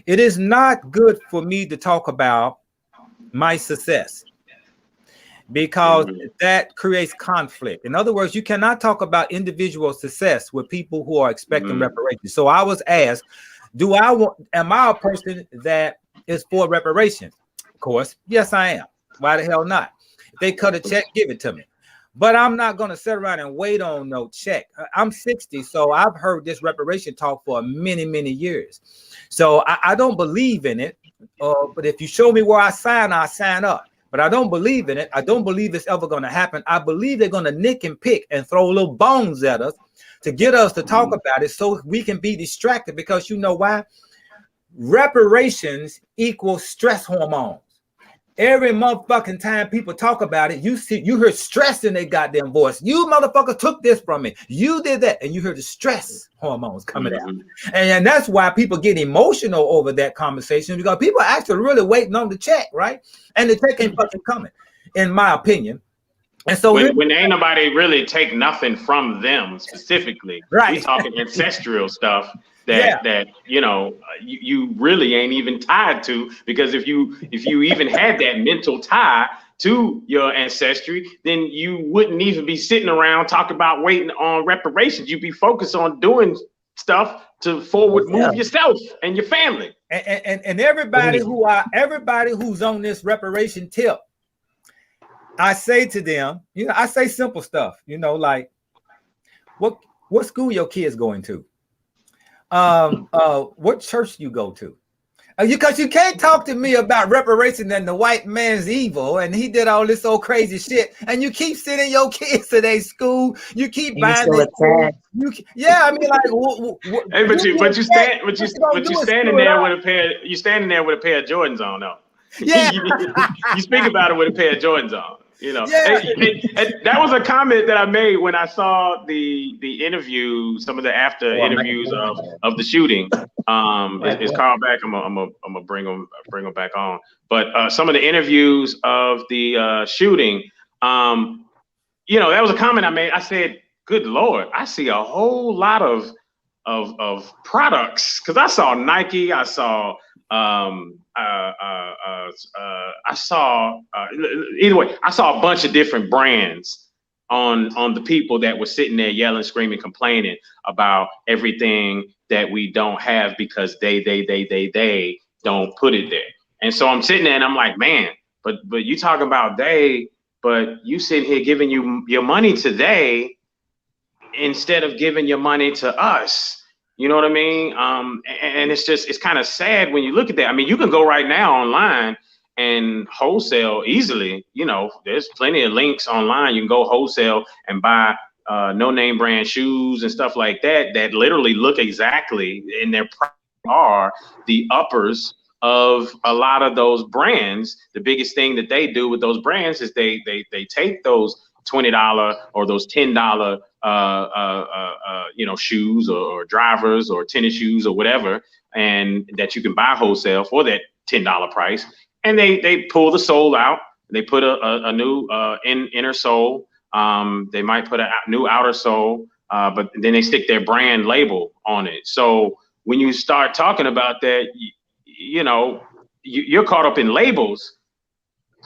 it is not good for me to talk about my success, because that creates conflict. In other words, you cannot talk about individual success with people who are expecting reparations. So I was asked, am I a person that is for reparations? Of course, yes, I am. Why the hell not? If they cut a check, give it to me. But I'm not going to sit around and wait on no check. I'm 60, so I've heard this reparation talk for many, many years. So I don't believe in it. But if you show me where I sign up. But I don't believe in it. I don't believe it's ever going to happen. I believe they're going to nick and pick and throw little bones at us to get us to talk about it so we can be distracted. Because you know why? Reparations equals stress hormones. Every motherfucking time people talk about it, you hear stress in their goddamn voice. You motherfucker took this from me. You did that. And you hear the stress hormones coming out. And that's why people get emotional over that conversation, because people are actually really waiting on the check, right? And the check ain't fucking coming, in my opinion. And so when ain't nobody really take nothing from them specifically, right? We talking ancestral stuff that you really ain't even tied to, because if you even had that mental tie to your ancestry, then you wouldn't even be sitting around talking about waiting on reparations. You'd be focused on doing stuff to forward move yourself and your family. And everybody who's on this reparation tip, I say to them, I say simple stuff, like what school your kids going to? What church you go to? Because you can't talk to me about reparation and the white man's evil, and he did all this old crazy shit, and you keep sending your kids to their school. You keep buying their food. I mean, like, hey, but you standing there with a pair of Jordans on, though. Yeah, you speak about it with a pair of Jordans on. And that was a comment that I made when I saw the interview, some of the after interviews of the shooting. Is Karl back? I'm gonna bring him back on. But some of the interviews of the shooting, that was a comment I made. I said, "Good Lord, I see a whole lot of products," because I saw Nike, I saw. Either way, I saw a bunch of different brands on the people that were sitting there yelling, screaming, complaining about everything that we don't have because they don't put it there. And so I'm sitting there and I'm like, man, but you talk about they, but you sitting here giving you your money to they instead of giving your money to us. You know what I mean? And it's kind of sad when you look at that. I mean, you can go right now online and wholesale easily. There's plenty of links online. You can go wholesale and buy no name brand shoes and stuff like that literally look exactly, and their are the uppers of a lot of those brands. The biggest thing that they do with those brands is they take those $20 or those $10 shoes or drivers or tennis shoes or whatever, and that you can buy wholesale for that $10 price, and they pull the sole out. They put a new inner sole. They might put a new outer sole, but then they stick their brand label on it. So when you start talking about that, you're caught up in labels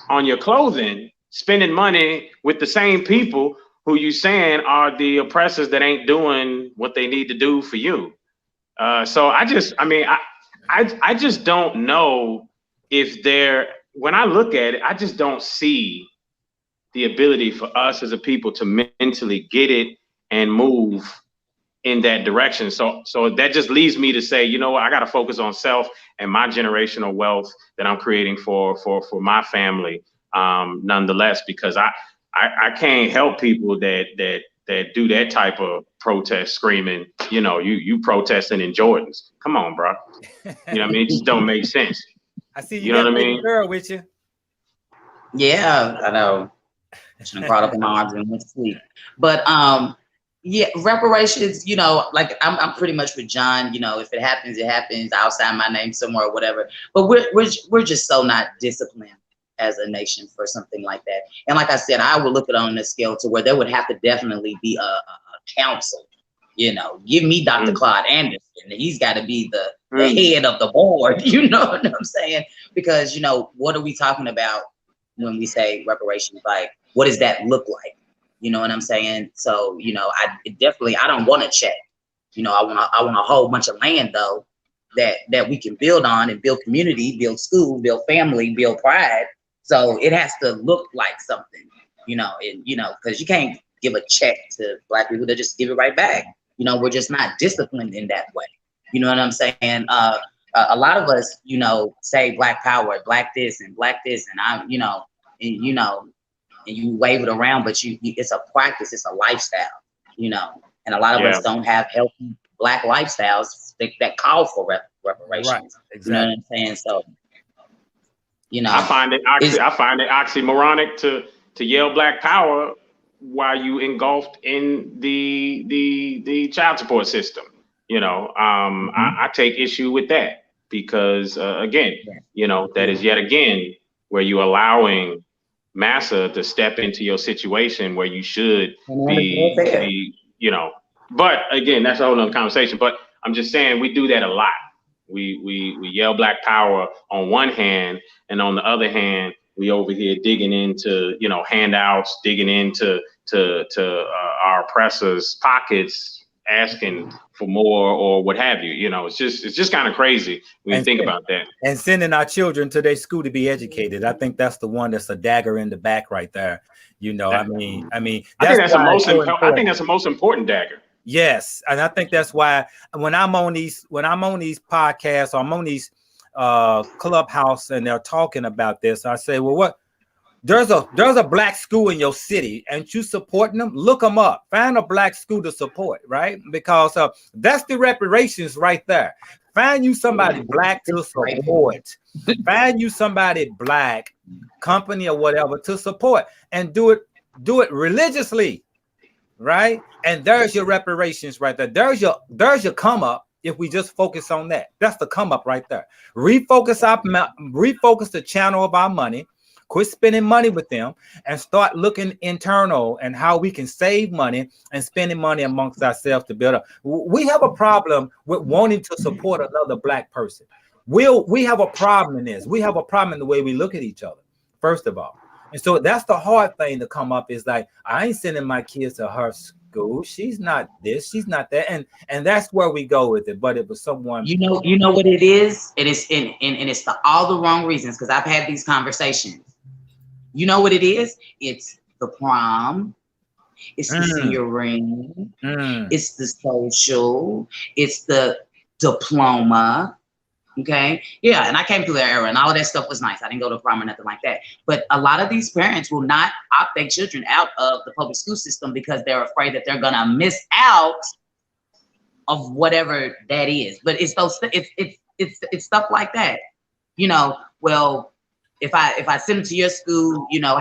on your clothing, spending money with the same people who you saying are the oppressors that ain't doing what they need to do for you. So I just don't know if when I look at it, I just don't see the ability for us as a people to mentally get it and move in that direction. So that just leads me to say, I got to focus on self and my generational wealth that I'm creating for my family. Nonetheless, because I can't help people that do that type of protest screaming, you protesting in Jordans. Come on, bro. You know what I mean? It just don't make sense. I see you got a baby girl with you. Yeah, I know. Should have crawled up in my arms and went to sleep. But yeah, reparations, you know, like I'm pretty much with John, you know, if it happens, it happens. I'll sign my name somewhere or whatever. But we're just so not disciplined as a nation for something like that. And like I said, I would look at it on a scale to where there would have to definitely be a council. You know, give me Dr. Claude Anderson. He's got to be the head of the board. You know what I'm saying? Because, you know, what are we talking about when we say reparations? Like, what does that look like? You know what I'm saying? So, you know, I don't want a check. You know, I want a whole bunch of land though that we can build on and build community, build school, build family, build pride. So it has to look like something, you know, and you know, because you can't give a check to Black people that just give it right back. You know, we're just not disciplined in that way. You know what I'm saying? A lot of us, you know, say Black power, Black this, and I'm, you know, and you wave it around, but it's a practice, it's a lifestyle, you know, and a lot of us don't have healthy Black lifestyles that call for reparations. Right, exactly. You know what I'm saying? So, you know, I find it oxymoronic to yell Black power while you engulfed in the child support system. You know, I take issue with that because again, you know, that is yet again where you're allowing massa to step into your situation where you should be, you know. But again, that's a whole nother conversation. But I'm just saying we do that a lot. We yell Black power on one hand, and on the other hand, we over here digging into, you know, handouts, digging into our oppressors' pockets, asking for more or what have you. You know, it's just kind of crazy when you think about that. And sending our children to their school to be educated. I think that's the one that's a dagger in the back right there. You know, I think that's the most important dagger. Yes, and I think that's why when I'm on these podcasts, or I'm on these clubhouse and they're talking about this, I say, well, what? There's a Black school in your city, and you supporting them? Look them up. Find a Black school to support, right? Because that's the reparations right there. Find you somebody Black to support. Find you somebody Black company or whatever to support, and do it religiously, right? And there's your reparations right there. There's your come up. If we just focus on that, that's the come up right there. Refocus the channel of our money. Quit spending money with them and start looking internal and how we can save money and spending money amongst ourselves to build up. We have a problem with wanting to support another Black person. We have a problem in this. We have a problem in the way we look at each other, first of all. And so that's the hard thing to come up is like, I ain't sending my kids to her school. She's not this, she's not that. And that's where we go with it. But it was someone. You know what it is? It is and it's for all the wrong reasons, because I've had these conversations. You know what it is? It's the prom. It's the senior ring. It's the social. It's the diploma. Okay. Yeah. And I came through that era and all of that stuff was nice. I didn't go to prom or nothing like that. But a lot of these parents will not opt their children out of the public school system because they're afraid that they're going to miss out of whatever that is. But it's stuff like that. You know, well, if I send them to your school, you know,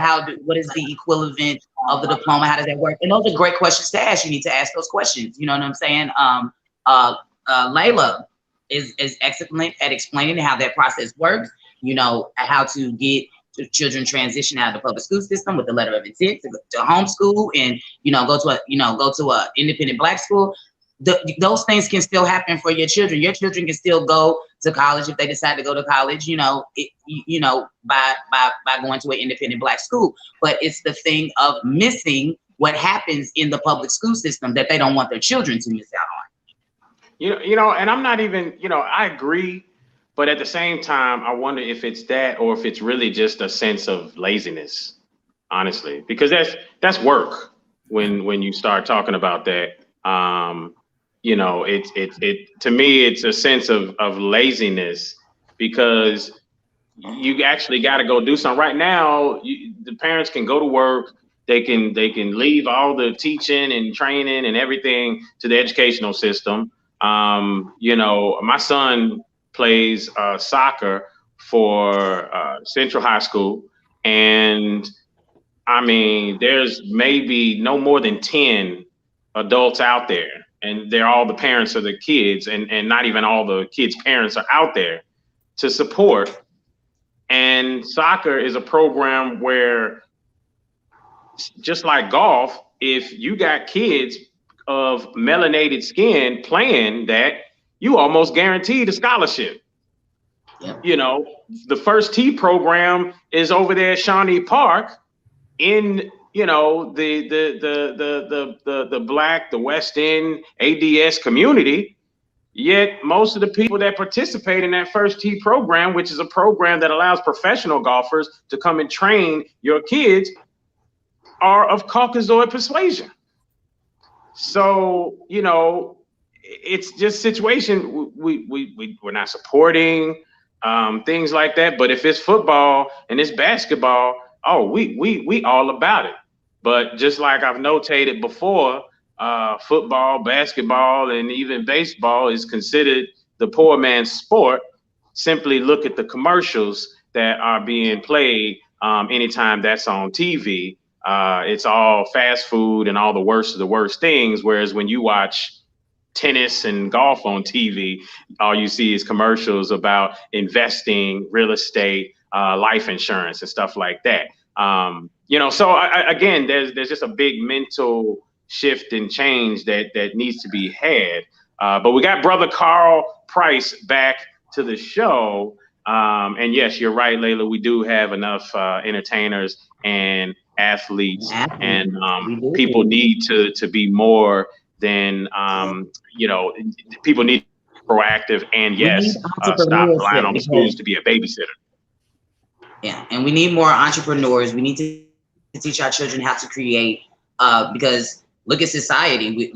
what is the equivalent of the diploma? How does that work? And those are great questions to ask. You need to ask those questions. You know what I'm saying? Layla is excellent at explaining how that process works. You know, how to get children transition out of the public school system with the letter of intent to homeschool and, you know, go to a independent Black school. Those things can still happen for your children. Your children can still go to college if they decide to go to college, you know, by going to an independent Black school. But it's the thing of missing what happens in the public school system that they don't want their children to miss out on. You know, and I'm not even, you know, I agree, but at the same time, I wonder if it's that or if it's really just a sense of laziness, honestly, because that's work when you start talking about that. You know, it to me, it's a sense of laziness because you actually got to go do something. Right now, the parents can go to work. They can leave all the teaching and training and everything to the educational system. You know, my son plays soccer for Central High School, And I mean, there's maybe no more than 10 adults out there, and they're all the parents of the kids, and not even all the kids' parents are out there to support. And soccer is a program where, just like golf, if you got kids of melanated skin playing that, you almost guaranteed a scholarship. Yep. You know, the first tee program is over there at Shawnee Park in, you know, the Black, the West End ADS community. Yet most of the people that participate in that first tee program, which is a program that allows professional golfers to come and train your kids, are of Caucasoid persuasion. So, you know, it's just situation. We're not supporting things like that. But if it's football and it's basketball, oh, we all about it. But just like I've notated before, football, basketball, and even baseball is considered the poor man's sport. Simply look at the commercials that are being played anytime that's on TV. It's all fast food and all the worst of the worst things. Whereas when you watch tennis and golf on TV, all you see is commercials about investing, real estate, life insurance, and stuff like that. You know, so again, there's just a big mental shift and change that needs to be had. But we got brother Karl Price back to the show. And yes, you're right, Layla. We do have enough entertainers and athletes, and people need to be more than, you know, people need to be proactive, and yes, stop relying on the schools to be a babysitter. Yeah, and we need more entrepreneurs. We need to teach our children how to create, because look at society.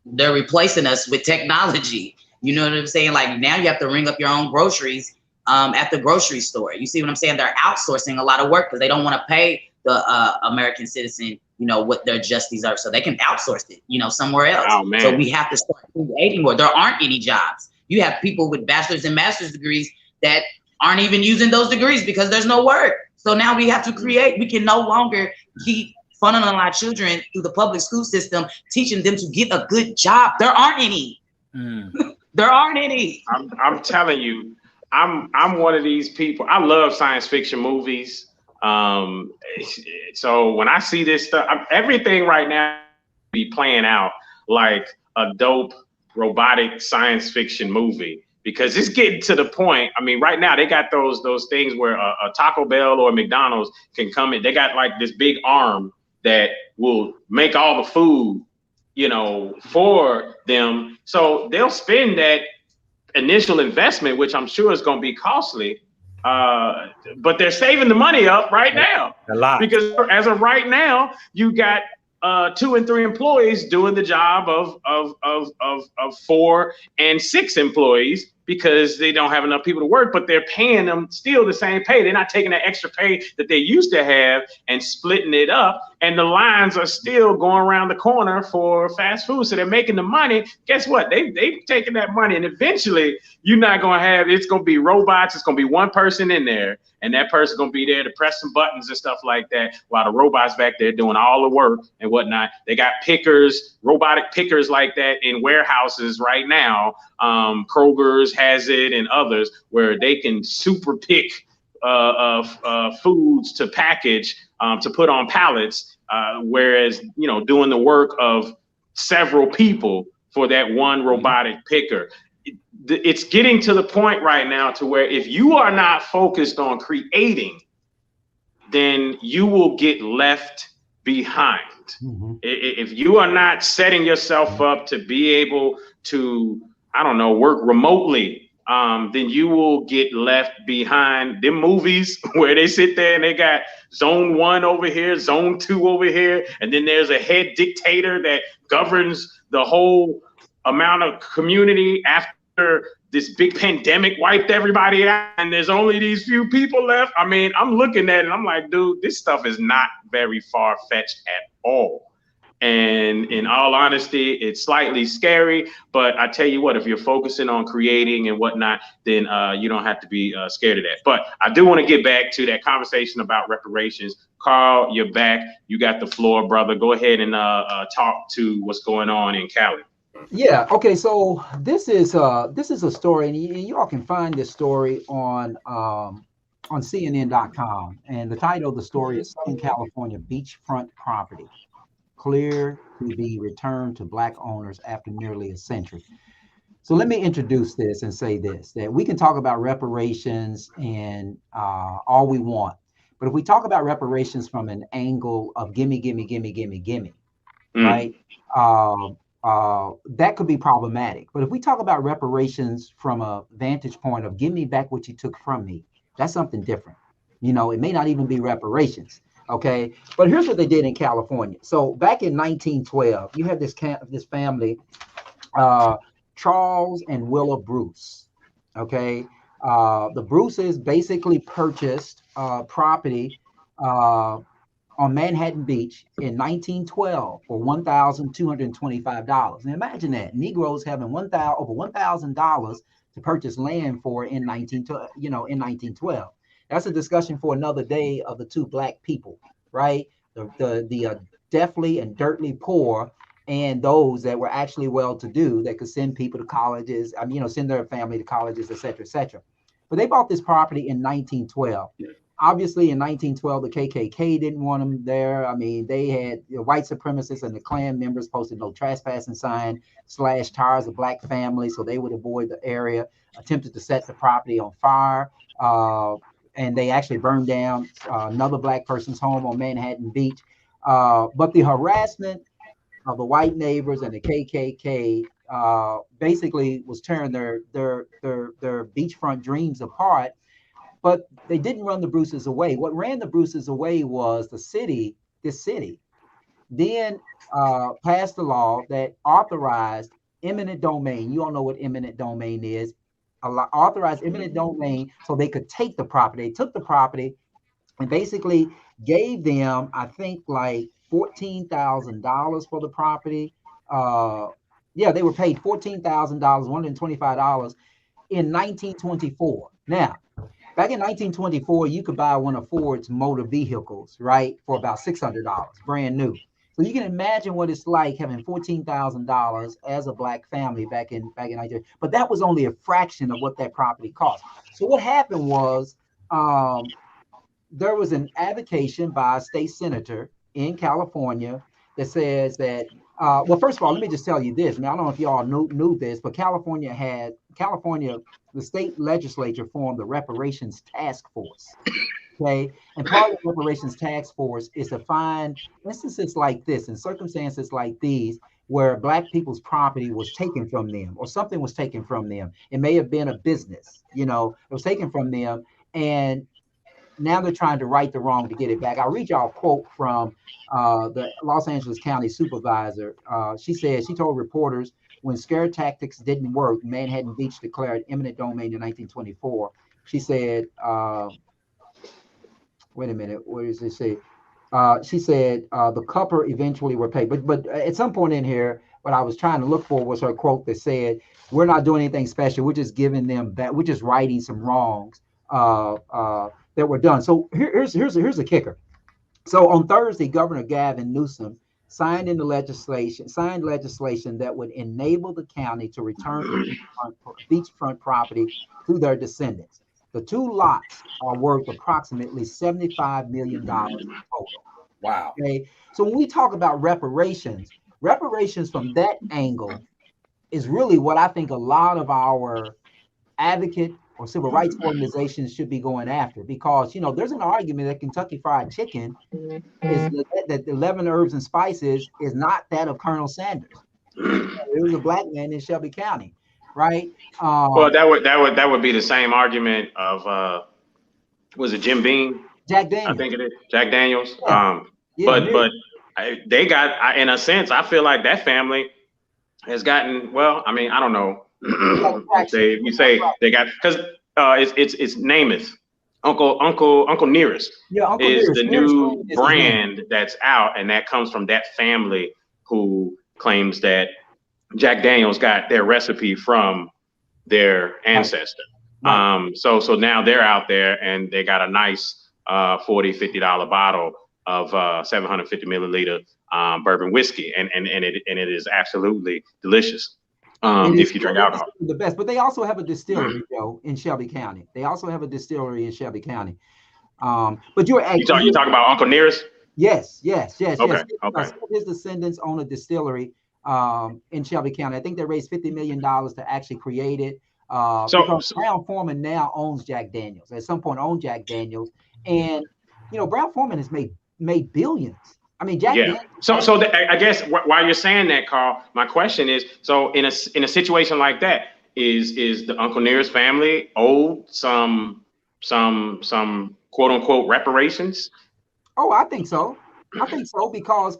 They're replacing us with technology. You know what I'm saying? Like now you have to ring up your own groceries at the grocery store. You see what I'm saying? They're outsourcing a lot of work because they don't want to pay the American citizen, you know, what their just deserve. So they can outsource it, you know, somewhere else. Oh, man. So we have to start creating more. There aren't any jobs. You have people with bachelor's and master's degrees that aren't even using those degrees because there's no work. So now we have to create. We can no longer keep funneling our children through the public school system, teaching them to get a good job. There aren't any. There aren't any. I'm telling you, I'm one of these people. I love science fiction movies. So when I see this stuff, everything right now be playing out like a dope robotic science fiction movie, because it's getting to the point. I mean, right now they got those things where a Taco Bell or McDonald's can come in. They got like this big arm that will make all the food, you know, for them. So they'll spend that initial investment, which I'm sure is going to be costly. But they're saving the money up right now. A lot. Because as of right now, you got 2 and 3 employees doing the job of 4 and 6 employees, because they don't have enough people to work, but they're paying them still the same pay. They're not taking that extra pay that they used to have and splitting it up. And the lines are still going around the corner for fast food. So they're making the money. Guess what? They've taken that money, and eventually you're not going to have, it's going to be robots. It's going to be one person in there, and that person's going to be there to press some buttons and stuff like that, while the robots back there doing all the work and whatnot. They got pickers, robotic pickers like that in warehouses right now. Kroger's has it, and others, where they can super pick foods to package, to put on pallets, whereas, you know, doing the work of several people for that one robotic picker. It's getting to the point right now to where if you are not focused on creating, then you will get left behind. If you are not setting yourself up to be able to, I don't know, work remotely, then you will get left behind. Them movies where they sit there and they got zone 1 over here, zone 2 over here, and then there's a head dictator that governs the whole amount of community after this big pandemic wiped everybody out, and there's only these few people left. I mean, I'm looking at it and I'm like, dude, this stuff is not very far-fetched at all. And in all honesty, it's slightly scary, but I tell you what, if you're focusing on creating and whatnot, then you don't have to be scared of that. But I do want to get back to that conversation about reparations. Karl, you're back. You got the floor, brother. Go ahead and talk to what's going on in Cali. Yeah. Okay. So this is a story, and you all can find this story on CNN.com, and the title of the story is Southern California Beachfront Property Clear to be returned to Black owners after nearly a century. So let me introduce this and say this, that we can talk about reparations and all we want, but if we talk about reparations from an angle of gimme, right? That could be problematic. But if we talk about reparations from a vantage point of give me back what you took from me, that's something different. You know, it may not even be reparations. Okay, but here's what they did in California. So back in 1912, you have this family, Charles and Willa Bruce. Okay, the Bruces basically purchased property on Manhattan Beach in 1912 for $1,225. Now imagine that, Negroes having over $1,000 to purchase land for in 1912. That's a discussion for another day of the two Black people, right? The deathly and dirtly poor, and those that were actually well-to-do that could send people to colleges, send their family to colleges, et cetera, et cetera. But they bought this property in 1912. Obviously, in 1912, the KKK didn't want them there. I mean, they had white supremacists and the Klan members posted no trespassing sign, slashed tires of Black families so they would avoid the area, attempted to set the property on fire. And they actually burned down another Black person's home on Manhattan Beach. But the harassment of the white neighbors and the KKK basically was tearing their beachfront dreams apart. But they didn't run the Bruces away. What ran the Bruces away was this city, then passed a law that authorized eminent domain. You all know what eminent domain is. Authorized eminent domain so they could take the property. They took the property and basically gave them, I think, like $14,000 for the property. They were paid $14,000, $125 in 1924. Now, back in 1924, you could buy one of Ford's motor vehicles, right, for about $600, brand new. So you can imagine what it's like having $14,000 as a Black family back in Nigeria. But that was only a fraction of what that property cost. So what happened was there was an advocation by a state senator in California that says that, well, first of all, let me just tell you this. Now, I don't know if y'all knew this, but California, the state legislature formed the Reparations Task Force. Okay, and part of the Reparations Task Force is to find instances like this and circumstances like these where Black people's property was taken from them or something was taken from them. It may have been a business, it was taken from them, and now they're trying to right the wrong to get it back. I'll read y'all a quote from the Los Angeles County supervisor. She told reporters, when scare tactics didn't work, Manhattan Beach declared eminent domain in 1924. She said, wait a minute, what does it say? She said the cupper eventually were paid. But at some point in here, what I was trying to look for was her quote that said, we're not doing anything special. We're just giving them back. We're just righting some wrongs that were done. So here's the kicker. So on Thursday, Governor Gavin Newsom signed legislation that would enable the county to return beachfront property to their descendants. The two lots are worth approximately $75 million total. Wow. Okay. So when we talk about reparations from that angle is really what I think a lot of our advocate or civil rights organizations should be going after, because there's an argument that Kentucky Fried Chicken is that 11 herbs and spices is not that of Colonel Sanders. It was a Black man in Shelby County, right? Well, that would be the same argument of was it Jim Beam? Jack Daniels. I think it is Jack Daniels. Yeah. But they got, in a sense, I feel like that family has gotten, well, I mean, I don't know. You say they got, because it's Namath. Uncle Nearest Uncle is Nearest. the new brand that's out, and that comes from that family who claims that Jack Daniels got their recipe from their ancestor. Right. So now they're out there and they got a nice $40-$50 bottle of 750 milliliter bourbon whiskey, and it is absolutely delicious. If you drink alcohol, the best. But they also have a distillery, Joe, in Shelby County. They also have a distillery in Shelby County. But you talking about Uncle Nearest? Yes. Okay. Some of his descendants own a distillery in Shelby County. I think they raised $50 million to actually create it. Because Brown Forman now owns Jack Daniels. At some point, owned Jack Daniels, and Brown Forman has made billions. I mean, Jack. Yeah. So I guess while you're saying that, Carl, my question is: so in a situation like that, is the Uncle Nearest family owed some quote unquote reparations? Oh, I think so. Because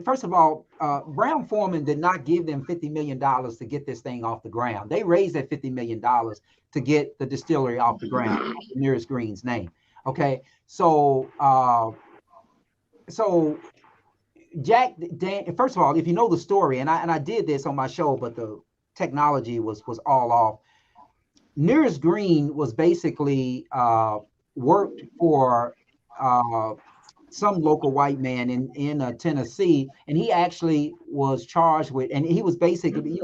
first of all, Brown Forman did not give them $50 million to get this thing off the ground. They raised that $50 million to get the distillery off the ground, Nearest Green's name. Okay, so Jack Dan. First of all, if you know the story, and I did this on my show, but the technology was all off. Nearest Green was basically worked for some local white man in Tennessee, and he actually was charged with, and he was basically,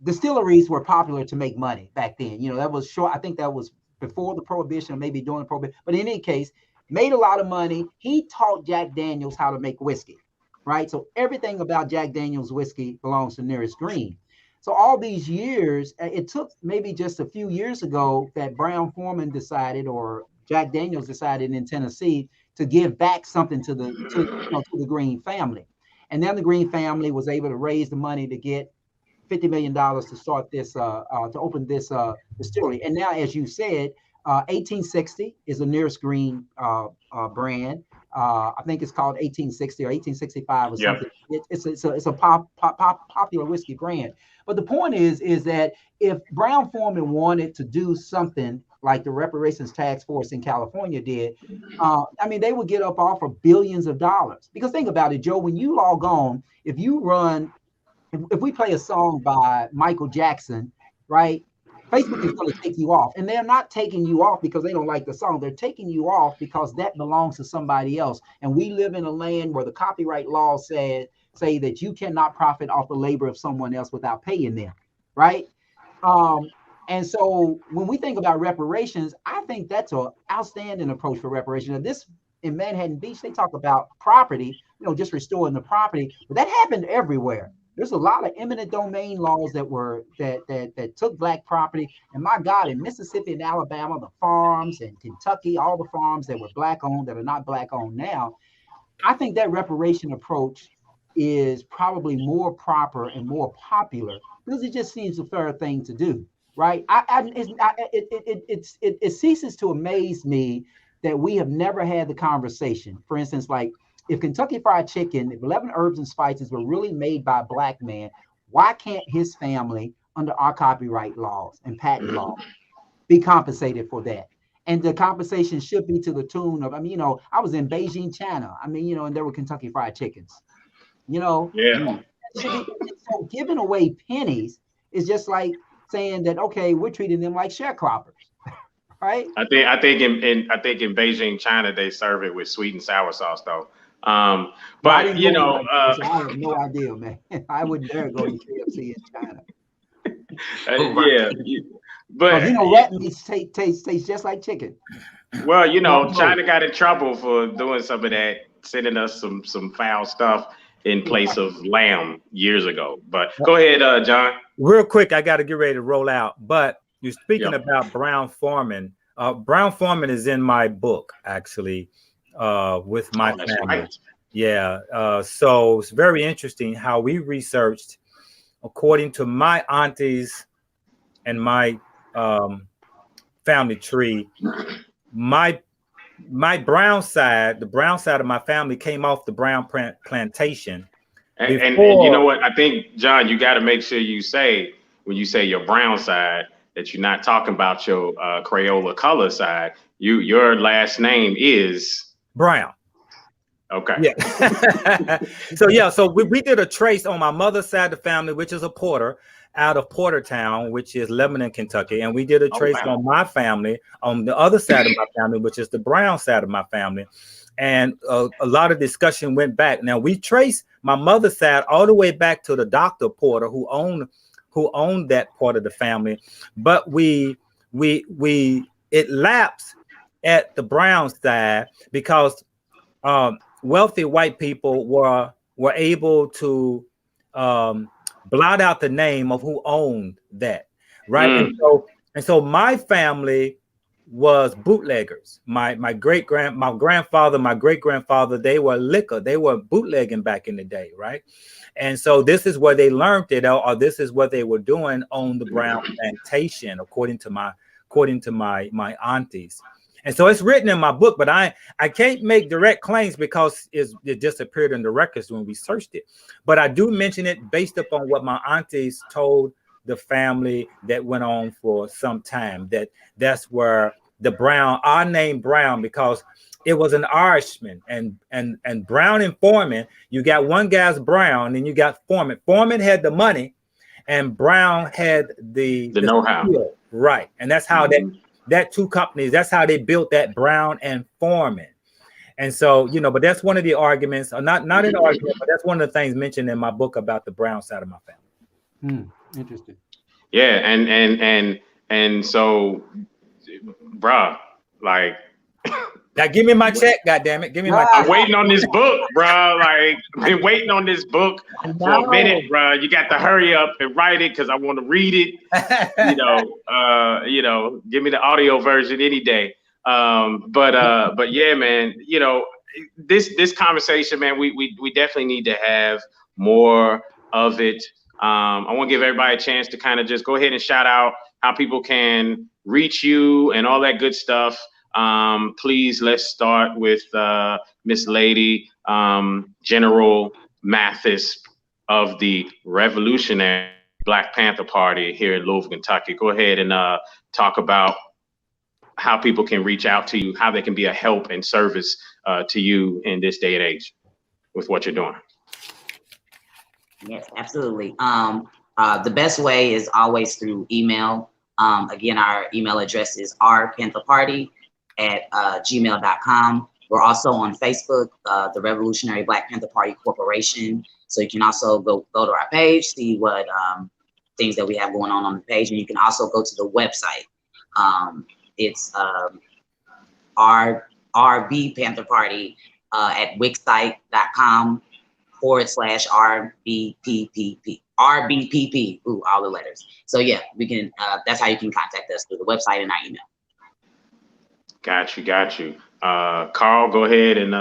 distilleries were popular to make money back then. That was short. I think that was before the Prohibition, or maybe during the Prohibition. But in any case, made a lot of money. He taught Jack Daniels how to make whiskey, right? So everything about Jack Daniels whiskey belongs to Nearest Green. So all these years, it took maybe just a few years ago that Brown Forman decided, or Jack Daniels decided in Tennessee, to give back something to the Green family. And then the Green family was able to raise the money to get $50 million to start this, to open this distillery. And now, as you said, 1860 is a Nearest Green brand. I think it's called 1860 or 1865 or something. It's a popular whiskey brand. But the point is that if Brown Forman wanted to do something like the reparations task force in California did, they would get up off of billions of dollars. Because think about it, Joe, when you log on, if we play a song by Michael Jackson, right? Facebook is going to take you off, and they're not taking you off because they don't like the song. They're taking you off because that belongs to somebody else. And we live in a land where the copyright laws say that you cannot profit off the labor of someone else without paying them, right? And so when we think about reparations, I think that's an outstanding approach for reparations. And this in Manhattan Beach, they talk about property, just restoring the property, but that happened everywhere. There's a lot of eminent domain laws that took Black property. And my God, in Mississippi and Alabama, the farms, and Kentucky, all the farms that were Black owned that are not Black owned now, I think that reparation approach is probably more proper and more popular because it just seems a fair thing to do, right? It ceases to amaze me that we have never had the conversation. For instance, like, if Kentucky Fried Chicken, if 11 Herbs and Spices were really made by a Black man, why can't his family, under our copyright laws and patent laws, be compensated for that? And the compensation should be to the tune of, I was in Beijing, China. And there were Kentucky Fried Chickens. Yeah. So giving away pennies is just like saying that, okay, we're treating them like sharecroppers, right? I think in Beijing, China, they serve it with sweet and sour sauce, though. But I have no idea, man. I wouldn't dare go to KFC in China. But rat meat tastes just like chicken. Well, China got in trouble for doing some of that, sending us some foul stuff in place of lamb years ago. But go ahead, John. Real quick, I got to get ready to roll out. But you're speaking about Brown Forman. Brown Forman is in my book, actually. With my family. Right. Yeah. So it's very interesting how we researched, according to my aunties and my family tree, my brown side, the brown side of my family came off the Brown plantation. And you know what? I think, John, you got to make sure you say, when you say your brown side, that you're not talking about your Crayola color side. Your last name is Brown. Okay. Yeah. So we did a trace on my mother's side of the family, which is a Porter, out of Portertown, which is Lebanon, Kentucky. And we did a trace on my family on the other side of my family, which is the Brown side of my family. And a lot of discussion went back. Now we traced my mother's side all the way back to the Dr. Porter who owned that part of the family. But it lapsed at the Brown side because wealthy white people were able to blot out the name of who owned that, right? And so my family was bootleggers. My grandfather, my great grandfather, they were liquor. They were bootlegging back in the day, right? And so this is where they learned it, or this is what they were doing on the Brown plantation, according to my aunties. And so it's written in my book, but I can't make direct claims because it disappeared in the records when we searched it. But I do mention it based upon what my aunties told the family that went on for some time. That's where the Brown, our name Brown, because it was an Irishman, and Brown and Foreman. You got one guy's Brown, and you got Foreman. Foreman had the money, and Brown had the know-how. skill, right? And that's how that two companies, that's how they built that Brown and Foreman. And so, but that's one of the arguments, or not an argument, but that's one of the things mentioned in my book about the Brown side of my family. Interesting. Yeah, and so, bruh, like, now give me my check, goddammit. Give me my check. I'm waiting on this book, bruh. Like, been waiting on this book for a minute, bruh. You got to hurry up and write it because I want to read it. Give me the audio version any day. But yeah, man, this conversation, man, we definitely need to have more of it. I want to give everybody a chance to kind of just go ahead and shout out how people can reach you and all that good stuff. Please, let's start with Miss Lady, General Mathis of the Revolutionary Black Panther Party here in Louisville, Kentucky. Go ahead and talk about how people can reach out to you, how they can be a help and service to you in this day and age with what you're doing. Yes, absolutely. The best way is always through email. Again, our email address is rpantherparty@gmail.com. We're also on Facebook, the Revolutionary Black Panther Party Corporation. So you can also go to our page, see what things that we have going on the page. And you can also go to the website. It's RB Panther Party at wixsite.com/RBPP. Ooh, all the letters. So yeah, we can. That's how you can contact us through the website and our email. Got you. Karl, go ahead and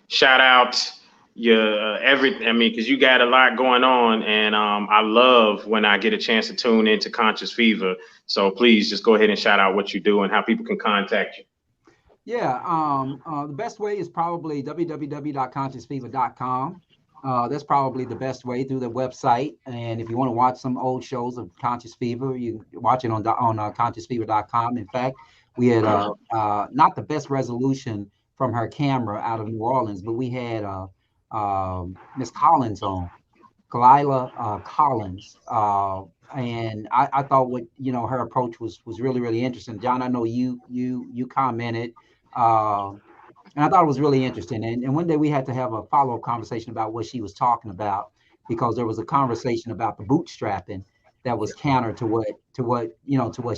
shout out your everything. I mean, because you got a lot going on, and I love when I get a chance to tune into Conscious Fever. So please just go ahead and shout out what you do and how people can contact you. Yeah, the best way is probably www.consciousfever.com. That's probably the best way, through the website. And if you want to watch some old shows of Conscious Fever, you can watch it on consciousfever.com. In fact, we had not the best resolution from her camera out of New Orleans, but we had Miss Collins on, Kalila Collins. And I thought her approach was really, really interesting. John, I know you commented, and I thought it was really interesting. And one day we had to have a follow-up conversation about what she was talking about, because there was a conversation about the bootstrapping that was counter to what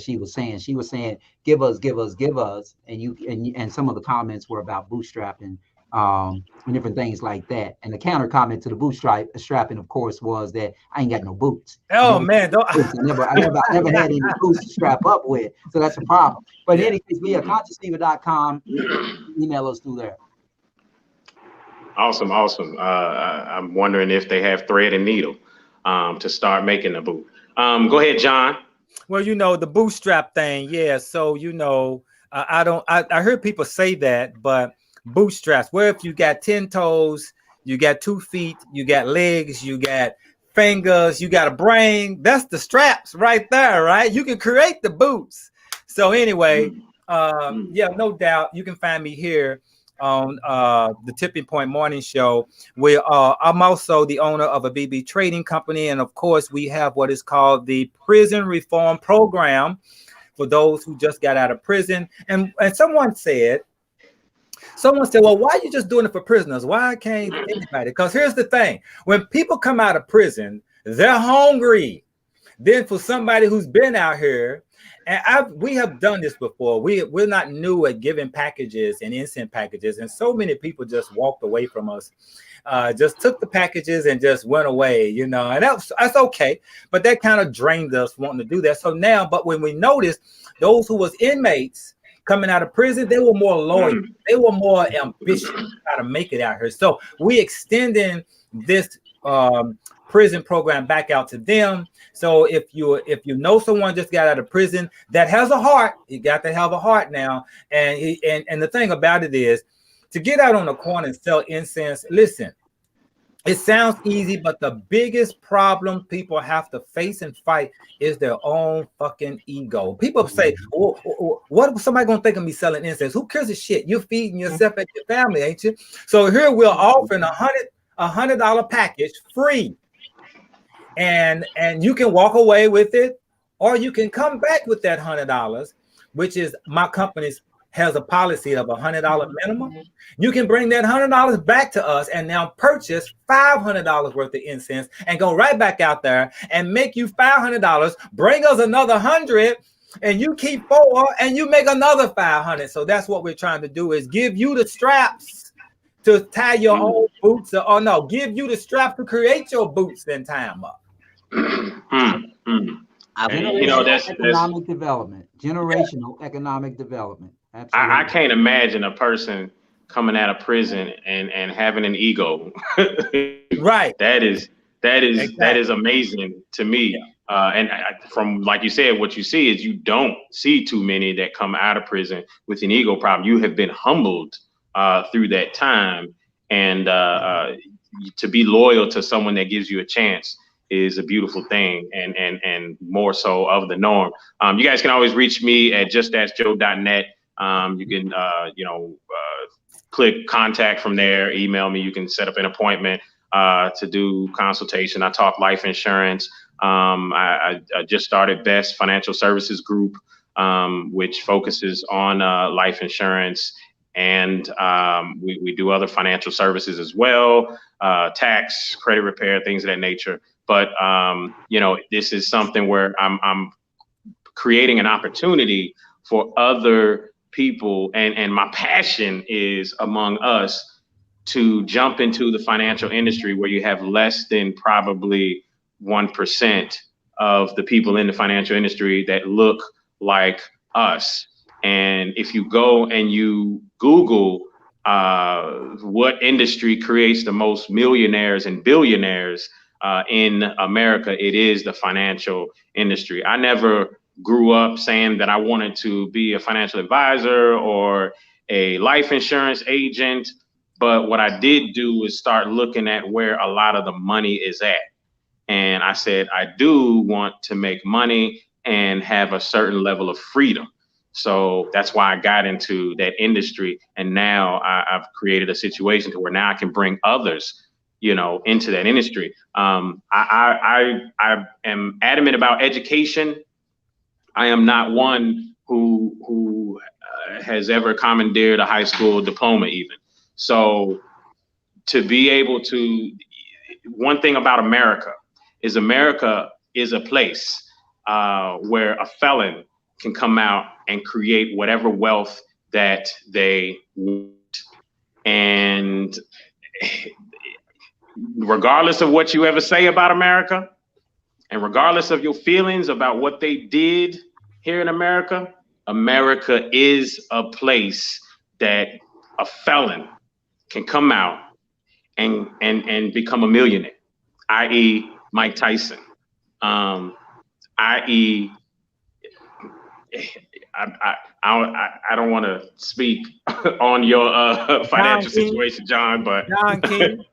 she was saying. She was saying, give us, and some of the comments were about bootstrapping, and different things like that. And the counter comment to the bootstrapping, of course, was that I ain't got no boots. Oh man, I never had any boots to strap up with, so that's a problem. But in any case, via consciousfever.com, email us through there. Awesome. I'm wondering if they have thread and needle to start making a boot. Go ahead, John. Well, the bootstrap thing, yeah. So I heard people say that, but bootstraps, where if you got 10 toes, you got 2 feet, you got legs, you got fingers, you got a brain, that's the straps right there, right? You can create the boots. So anyway, yeah, no doubt you can find me here on the Tipping Point Morning Show. I'm also the owner of a BB trading company, and of course, we have what is called the Prison Reform Program for those who just got out of prison. And someone said, well, why are you just doing it for prisoners? Why can't anybody? Because here's the thing: when people come out of prison, they're hungry. Then for somebody who's been out here, and we have done this before. We're not new at giving packages and instant packages, and so many people just walked away from us, just took the packages and just went away, you know. And that's okay, but that kind of drained us wanting to do that. So now, but when we noticed those who was inmates coming out of prison, they were more loyal, they were more ambitious to try to make it out here. So we extending this prison program back out to them. So if you know someone just got out of prison that has a heart, you got to have a heart now. And the thing about it is, to get out on the corner and sell incense, listen, it sounds easy, but the biggest problem people have to face and fight is their own fucking ego. People say, what is somebody gonna think of me selling incense? Who cares a shit? You're feeding yourself and your family, ain't you? So here we're offering $100 package free. And you can walk away with it, or you can come back with that $100, which is my company's has a policy of $100 minimum. You can bring that $100 back to us and now purchase $500 worth of incense and go right back out there and make you $500. Bring us another 100, and you keep 4, and you make another 500. So that's what we're trying to do, is give you the straps to tie your own boots, or no, give you the straps to create your boots and tie them up. You know, that's economic development, generational economic development. Absolutely. I can't imagine a person coming out of prison and having an ego. Right. That is amazing to me. And from, like you said, what you see is you don't see too many that come out of prison with an ego problem. You have been humbled through that time, and to be loyal to someone that gives you a chance is a beautiful thing, and more so of the norm. You guys can always reach me at justaskjoe.net. You can click contact from there, email me. You can set up an appointment to do consultation. I talk life insurance. I just started Best Financial Services Group, which focuses on life insurance, and we do other financial services as well, tax, credit repair, things of that nature. But this is something where I'm creating an opportunity for other people, and my passion is among us to jump into the financial industry where you have less than probably 1% of the people in the financial industry that look like us. And if you go and you Google what industry creates the most millionaires and billionaires in America, it is the financial industry. I never grew up saying that I wanted to be a financial advisor or a life insurance agent, but what I did do is start looking at where a lot of the money is at. And I said, I do want to make money and have a certain level of freedom. So that's why I got into that industry. And now I've created a situation to where now I can bring others, into that industry. I am adamant about education. I am not one who has ever commandeered a high school diploma even. So to be able to, one thing about America is a place where a felon can come out and create whatever wealth that they want. And regardless of what you ever say about America, and regardless of your feelings about what they did here in America, America is a place that a felon can come out and become a millionaire, i.e. Mike Tyson, i.e. I don't want to speak on your financial situation, John, but Don King.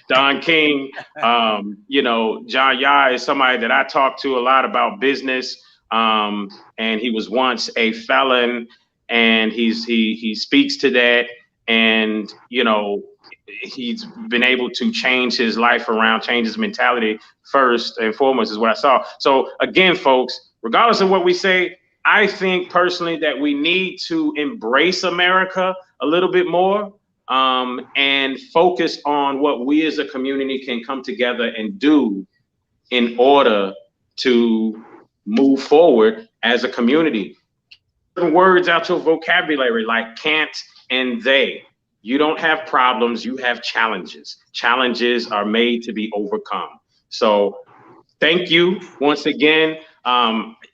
Don King, John Yah is somebody that I talk to a lot about business, and he was once a felon, and he speaks to that, and he's been able to change his life around, change his mentality first and foremost is what I saw. So again, folks, regardless of what we say, I think personally that we need to embrace America a little bit more, and focus on what we as a community can come together and do in order to move forward as a community. Words out your vocabulary like can't and they. You don't have problems, you have challenges. Challenges are made to be overcome. So thank you once again.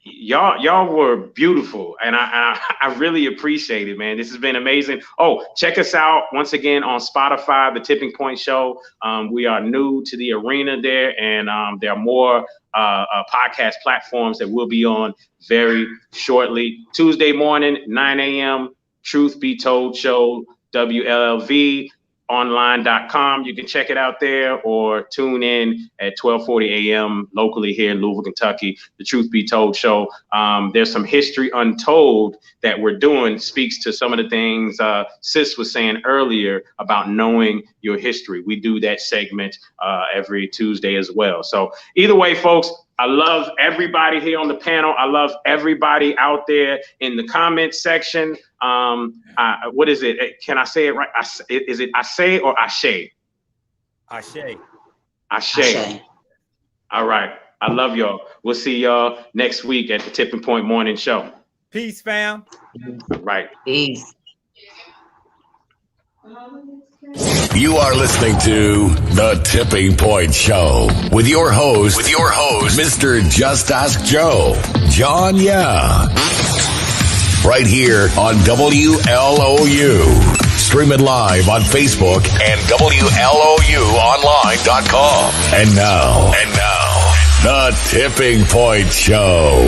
Y'all were beautiful, and I really appreciate it, man. This has been amazing. Oh, check us out once again on Spotify, The Tipping Point Show. We are new to the arena there, and there are more podcast platforms that we'll be on very shortly. Tuesday morning, 9 a.m., Truth Be Told Show, WLLV. online.com. You can check it out there or tune in at 12:40 a.m. locally here in Louisville, Kentucky. The Truth Be Told Show. There's some history untold that we're doing, speaks to some of the things Sis was saying earlier about knowing your history. We do that segment every Tuesday as well. So either way, folks, I love everybody here on the panel. I love everybody out there in the comment section. What is it? Can I say it right? Is it Ashe or Ashe? Ashe. Ashe. All right. I love y'all. We'll see y'all next week at the Tipping Point Morning Show. Peace, fam. Right. Peace. You are listening to The Tipping Point Show with your host, Mr. Just Ask Joe, John Yeah. Right here on WLOU. Stream it live on Facebook and WLOUonline.com. And now, The Tipping Point Show.